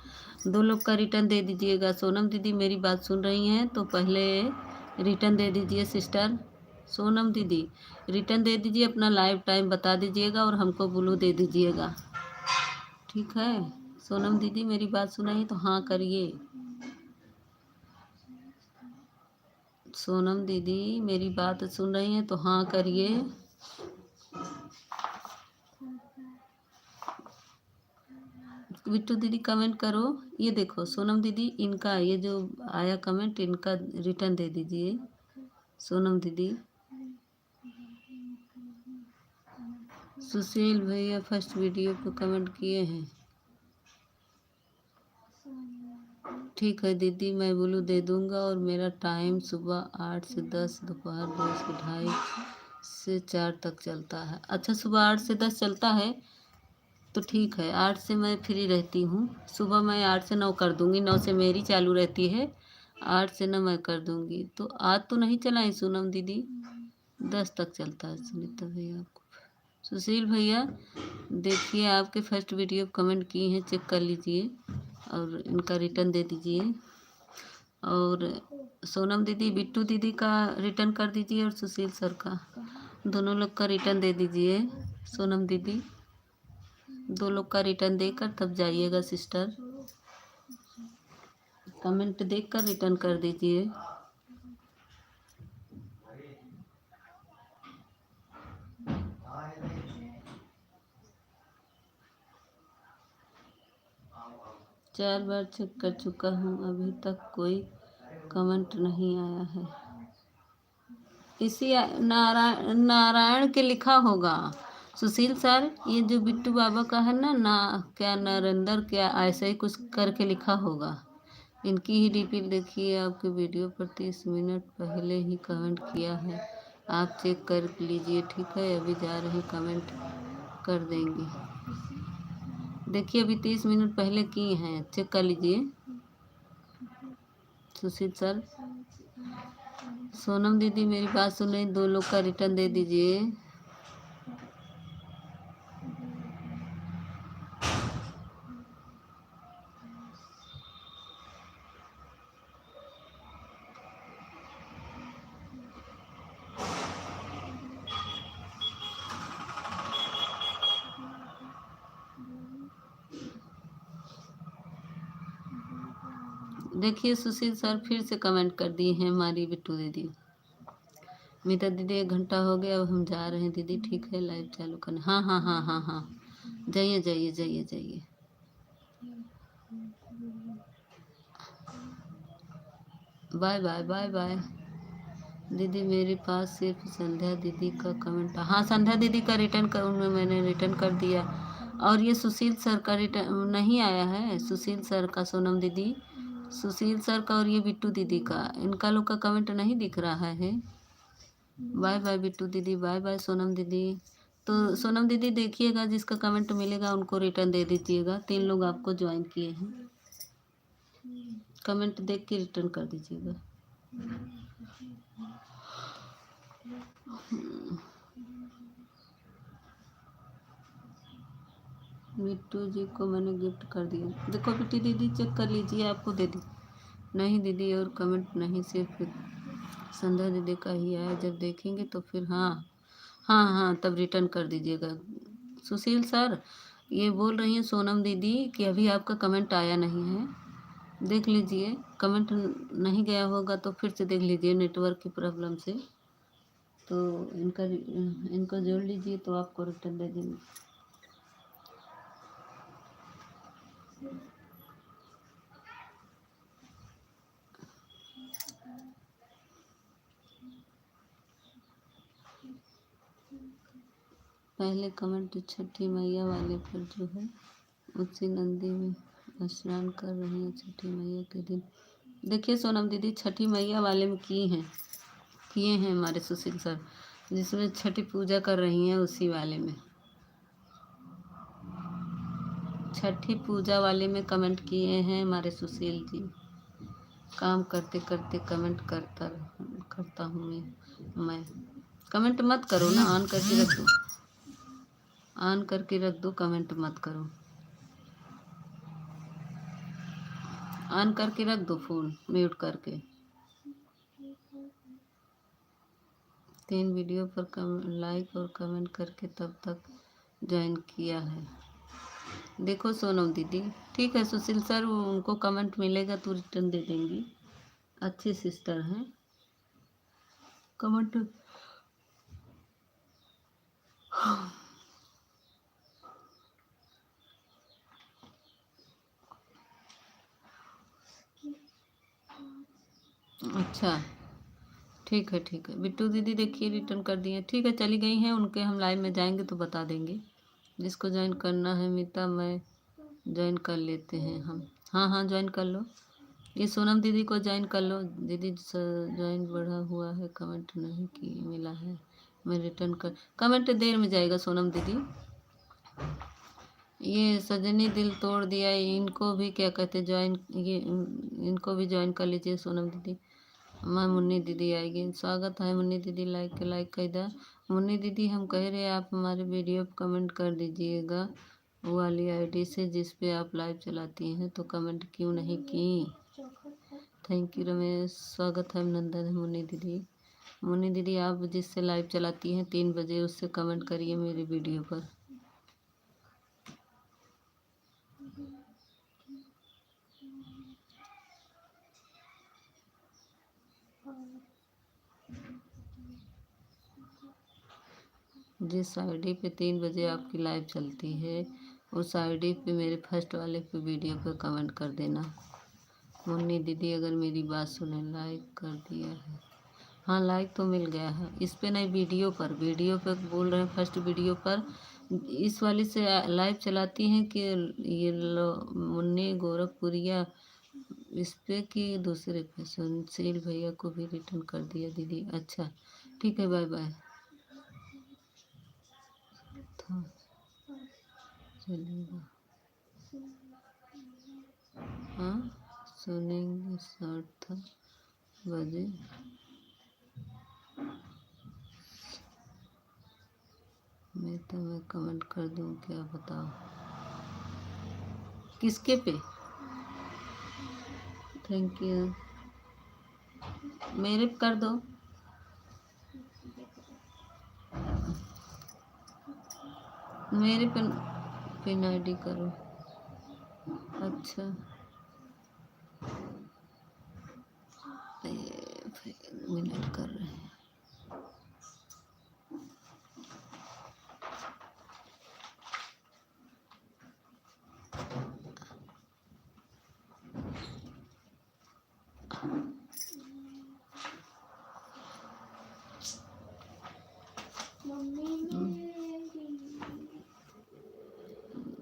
S1: दो लोग का रिटर्न दे दीजिएगा। सोनम दीदी मेरी बात सुन रही हैं तो पहले रिटर्न दे दीजिए सिस्टर। सोनम दीदी रिटर्न दे दीजिए, अपना लाइव टाइम बता दीजिएगा और हमको ब्लू दे दीजिएगा, ठीक है। सोनम दीदी मेरी बात सुन रही हैं तो हाँ करिए। सोनम दीदी मेरी बात सुन रही हैं तो हाँ करिए। बिट्टू दीदी कमेंट करो। ये देखो सोनम दीदी, इनका ये जो आया कमेंट, इनका रिटर्न दे दीजिए सोनम दीदी। सुशील भैया फर्स्ट वीडियो पे कमेंट किए हैं, ठीक है दीदी, मैं ब्लू दे दूंगा, और मेरा टाइम सुबह 8 से 10, दोपहर 2 से 2:30 से 4 तक चलता है। अच्छा, सुबह 8 से 10 चलता है तो ठीक है, 8 से मैं फ्री रहती हूँ। सुबह मैं 8 से 9 कर दूँगी, 9 से मेरी चालू रहती है, 8 से 9 मैं कर दूँगी। तो आज तो नहीं चलाई सोनम दीदी, 10 तक चलता है। सुनीता भैया आपको, सुशील भैया देखिए, आपके फर्स्ट वीडियो कमेंट किए हैं, चेक कर लीजिए और इनका रिटर्न दे दीजिए। और सोनम दीदी बिट्टू दीदी का रिटर्न कर दीजिए, और सुशील सर का, दोनों लोग का रिटर्न दे दीजिए। सोनम दीदी दो लोग का रिटर्न देकर तब जाइएगा सिस्टर, कमेंट देखकर रिटर्न कर दीजिए। चार बार चेक कर चुका हूँ, अभी तक कोई कमेंट नहीं आया है। इसी नारायण के लिखा होगा सुशील सर, ये जो बिट्टू बाबा का है ना, क्या नरेंद्र क्या ऐसे ही कुछ करके लिखा होगा। इनकी ही डीपी देखिए, आपके वीडियो पर 30 मिनट पहले ही कमेंट किया है, आप चेक कर लीजिए, ठीक है। अभी जा रहे कमेंट कर देंगे, देखिए अभी 30 मिनट पहले किए हैं, चेक कर लीजिए सुशील सर। सोनम दीदी मेरी बात सुन रही, दो लोग का रिटर्न दे दीजिए। देखिए सुशील सर फिर से कमेंट कर दिए हैं हमारी बिट्टू दीदी। मीता दीदी 1 घंटा हो गया, अब हम जा रहे हैं दीदी, ठीक है, लाइव चालू करने। हाँ हाँ हाँ हाँ हाँ, जाइए जाइए जाइए जाइए। Bye bye bye bye. दीदी मेरे पास सिर्फ संध्या दीदी का कमेंट, हाँ संध्या दीदी का रिटर्न कर, उनमें मैंने रिटर्न कर दिया। और ये सुशील सर का रिटर्न नहीं आया है, सुशील सर का, सोनम दीदी सुशील सर का, और ये बिट्टू दीदी का, इनका लोग का कमेंट नहीं दिख रहा है। बाय बाय बिट्टू दीदी, बाय बाय सोनम दीदी। तो सोनम दीदी देखिएगा, जिसका कमेंट मिलेगा उनको रिटर्न दे दीजिएगा। 3 लोग आपको ज्वाइन किए हैं, कमेंट देख के रिटर्न कर दीजिएगा। बिट्टू जी को मैंने गिफ्ट कर दिया, देखो बिट्टी दीदी चेक कर लीजिए, आपको दे दी। नहीं दीदी और कमेंट नहीं, सिर्फ संध्या दीदी का ही आया, जब देखेंगे तो फिर हाँ हाँ हाँ तब रिटर्न कर दीजिएगा। सुशील सर ये बोल रही हैं सोनम दीदी कि अभी आपका कमेंट आया नहीं है, देख लीजिए, कमेंट नहीं गया होगा तो फिर से देख लीजिए नेटवर्क की प्रॉब्लम से, तो इनको जोड़ लीजिए तो आपको रिटर्न दे देंगे। पहले कमेंट छठी मैया वाले पर जो है उसी नंदी में स्नान कर रही हैं छठी मैया के दिन। देखिए सोनम दीदी छठी मैया वाले में किए हैं हमारे सुशील सर, जिसमें छठी पूजा कर रही हैं उसी वाले में, छठी पूजा वाले में कमेंट किए हैं हमारे सुशील जी। काम करते करते कमेंट करता हूँ मैं। कमेंट मत करो ना, ऑन करके रख दो, ऑन करके रख दो, कमेंट मत करो, ऑन करके रख दो फ़ोन म्यूट करके। 3 वीडियो पर लाइक और कमेंट करके तब तक ज्वाइन किया है। देखो सोनम दीदी, ठीक है सुशील सर, उनको कमेंट मिलेगा तो रिटर्न दे देंगी, अच्छी सिस्टर हैं। कमेंट अच्छा ठीक है बिट्टू दीदी देखिए रिटर्न कर दिए, ठीक है चली गई हैं, उनके हम लाइव में जाएंगे तो बता देंगे। जिसको ज्वाइन करना है मीता मैं ज्वाइन कर लेते हैं हम। हाँ ज्वाइन कर लो, ये सोनम दीदी को ज्वाइन कर लो दीदी, ज्वाइन बढ़ा हुआ है, कमेंट नहीं की मिला है, मैं रिटर्न कर, कमेंट देर में जाएगा सोनम दीदी। ये सजनी दिल तोड़ दिया, इनको भी क्या कहते ज्वाइन, ये इनको भी ज्वाइन कर लीजिए सोनम दीदी। मैं मुन्नी दीदी आएगी, स्वागत है मुन्नी दीदी, लाइक कर दो मुन्नी दीदी। हम कह रहे हैं आप हमारे वीडियो पर कमेंट कर दीजिएगा वो वाली आईडी से जिस पे आप लाइव चलाती हैं, तो कमेंट क्यों नहीं की। थैंक यू रमेश, स्वागत है, अभिनंदन है मुन्नी दीदी। मुन्नी दीदी आप जिससे लाइव चलाती हैं 3 बजे उससे कमेंट करिए मेरी वीडियो पर। जिस आईडी पे 3 बजे आपकी लाइव चलती है उस आईडी पे मेरे फर्स्ट वाले पे वीडियो पे कमेंट कर देना। मुन्नी दीदी अगर मेरी बात सुने, लाइक कर दिया है, हाँ लाइक तो मिल गया है, इस पे नहीं, वीडियो पर बोल रहे हैं फर्स्ट वीडियो पर। इस वाली से लाइव चलाती हैं कि ये मुन्नी गोरखपुरिया, इस पे कि दूसरे पे। सुशील भैया को भी रिटर्न कर दिया दीदी, अच्छा ठीक है, बाय बाय। था चलेगा, हाँ सुनेंगे 7 बजे। मैं कमेंट कर दूं क्या, बताओ किसके पे। थैंक यू, मेरे पे कर दो, मेरे पिन आईडी करो। अच्छा मिनट कर रहे हैं,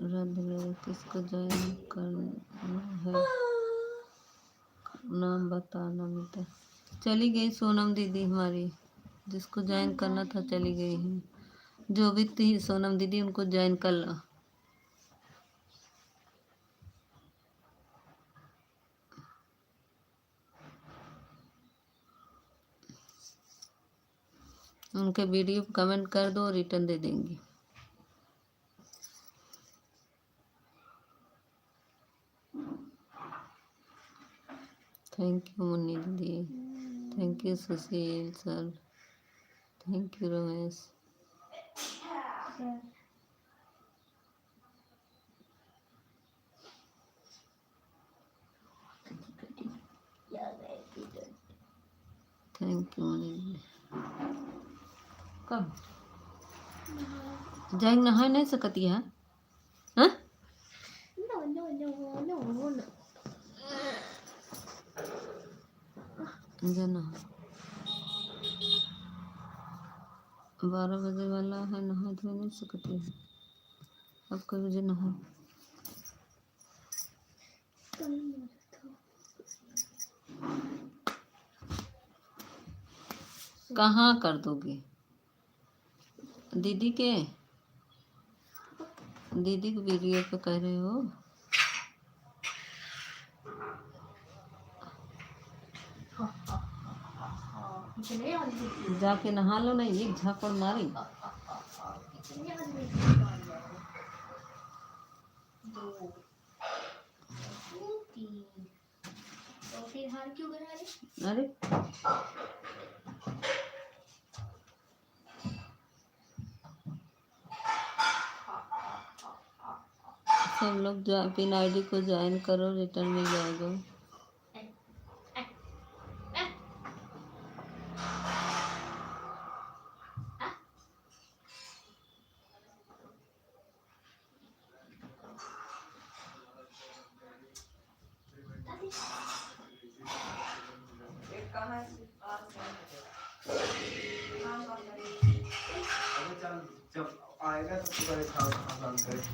S1: रद्द मेरे किसको ज्वाइन करना है, नाम बताना मिलता। चली गई सोनम दीदी हमारी, जिसको ज्वाइन करना था चली गई है, जो भी थी सोनम दीदी उनको ज्वाइन कर लो। उनके वीडियो पे कमेंट कर दो, रिटर्न दे देंगी। थैंक यू मुन्नी दीदी, thank you Sushil sir, thank you Ramesh. Thank you Munni दीदी। कब जाएंगे, नहा नहीं सकती है, हाँ जाना। 12 बजे वाला है, नहा धो नहीं सकती है। अब कई बजे नहा? कहाँ कर दोगे? दीदी के वीडियो पे कह रहे हो? जाके नहा लो ना, एक झापड़ मारी। अरे सब लोग पिन आईडी को ज्वाइन करो, रिटर्न मिल जाएगा।
S4: जब आएगा तो पूरा काम बंद करेंगे,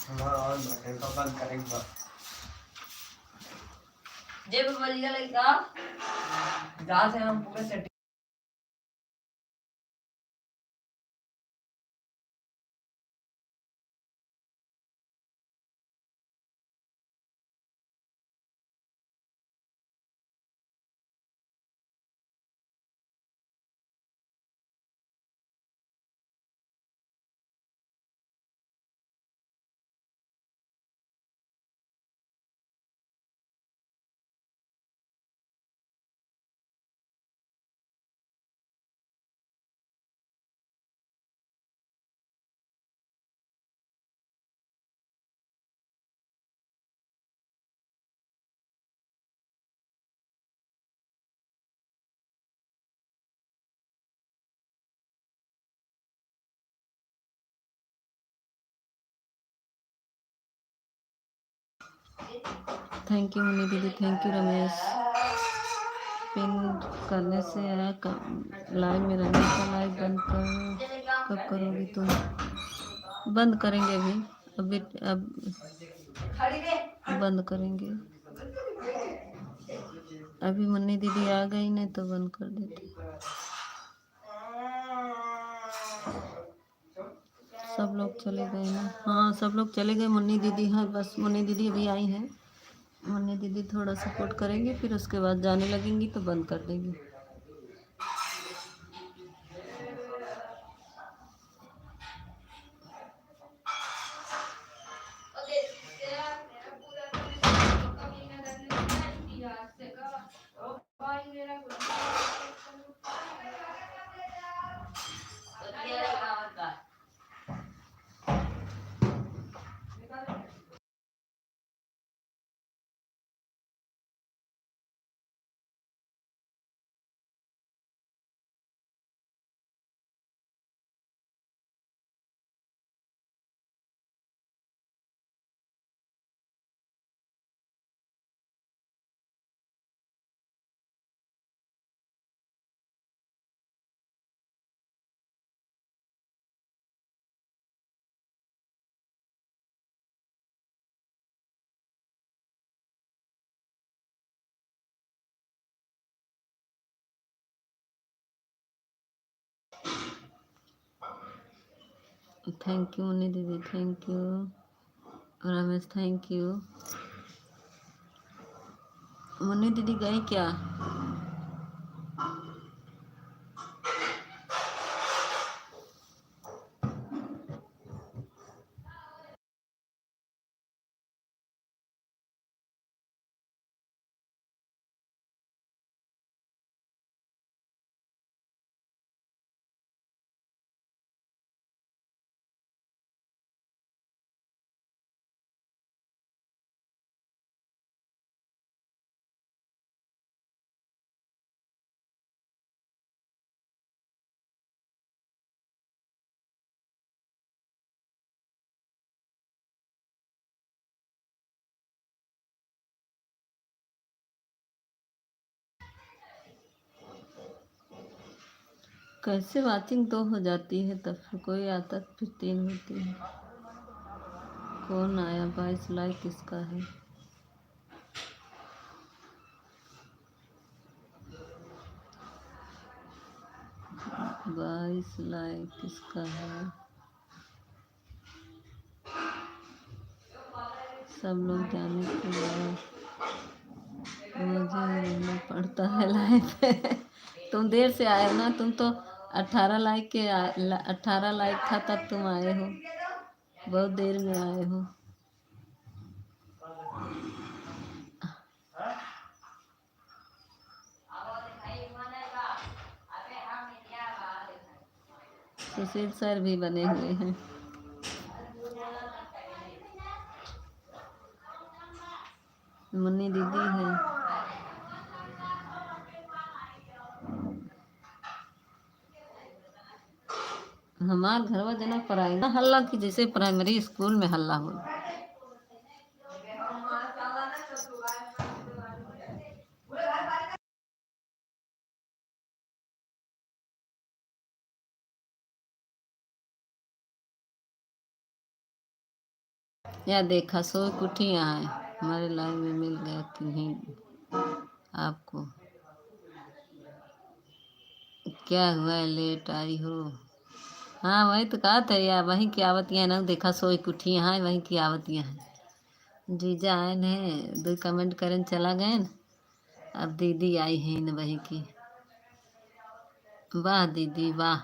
S4: हमारा और बैठेगा बंद करेंगे।
S3: जब बलिया लगा जहाँ से हम पूरे सेट
S1: थैंक यू मुन्नी दीदी, थैंक यू रमेश। पिन करने से लाइव में रहने का लाइव बंद कर कब करोगी तुम? बंद करेंगे अब बंद करेंगे। अभी मुन्नी दीदी आ गई नहीं तो बंद कर देते। सब लोग चले गए ना? हाँ सब लोग चले गए, मुन्नी दीदी हैं बस। मुन्नी दीदी अभी आई हैं। मुन्नी दीदी थोड़ा सपोर्ट करेंगे, फिर उसके बाद जाने लगेंगी तो बंद कर देंगी। थैंक यू मुन्नी दीदी, thank you Ramesh, thank you. Munni दीदी गई क्या? कैसे वाचिंग 2 हो जाती है, तब फिर कोई आता फिर 3 होती है। कौन आया? 22 लाइक किसका है? 22 लाइक किसका है? सब लोग जाने के बाद मुझे रहना पड़ता है लाइफ पे। तुम देर से आए हो ना, तुम तो 18 लाइक था तब तुम आए हो, बहुत देर में आए हो। सुशील सर भी बने हुए हैं। मुन्नी दीदी है। हमार घरवा जना पढ़ाई ना हल्ला की जैसे प्राइमरी स्कूल में हल्ला हो। या देखा सो कुठी यहाँ है, हमारे लाइन में मिल गया कि नहीं आपको? क्या हुआ है, लेट आई हो? हाँ वही तो कहा था यार, वहीं की आवतियाँ ना देखा सोई कुठी यहाँ है, वहीं की आवतियाँ हैं। जीजा आए ने 2 कमेंट करन चला गए न, अब दीदी आई है न वहीं की। वाह दीदी वाह,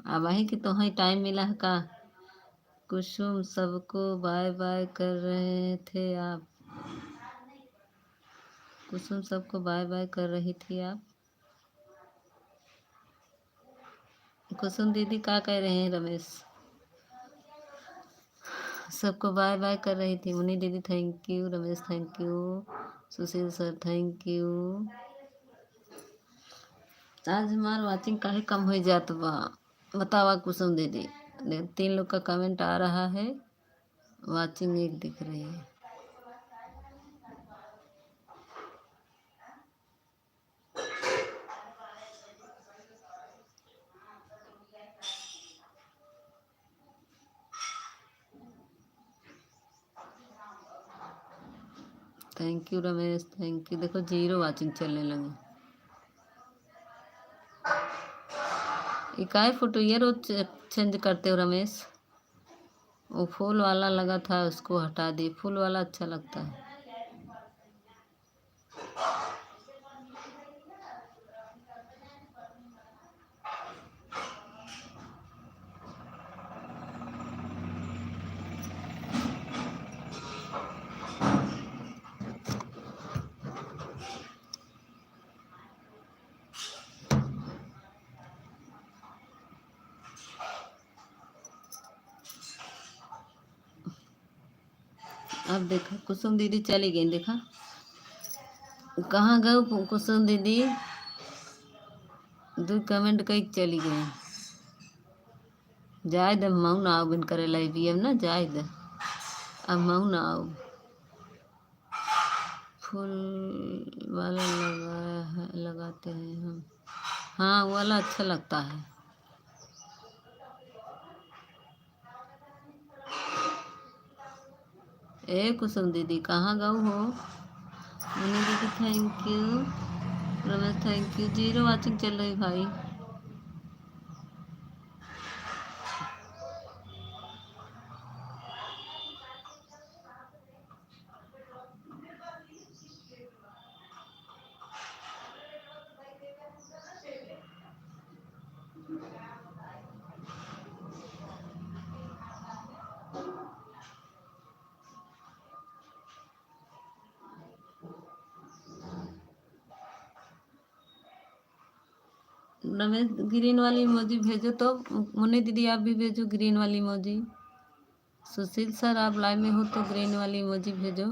S1: अब वहीं की तो ही टाइम मिला है का? कुसुम सबको बाय बाय कर रहे थे आप? कुसुम सबको बाय बाय कर रही थी आप? कुसुम दीदी क्या कह रहे हैं? रमेश सबको बाय बाय कर रही थी। मुन्नी दीदी thank you, Ramesh thank you, Sushil sir thank you. आज हमार वाचिंग काहे कम हो जात बा, बतावा कुसुम दीदी? 3 लोग का कमेंट आ रहा है, वाचिंग 1 दिख रही है। Thank you Ramesh thank you. देखो 0 वाचिंग चलने लगे। ये काहे फोटो ये रोज चेंज करते हो रमेश? वो फूल वाला लगा था उसको हटा दी, फूल वाला अच्छा लगता है। अब देखा कुसुम दीदी चली गई, देखा कहाँ गए कुसुम दीदी? 2 कमेंट कई चली गई। जाए दे मऊ ना आओ बिन करे लाई बीएम ना, जाए दे अब मऊ ना आओ। फूल वाला लगाया है, लगाते हैं हम। हाँ वो वाला अच्छा लगता है। ए कुसुम दीदी कहाँ गऊ हो? मुन्नी दीदी thank you, Ramesh thank you. 0 watching चल रही भाई। रमेश ग्रीन वाली इमोजी भेजो तो। मुन्नी दीदी आप भी भेजो ग्रीन वाली इमोजी। सुशील सर आप लाइव में हो तो ग्रीन वाली इमोजी भेजो।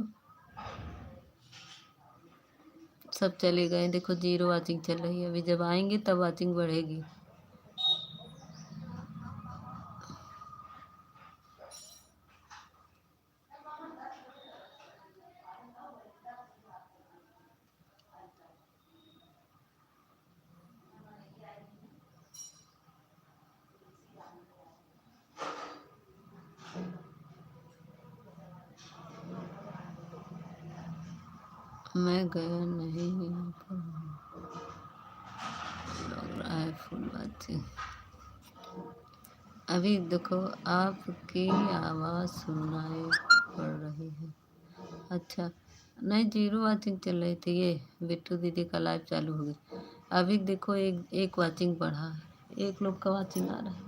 S1: सब चले गए, देखो 0 वाचिंग चल रही है। अभी जब आएंगे तब वाचिंग बढ़ेगी। मैं गया नहीं, यहाँ पर लग रहा है फुल बातें। अभी देखो आपकी आवाज़ सुनाई पड़ रही है। अच्छा, नहीं, जीरो वाचिंग चल रही थी, ये बिट्टू दीदी का लाइव चालू हो गई। अभी देखो एक वाचिंग बढ़ा है, एक लोग का वाचिंग आ रहा है।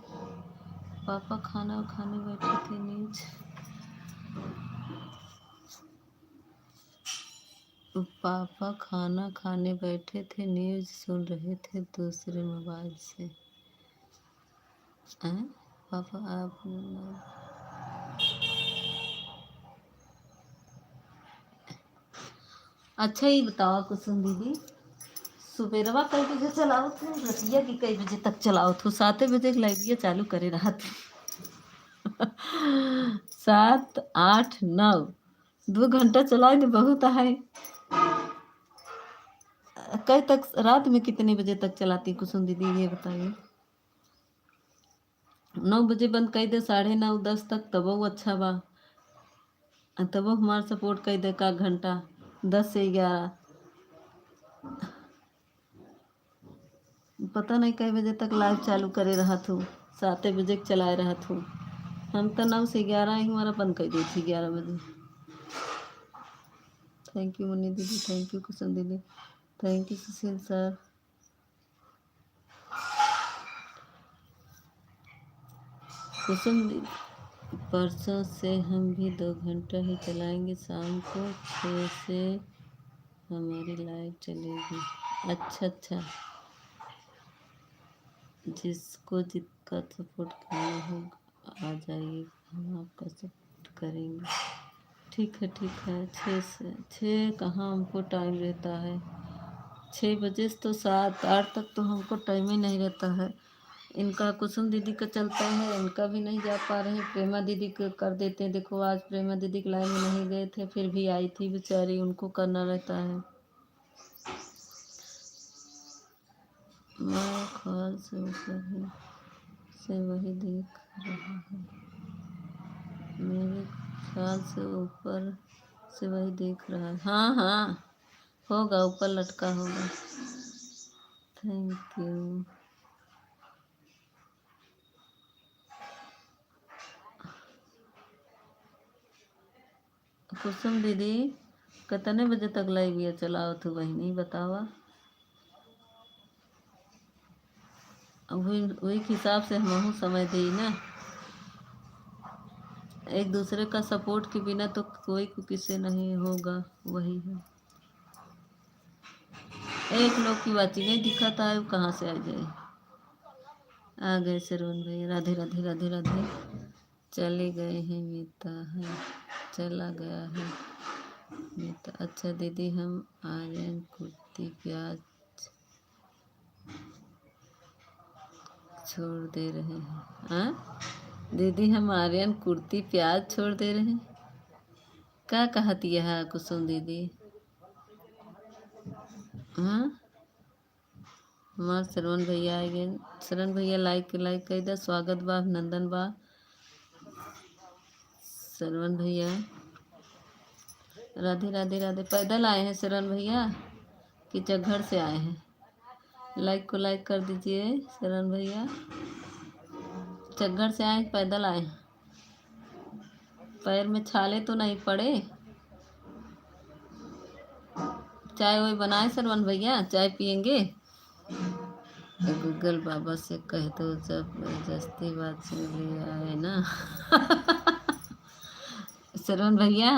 S1: पापा खाना खाने बैठे थे, न्यूज पापा खाना खाने बैठे थे, न्यूज सुन रहे थे दूसरे मोबाइल से। हैं? पापा आप अच्छा, ये बताओ कुसुम दीदी, सुबेरवा कई बजे चलाओ थे, रतिया की कई बजे तक चलाओ थे? 7 बजे लाइव चालू करे रहा था। 7, 8, 9 2 घंटा चलाए तो बहुत है। कई तक रात में कितने बजे तक चलाती कुसुम दीदी, ये बताइए। 9 बजे बंद कर दे, 9:30 10 तक, तब वो अच्छा बा। तब हमारा सपोर्ट कर दे का घंटा 10 से 11। पता नहीं कई बजे तक लाइव चालू करे रहा थू, 7 बजे चलाए रहा थू। हम तो 9 से 11 ही हमारा बंद कर दी थी 11 बजे। थैंक यू मुन्नी दीदी, थैंक यू कुसुम दीदी, थैंक यू सुशील सर। कुसुम दीदी, परसों से हम भी 2 घंटा ही चलाएंगे, शाम को 6 से हमारी लाइव चलेगी। अच्छा अच्छा, जिसको जितना सपोर्ट करना होगा आ जाइए, हम आपका सपोर्ट करेंगे। ठीक है 6 से 6 कहाँ हमको टाइम रहता है, 6 बजे से तो 7, 8 तक तो हमको टाइम ही नहीं रहता है। इनका कुसुम दीदी का चलता है, इनका भी नहीं जा पा रहे हैं। प्रेमा दीदी को कर देते हैं, देखो आज प्रेमा दीदी के लाइन में नहीं गए थे, फिर भी आई थी बेचारी, उनको करना रहता है। मैं ख्याल से ऊपर ही से वही देख रहा है, मेरे ख्याल से ऊपर से वही देख रहा है। हाँ हाँ, होगा ऊपर लटका होगा। Thank you. कुसुम दीदी कितने बजे तक लाइव ये चलाओ तो वही नहीं बतावा। वही हिसाब से हम समय दी ना, एक दूसरे का सपोर्ट के बिना तो कोई को किसी नहीं होगा, वही है। एक लोग की बात नहीं दिखा था, वो कहाँ से आ जाए। आ गए सरवण भाई, राधे राधे राधे राधे। चले गए हैं मीता है, चला गया है मीता। अच्छा दीदी, हम आर्यन कुर्ती प्याज छोड़ दे रहे हैं। हाँ दीदी, हम आर्यन कुर्ती प्याज छोड़ दे रहे हैं, क्या कहती है कुसुम दीदी? हाँ, हमारे सरवण भैया आ गए। सरवण भैया लाइक कर दे, स्वागत बा, अभिनंदन बा सरवण भैया। राधे राधे राधे। पैदल आए हैं सरवण भैया कि चक्घर से आए हैं? लाइक को लाइक कर दीजिए सरवण भैया। चक्घर से आए पैदल आए? पैर में छाले तो नहीं पड़े? चाय वही बनाए सरवण भैया, चाय पियेंगे? गूगल बाबा से कह दो जबरदस्ती बात सुन लिया है ना। सरवण भैया,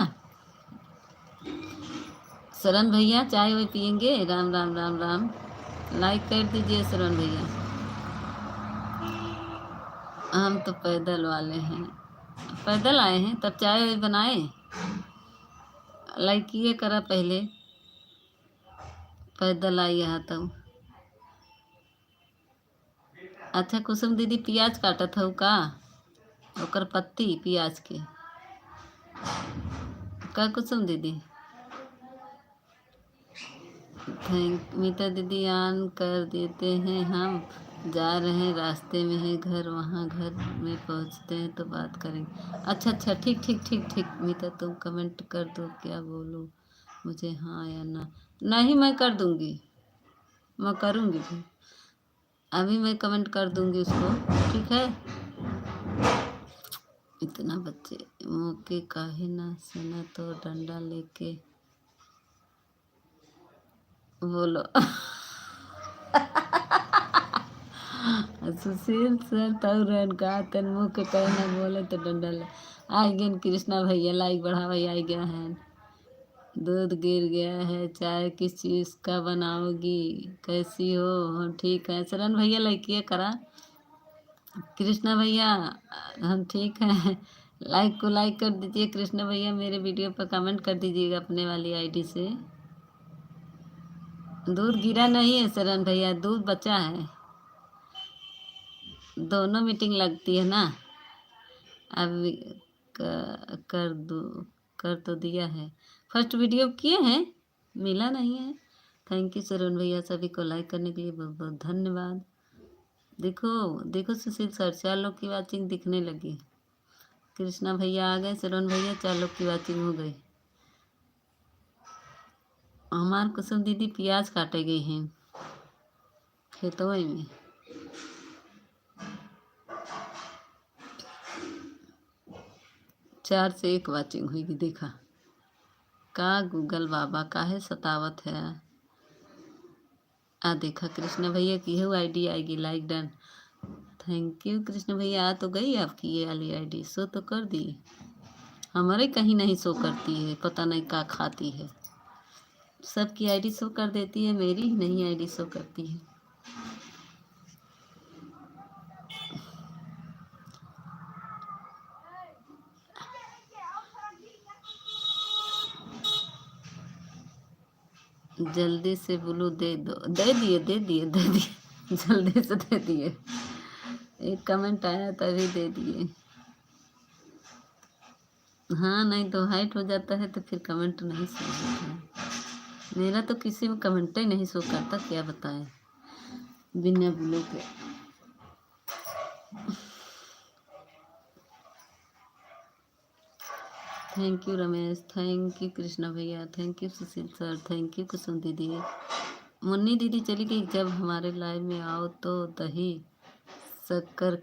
S1: सरवण भैया चाय वही पियेंगे? राम राम राम राम, लाइक कर दीजिए सरवण भैया। हम तो पैदल वाले हैं, पैदल आए हैं तब चाय वही बनाए? लाइक किए करा पहले, पैदल आई यहाँ तब। अच्छा कुसुम दीदी, प्याज काटत हूँ का? ओकर पत्ती प्याज के का कुसुम दीदी? थैंक। मीता दीदी, ऑन कर देते हैं, हम जा रहे हैं, रास्ते में है घर, वहाँ घर में पहुँचते हैं तो बात करेंगे। अच्छा अच्छा, ठीक ठीक ठीक ठीक मीता, तुम कमेंट कर दो, क्या बोलूँ? मुझे हाँ या ना। नहीं, मैं कर दूंगी, मैं करूंगी भी। अभी मैं कमेंट कर दूंगी उसको, ठीक है। इतना बच्चे मौके काहे ना सुना तो डंडा लेके बोलो। सुशील सर तौरन का तन मुँह के कहे ना बोले तो डंडा ले। आई गए कृष्णा भैया, लाइक बढ़ावा आई गया है। दूध गिर गया है, चाय किस चीज़ का बनाओगी, कैसी हो? हम ठीक है। शरण भैया लाइक करा। कृष्णा भैया हम ठीक हैं। लाइक को लाइक कर दीजिए। कृष्णा भैया मेरे वीडियो पर कमेंट कर दीजिएगा अपने वाली आईडी से। दूध गिरा नहीं है शरण भैया, दूध बचा है। दोनों मीटिंग लगती है ना। अब कर दो, कर तो दिया है। फर्स्ट वीडियो किए हैं, मिला नहीं है। थैंक यू शरण भैया, सभी को लाइक करने के लिए बहुत बहुत धन्यवाद। देखो देखो सुशील सर, 4 लोग की वाचिंग दिखने लगी। कृष्णा भैया आ गए, शरण भैया 4 लोग की वाचिंग हो गई। हमार कुसुम दीदी प्याज काटे गई हैं खेतों में। चार से एक वाचिंग हुई, देखा का गूगल बाबा काहे सतावत है। आ देखा कृष्ण भैया की है आईडी आएगी, like done. Thank you Krishna भैया। आ तो गई आपकी ये वाली आईडी, शो तो कर दी। हमारे कहीं नहीं शो करती है, पता नहीं क्या खाती है। सबकी आईडी शो कर देती है, मेरी ही नहीं आईडी शो करती है। जल्दी से बोलो दे दो। दे दिए दे दिए दे दिए, जल्दी से दे दिए। एक कमेंट आया तभी दे दिए। हाँ नहीं तो हाइट हो जाता है तो फिर कमेंट नहीं शो होता है। मेरा तो किसी में कमेंट ही नहीं शो करता, क्या बताएं बिना बोले के। Thank you Ramesh, thank you Krishna bhaiya, thank you Sushil sir, thank you Kusum didi. Munni दीदी चली गई। जब हमारे लाइव में आओ तो दही शक्कर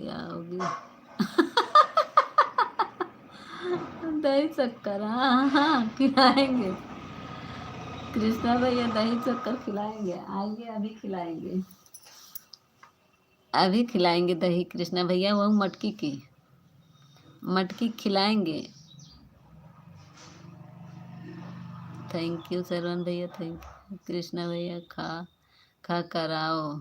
S1: आओगी। दही शक्कर, हाँ हाँ खिलाएंगे कृष्णा भैया, दही शक्कर खिलाएंगे। आइए अभी खिलाएंगे, अभी खिलाएंगे दही कृष्णा भैया। वो मटकी खिलाएंगे। थैंक यू सरवन भैया, थैंक यू कृष्णा भैया। खा कर आओ।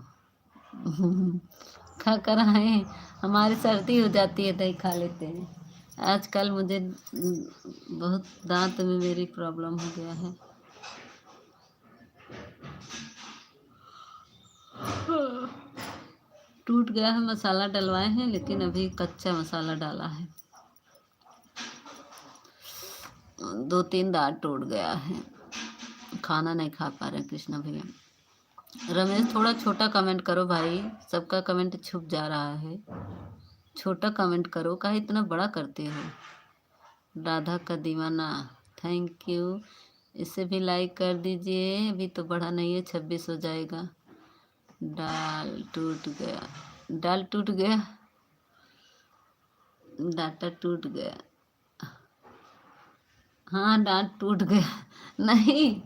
S1: खा कर आए, हमारी सर्दी हो जाती है, दही खा लेते हैं। आजकल मुझे बहुत दांत में मेरी प्रॉब्लम हो गया है। टूट गया है, मसाला डलवाए हैं लेकिन अभी कच्चा मसाला डाला है। 2-3 दांत टूट गया है, खाना नहीं खा पा रहे कृष्णा भैया। रमेश थोड़ा छोटा कमेंट करो भाई, सबका कमेंट छुप जा रहा है। छोटा कमेंट करो, काहे इतना बड़ा करते हो। राधा का दीवाना, थैंक यू। इसे भी लाइक कर दीजिए, अभी तो बढ़ा नहीं है, 26 हो जाएगा। डाल टूट गया, डाल टूट गया, डाटा टूट गया। हाँ डांट टूट गया। नहीं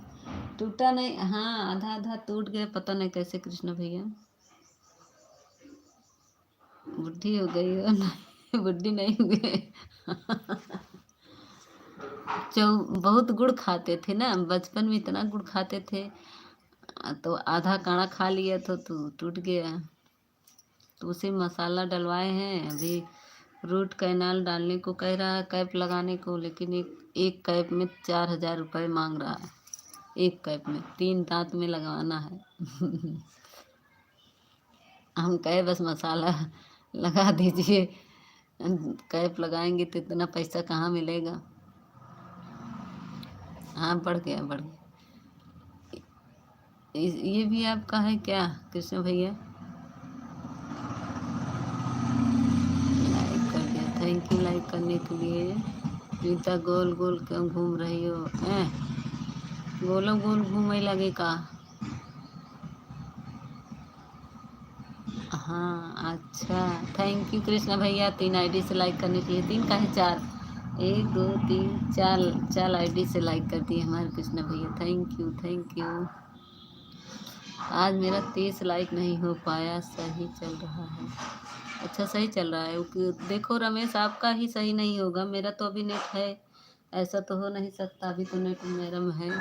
S1: टूटा नहीं, हाँ आधा आधा टूट गया, पता नहीं कैसे कृष्ण भैया। बुढ़ी हो गई हो? नहीं बुढ़ी नहीं हुई। बहुत गुड़ खाते थे ना बचपन में, इतना गुड़ खाते थे तो आधा काढ़ा खा लिया तो टूट गया। तो उसे मसाला डलवाए हैं। अभी रूट कैनाल डालने को कह रहा है, कैप लगाने को, लेकिन एक कैप में 4000 रुपये मांग रहा है। एक कैप में 3 दांत में लगवाना है। हम कहे बस मसाला लगा दीजिए, कैप लगाएंगे तो इतना पैसा कहाँ मिलेगा। हाँ बढ़ गया बढ़ गया। ये भी आपका है क्या कृष्ण भैया? लाइक कर दिया, थैंक यू लाइक करने के लिए। रीता गोल गोल क्यों घूम रही हो? गोलो गोल घूमे लगे का? हाँ अच्छा। थैंक यू कृष्णा भैया 3 आईडी से लाइक करने के लिए। 3 का है 4, 1 2 3 4 आईडी से लाइक कर दिए हमारे Krishna bhaiya. Thank you thank you. आज मेरा 30 लाइक नहीं हो पाया। सही चल रहा है? अच्छा सही चल रहा है। देखो रमेश आपका ही सही नहीं होगा, मेरा तो अभी नेट है। ऐसा तो हो नहीं सकता, अभी तो नेट मेरा में है।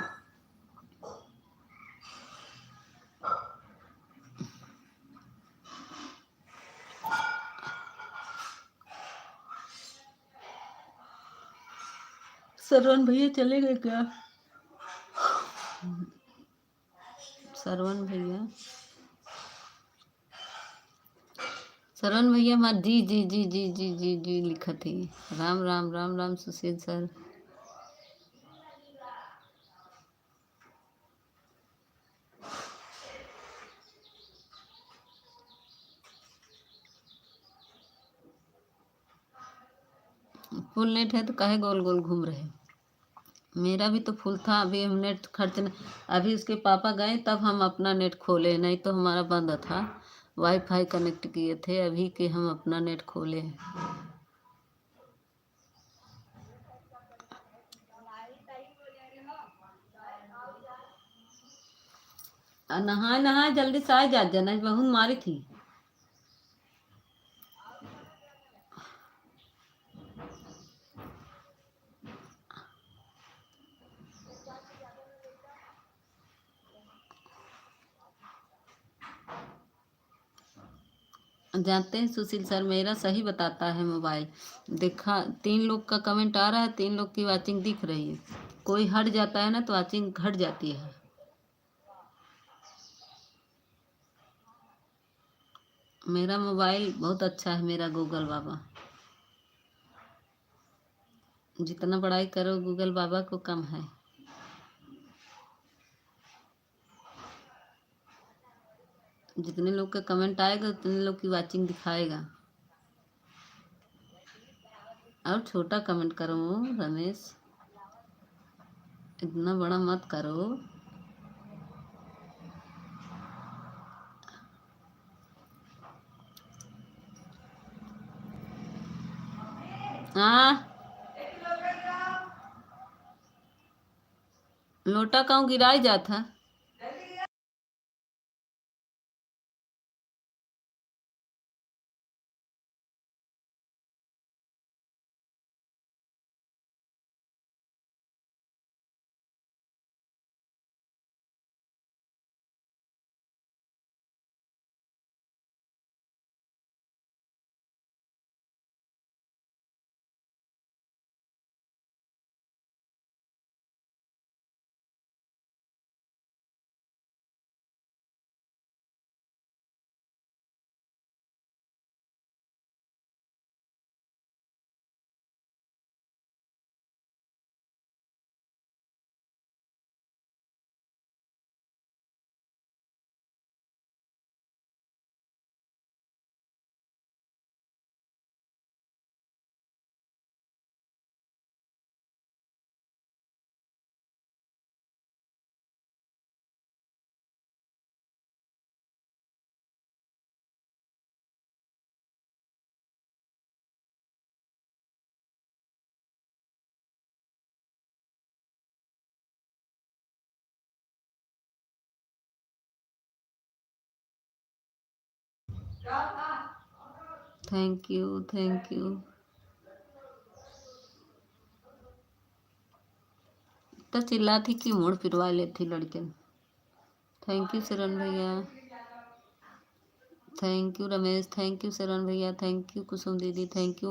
S1: सरवण भैया चले गए क्या? सरवण भैया माँ जी जी जी जी जी जी जी लिखा थी। राम राम राम राम सुशील सर। फुल नेट है तो काहे गोल गोल घूम रहे? मेरा भी तो फुल था। अभी हम नेट खर्च अभी उसके पापा गए तब हम अपना नेट खोले, नहीं तो हमारा बंद था। वाईफाई कनेक्ट किए थे, अभी के हम अपना नेट खोले। नहाए नहाए जल्दी से आ जा जना, बहुत मारी थी। जानते हैं सुशील सर, मेरा सही बताता है मोबाइल। देखा 3 लोग का कमेंट आ रहा है, 3 लोग की वाचिंग दिख रही है। कोई हट जाता है ना तो वाचिंग घट जाती है। मेरा मोबाइल बहुत अच्छा है, मेरा गूगल बाबा। जितना बड़ाई करो गूगल बाबा को कम है। जितने लोग का कमेंट आएगा उतने लोग की वाचिंग दिखाएगा। और छोटा कमेंट करो रमेश, इतना बड़ा मत करो। हाँ लोटा कहूँ गिराई जाता। Thank you thank you. तो चिल्लाती कि मोड़ पिटवा लेती लड़के। थैंक यू शरण भैया। Thank you Ramesh. Thank you शरण भैया। थैंक यू कुसुम दीदी। थैंक यू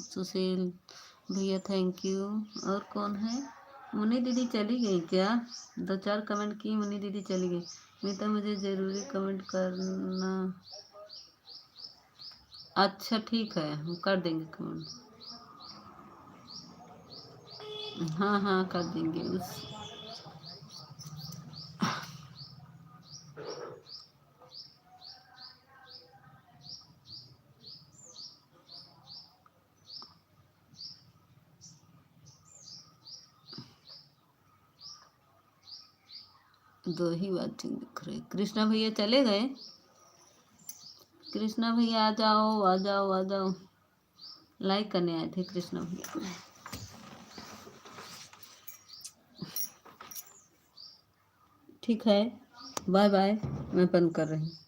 S1: सुशील भैया। Thank you. और कौन है? मुन्नी दीदी चली गई क्या? 2-4 कमेंट की, मुन्नी दीदी चली गई। मीता मुझे ज़रूरी कमेंट करना। अच्छा ठीक है, हम कर देंगे कमेंट। हाँ हाँ कर देंगे। उस दो ही वाचिंग दिख रहे। कृष्णा भैया चले गए। कृष्णा भैया आ जाओ आ जाओ आ जाओ। लाइक करने आए थे कृष्णा भैया। ठीक है, बाय बाय, मैं बंद कर रही हूँ।